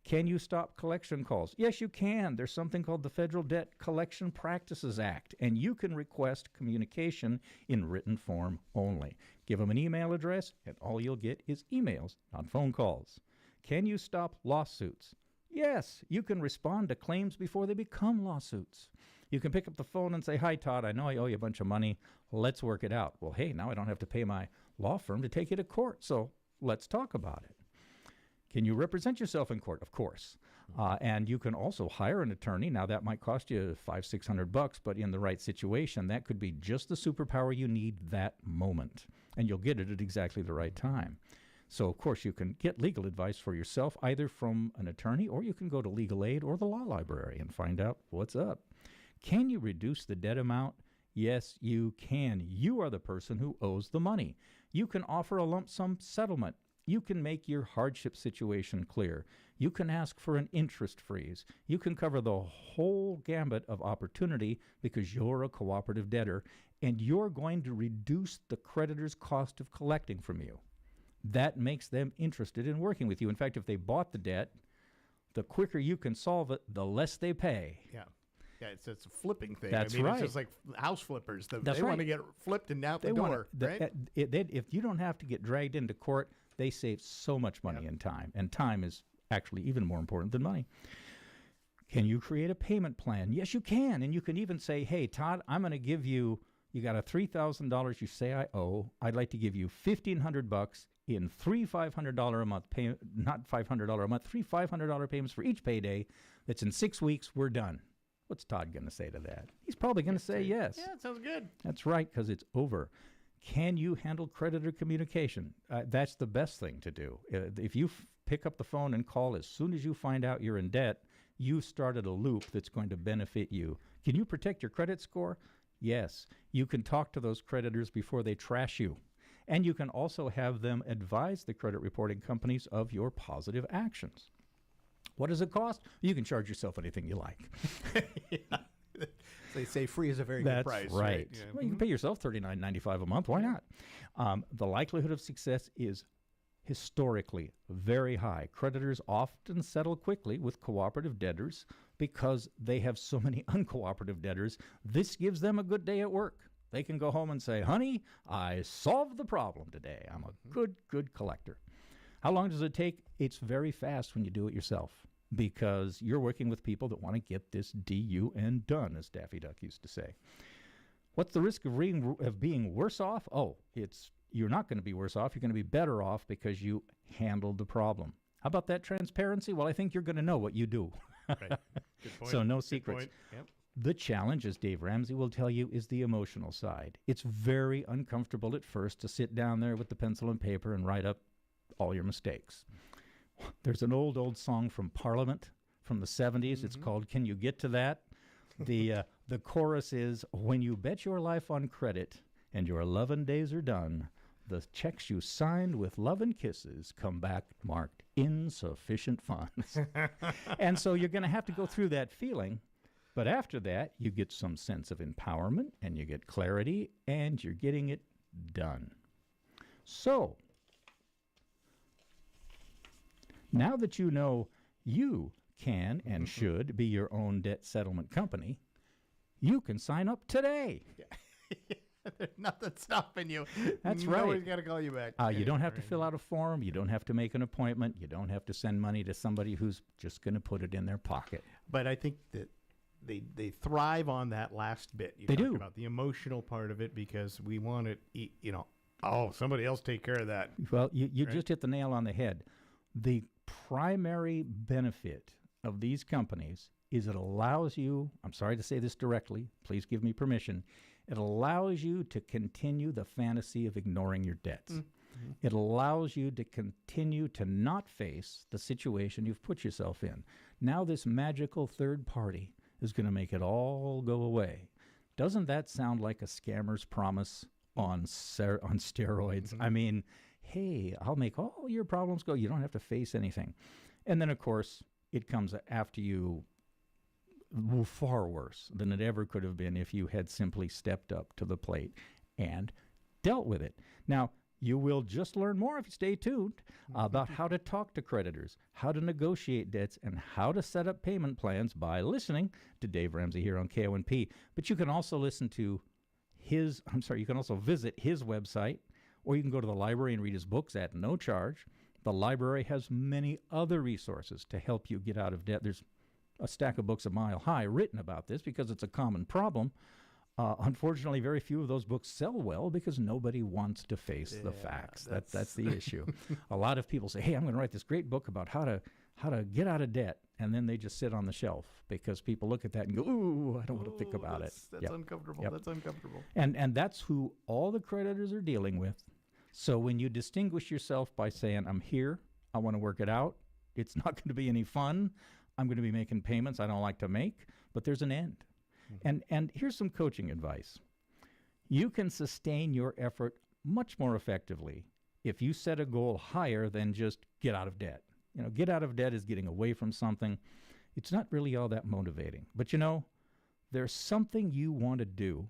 Can you stop collection calls? Yes, you can. There's something called the Federal Debt Collection Practices Act, and you can request communication in written form only. Give them an email address, and all you'll get is emails, not phone calls. Can you stop lawsuits? Yes, you can respond to claims before they become lawsuits. You can pick up the phone and say, "Hi, Todd, I know I owe you a bunch of money. Let's work it out." Well, hey, now I don't have to pay my law firm to take you to court, so let's talk about it. Can you represent yourself in court? Of course. And you can also hire an attorney. Now, that might cost you $500-600, but in the right situation, that could be just the superpower you need that moment. And you'll get it at exactly the right time. So, of course, you can get legal advice for yourself, either from an attorney, or you can go to Legal Aid or the law library and find out what's up. Can you reduce the debt amount? Yes, you can. You are the person who owes the money. You can offer a lump sum settlement. You can make your hardship situation clear. You can ask for an interest freeze. You can cover the whole gambit of opportunity because you're a cooperative debtor, and you're going to reduce the creditor's cost of collecting from you. That makes them interested in working with you. In fact, if they bought the debt, the quicker you can solve it, the less they pay. Yeah. Yeah, it's a flipping thing. That's I mean, right. It's just like house flippers. That's they right. want to get flipped and out the They door, wanna, right? If you don't have to get dragged into court, they save so much money and time. And time is actually even more important than money. Can you create a payment plan? Yes, you can. And you can even say, "Hey, Todd, I'm going to give you got a $3,000 you say I owe. I'd like to give you $1,500 in three $500 a month not $500 a month, three $500 payments for each payday. That's in 6 weeks. We're done." What's Todd going to say to that? He's probably going to say yes. Yeah, it sounds good. That's right, because it's over. Can you handle creditor communication? That's the best thing to do. If you pick up the phone and call as soon as you find out you're in debt, you've started a loop that's going to benefit you. Can you protect your credit score? Yes. You can talk to those creditors before they trash you. And you can also have them advise the credit reporting companies of your positive actions. What does it cost? You can charge yourself anything you like. They say free is a very good price. That's right. Yeah. Well, you can pay yourself $39.95 a month. Why not? The likelihood of success is historically very high. Creditors often settle quickly with cooperative debtors because they have so many uncooperative debtors. This gives them a good day at work. They can go home and say, "Honey, I solved the problem today. I'm a good collector." How long does it take? It's very fast when you do it yourself because you're working with people that want to get this DUN done, as Daffy Duck used to say. What's the risk of being worse off? Oh, you're not going to be worse off. You're going to be better off because you handled the problem. How about that transparency? Well, I think you're going to know what you do. Right. Good point. So no Good secrets. point. Yep. The challenge, as Dave Ramsey will tell you, is the emotional side. It's very uncomfortable at first to sit down there with the pencil and paper and write up all your mistakes. There's an old song from Parliament from the 70s. It's called Can You Get to That? The chorus is, when you bet your life on credit and your 11 days are done, the checks you signed with love and kisses come back marked insufficient funds. And so you're going to have to go through that feeling. But after that, you get some sense of empowerment and you get clarity and you're getting it done. So now that you know you can and should be your own debt settlement company, you can sign up today. There's nothing stopping you. That's right. Nobody's got to call you back. You don't have to fill out a form. You don't have to make an appointment. You don't have to send money to somebody who's just going to put it in their pocket. But I think that they thrive on that last bit. You They talked do. about the emotional part of it because we want it, somebody else take care of that. Well, you just hit the nail on the head. The primary benefit of these companies is it allows you, I'm sorry to say this directly, please give me permission, it allows you to continue the fantasy of ignoring your debts. It allows you to continue to not face the situation you've put yourself in. Now this magical third party is going to make it all go away. Doesn't that sound like a scammer's promise on steroids? I mean, hey, I'll make all your problems go. You don't have to face anything. And then, of course, it comes after you far worse than it ever could have been if you had simply stepped up to the plate and dealt with it. Now, you will just learn more if you stay tuned about how to talk to creditors, how to negotiate debts, and how to set up payment plans by listening to Dave Ramsey here on KONP. But you can also listen to you can also visit his website, or you can go to the library and read his books at no charge. The library has many other resources to help you get out of debt. There's a stack of books a mile high written about this because it's a common problem. Unfortunately, very few of those books sell well because nobody wants to face the facts. That's the issue. A lot of people say, hey, I'm going to write this great book about how to get out of debt, and then they just sit on the shelf because people look at that and go, ooh, I don't want to think about it. That's uncomfortable. That's uncomfortable. And that's who all the creditors are dealing with. So when you distinguish yourself by saying, I'm here, I want to work it out, it's not going to be any fun, I'm going to be making payments I don't like to make, but there's an end. And here's some coaching advice. You can sustain your effort much more effectively if you set a goal higher than just get out of debt. Get out of debt is getting away from something. It's not really all that motivating. But there's something you want to do,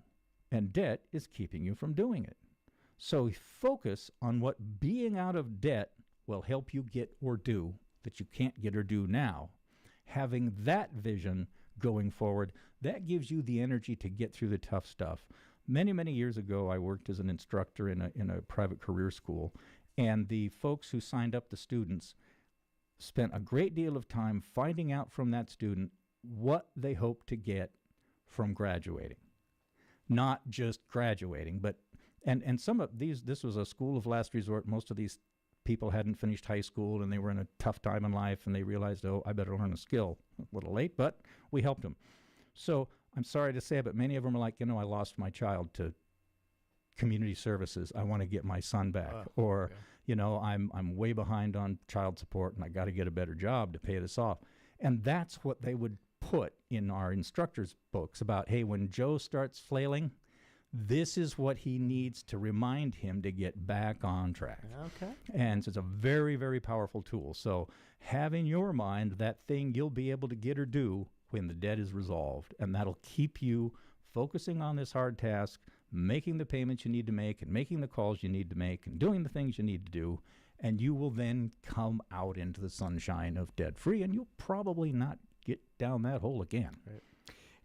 and debt is keeping you from doing it. So focus on what being out of debt will help you get or do that you can't get or do now. Having that vision going forward, that gives you the energy to get through the tough stuff. Many, many years ago, I worked as an instructor in a private career school, and the folks who signed up the students spent a great deal of time finding out from that student what they hoped to get from graduating. Not just graduating, but and some of these, this was a school of last resort. Most of these people hadn't finished high school, and they were in a tough time in life, and they realized, oh, I better learn a skill. A little late, but we helped them. So I'm sorry to say, but many of them are like, I lost my child to community services. I want to get my son back. I'm way behind on child support, and I got to get a better job to pay this off. And that's what they would put in our instructors' books about, hey, when Joe starts flailing, this is what he needs to remind him to get back on track. Okay. And so it's a very, very powerful tool. So have in your mind that thing you'll be able to get or do when the debt is resolved. And that'll keep you focusing on this hard task, making the payments you need to make, and making the calls you need to make, and doing the things you need to do. And you will then come out into the sunshine of debt-free, and you'll probably not get down that hole again. Right.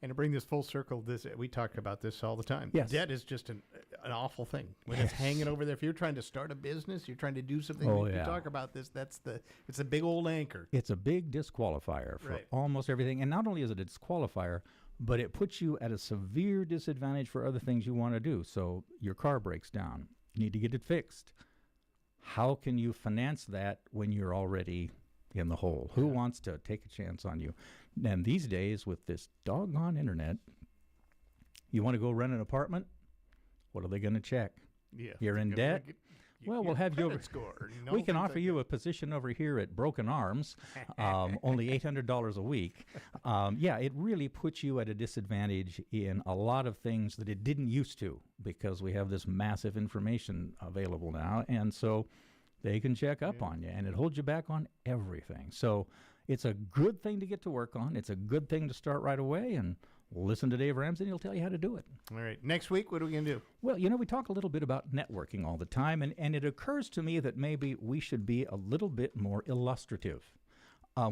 And to bring this full circle, we talk about this all the time. Yes. Debt is just an awful thing. When it's hanging over there, if you're trying to start a business, you're trying to do something, we talk about this, it's a big old anchor. It's a big disqualifier for almost everything. And not only is it a disqualifier, but it puts you at a severe disadvantage for other things you want to do. So your car breaks down. You need to get it fixed. How can you finance that when you're already in the hole? Who wants to take a chance on you? And these days, with this doggone internet, you want to go rent an apartment? What are they going to check? Yeah, You're in debt? Well, we'll have you over. Score. We can offer you a position over here at Broken Arms, only $800 a week. Yeah, it really puts you at a disadvantage in a lot of things that it didn't used to, because we have this massive information available now, and so they can check up on you, and it holds you back on everything. So it's a good thing to get to work on. It's a good thing to start right away, and listen to Dave Ramsey, and he'll tell you how to do it. All right. Next week, what are we going to do? Well, we talk a little bit about networking all the time, and it occurs to me that maybe we should be a little bit more illustrative.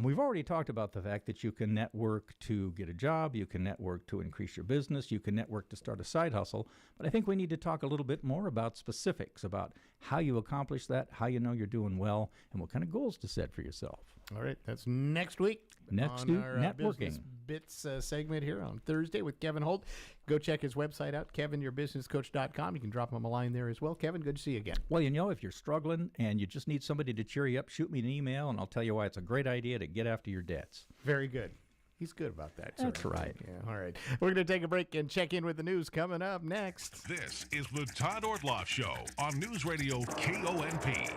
We've already talked about the fact that you can network to get a job, you can network to increase your business, you can network to start a side hustle, but I think we need to talk a little bit more about specifics, about how you accomplish that, how you know you're doing well, and what kind of goals to set for yourself. All right, that's next week. Next on week, our networking. Business Bits segment here on Thursday with Kevin Holt. Go check his website out, kevinyourbusinesscoach.com. You can drop him a line there as well. Kevin, good to see you again. Well, if you're struggling and you just need somebody to cheer you up, shoot me an email, and I'll tell you why it's a great idea to get after your debts. Very good. He's good about that. That's right. Yeah, all right. We're going to take a break and check in with the news coming up next. This is the Todd Ortloff Show on News Radio KONP.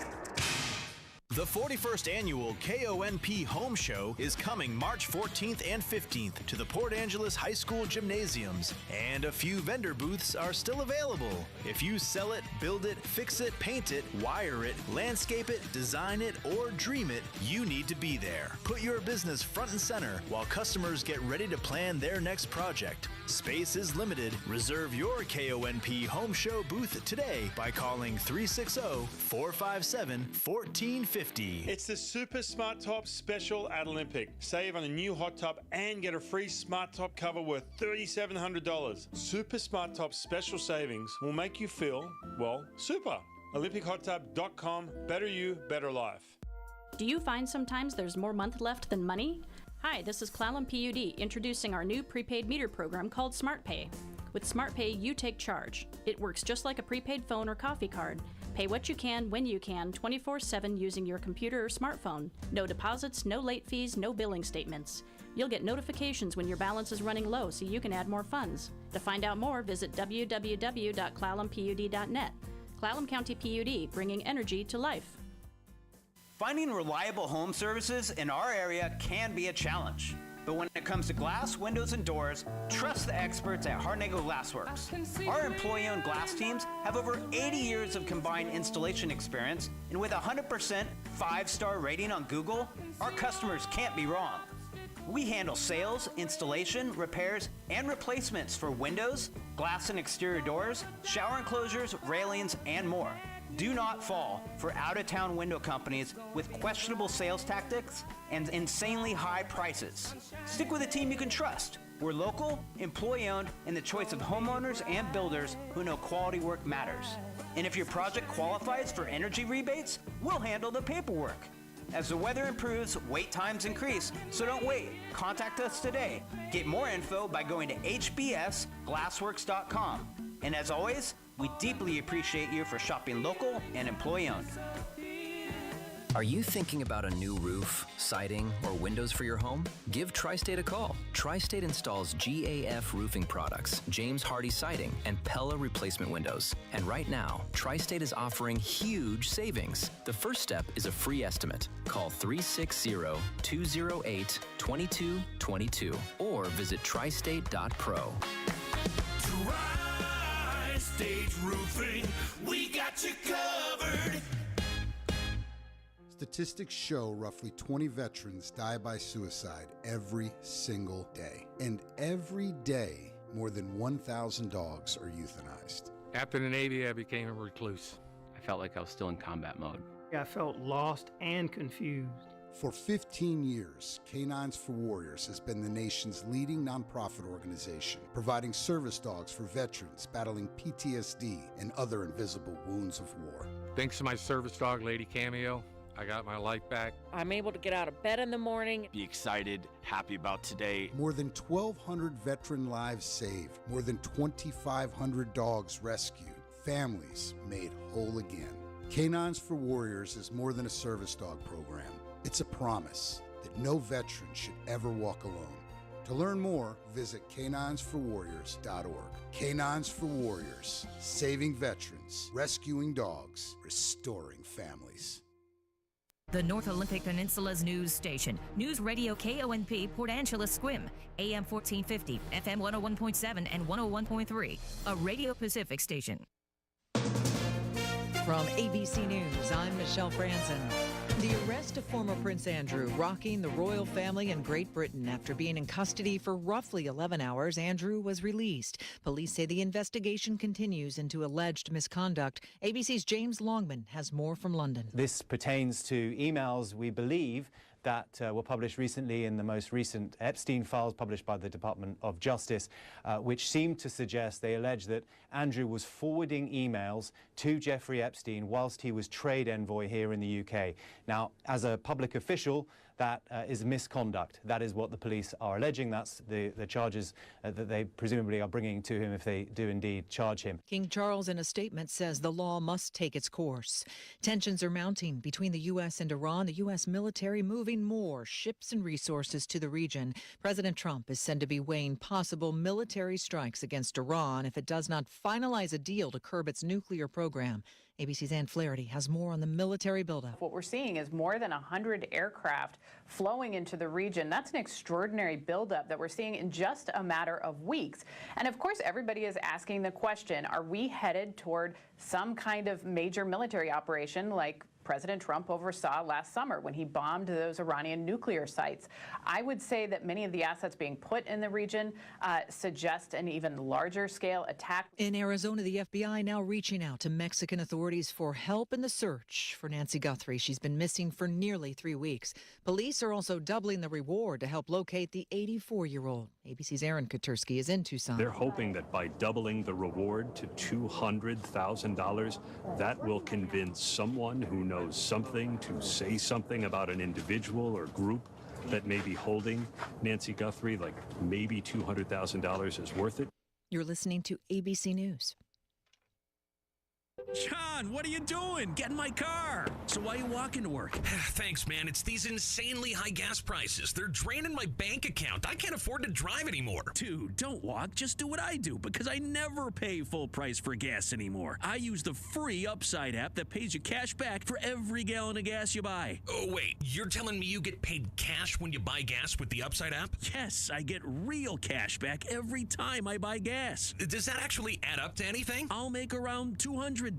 The 41st annual KONP Home Show is coming March 14th and 15th to the Port Angeles High School gymnasiums, and a few vendor booths are still available. If you sell it, build it, fix it, paint it, wire it, landscape it, design it, or dream it, you need to be there. Put your business front and center while customers get ready to plan their next project. Space is limited. Reserve your KONP Home Show booth today by calling 360-457-1450. It's the Super Smart Top Special at Olympic. Save on a new hot top and get a free Smart Top cover worth $3,700. Super Smart Top special savings will make you feel, well, super. OlympicHotTub.com. Better you, better life. Do you find sometimes there's more month left than money? Hi, this is Clallam PUD introducing our new prepaid meter program called SmartPay. With SmartPay, you take charge. It works just like a prepaid phone or coffee card. Pay what you can, when you can, 24/7 using your computer or smartphone. No deposits, no late fees, no billing statements. You'll get notifications when your balance is running low so you can add more funds. To find out more, visit www.clallampud.net. Clallam County PUD, bringing energy to life. Finding reliable home services in our area can be a challenge. But when it comes to glass, windows, and doors, trust the experts at Harnagle Glassworks. Our employee-owned glass teams have over 80 years of combined installation experience, and with a 100% 5-star rating on Google, our customers can't be wrong. We handle sales, installation, repairs, and replacements for windows, glass and exterior doors, shower enclosures, railings, and more. Do not fall for out-of-town window companies with questionable sales tactics and insanely high prices. Stick with a team you can trust. We're local, employee-owned, and the choice of homeowners and builders who know quality work matters. And if your project qualifies for energy rebates, we'll handle the paperwork. As the weather improves, wait times increase, so don't wait. Contact us today. Get more info by going to hbsglassworks.com. And as always, we deeply appreciate you for shopping local and employee-owned. Are you thinking about a new roof, siding, or windows for your home? Give Tri-State a call. Tri-State installs GAF roofing products, James Hardy siding, and Pella replacement windows. And right now, Tri-State is offering huge savings. The first step is a free estimate. Call 360-208-2222 or visit tristate.pro. Tri-State Roofing, we got you covered. Statistics show roughly 20 veterans die by suicide every single day. And every day, more than 1,000 dogs are euthanized. After the Navy, I became a recluse. I felt like I was still in combat mode. I felt lost and confused. For 15 years, Canines for Warriors has been the nation's leading nonprofit organization, providing service dogs for veterans battling PTSD and other invisible wounds of war. Thanks to my service dog, Lady Cameo, I got my life back. I'm able to get out of bed in the morning. Be excited, happy about today. More than 1,200 veteran lives saved, more than 2,500 dogs rescued, families made whole again. Canines for Warriors is more than a service dog program. It's a promise that no veteran should ever walk alone. To learn more, visit caninesforwarriors.org. Canines for Warriors, saving veterans, rescuing dogs, restoring families. The North Olympic Peninsula's news station, News Radio KONP Port Angeles Squim, AM 1450, FM 101.7 and 101.3, a Radio Pacific station. From ABC News, I'm Michelle Franzen. The arrest of former Prince Andrew rocking the royal family in Great Britain. After being in custody for roughly 11 hours, Andrew was released. Police say the investigation continues into alleged misconduct. ABC's James Longman has more from London. This pertains to emails, we believe, that were published recently in the most recent Epstein files published by the Department of Justice, which seemed to suggest, they allege that Andrew was forwarding emails to Jeffrey Epstein whilst he was trade envoy here in the UK. Now, as a public official, that is misconduct. That is what the police are alleging. That's the charges that they presumably are bringing to him if they do indeed charge him. King Charles, in a statement, says the law must take its course. Tensions are mounting between the U.S. and Iran, the U.S. military moving more ships and resources to the region. President Trump is said to be weighing possible military strikes against Iran if it does not finalize a deal to curb its nuclear program. ABC's Ann Flaherty has more on the military buildup. What we're seeing is more than 100 aircraft flowing into the region. That's an extraordinary buildup that we're seeing in just a matter of weeks. And of course, everybody is asking the question, are we headed toward some kind of major military operation like President Trump oversaw last summer when he bombed those Iranian nuclear sites? I would say that many of the assets being put in the region suggest an even larger scale attack. In Arizona, the FBI now reaching out to Mexican authorities for help in the search for Nancy Guthrie. She's been missing for nearly 3 weeks. Police are also doubling the reward to help locate the 84-year-old. ABC's Aaron Katursky is in Tucson. They're hoping that by doubling the reward to $200,000, that will convince someone who knows something to say something about an individual or group that may be holding Nancy Guthrie, like maybe $200,000 is worth it. You're listening to ABC News. John, what are you doing? Get in my car. So why are you walking to work? Thanks, man. It's these insanely high gas prices. They're draining my bank account. I can't afford to drive anymore. Dude, don't walk. Just do what I do, because I never pay full price for gas anymore. I use the free Upside app that pays you cash back for every gallon of gas you buy. Oh, wait. You're telling me you get paid cash when you buy gas with the Upside app? Yes, I get real cash back every time I buy gas. Does that actually add up to anything? I'll make around $200.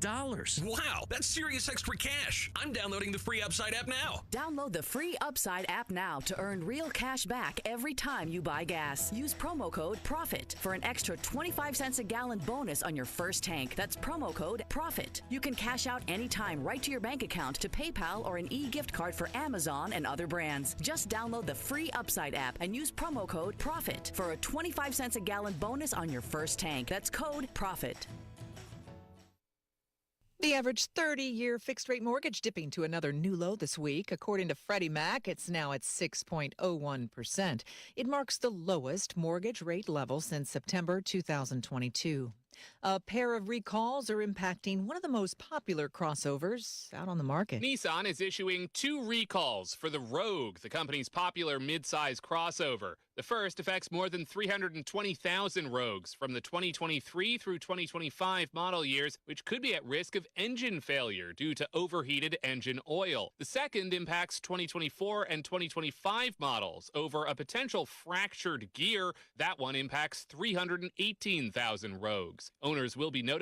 Wow, that's serious extra cash. I'm downloading the free Upside app now. Download the free Upside app now to earn real cash back every time you buy gas. Use promo code PROFIT for an extra 25 cents a gallon bonus on your first tank. That's promo code PROFIT. You can cash out anytime right to your bank account, to PayPal, or an e-gift card for Amazon and other brands. Just download the free Upside app and use promo code PROFIT for a 25 cents a gallon bonus on your first tank. That's code PROFIT. The average 30-year fixed-rate mortgage dipping to another new low this week. According to Freddie Mac, it's now at 6.01%. It marks the lowest mortgage rate level since September 2022. A pair of recalls are impacting one of the most popular crossovers out on the market. Nissan is issuing 2 recalls for the Rogue, the company's popular midsize crossover. The first affects more than 320,000 Rogues from the 2023 through 2025 model years, which could be at risk of engine failure due to overheated engine oil. The second impacts 2024 and 2025 models over a potential fractured gear. That one impacts 318,000 Rogues. Owners will be notified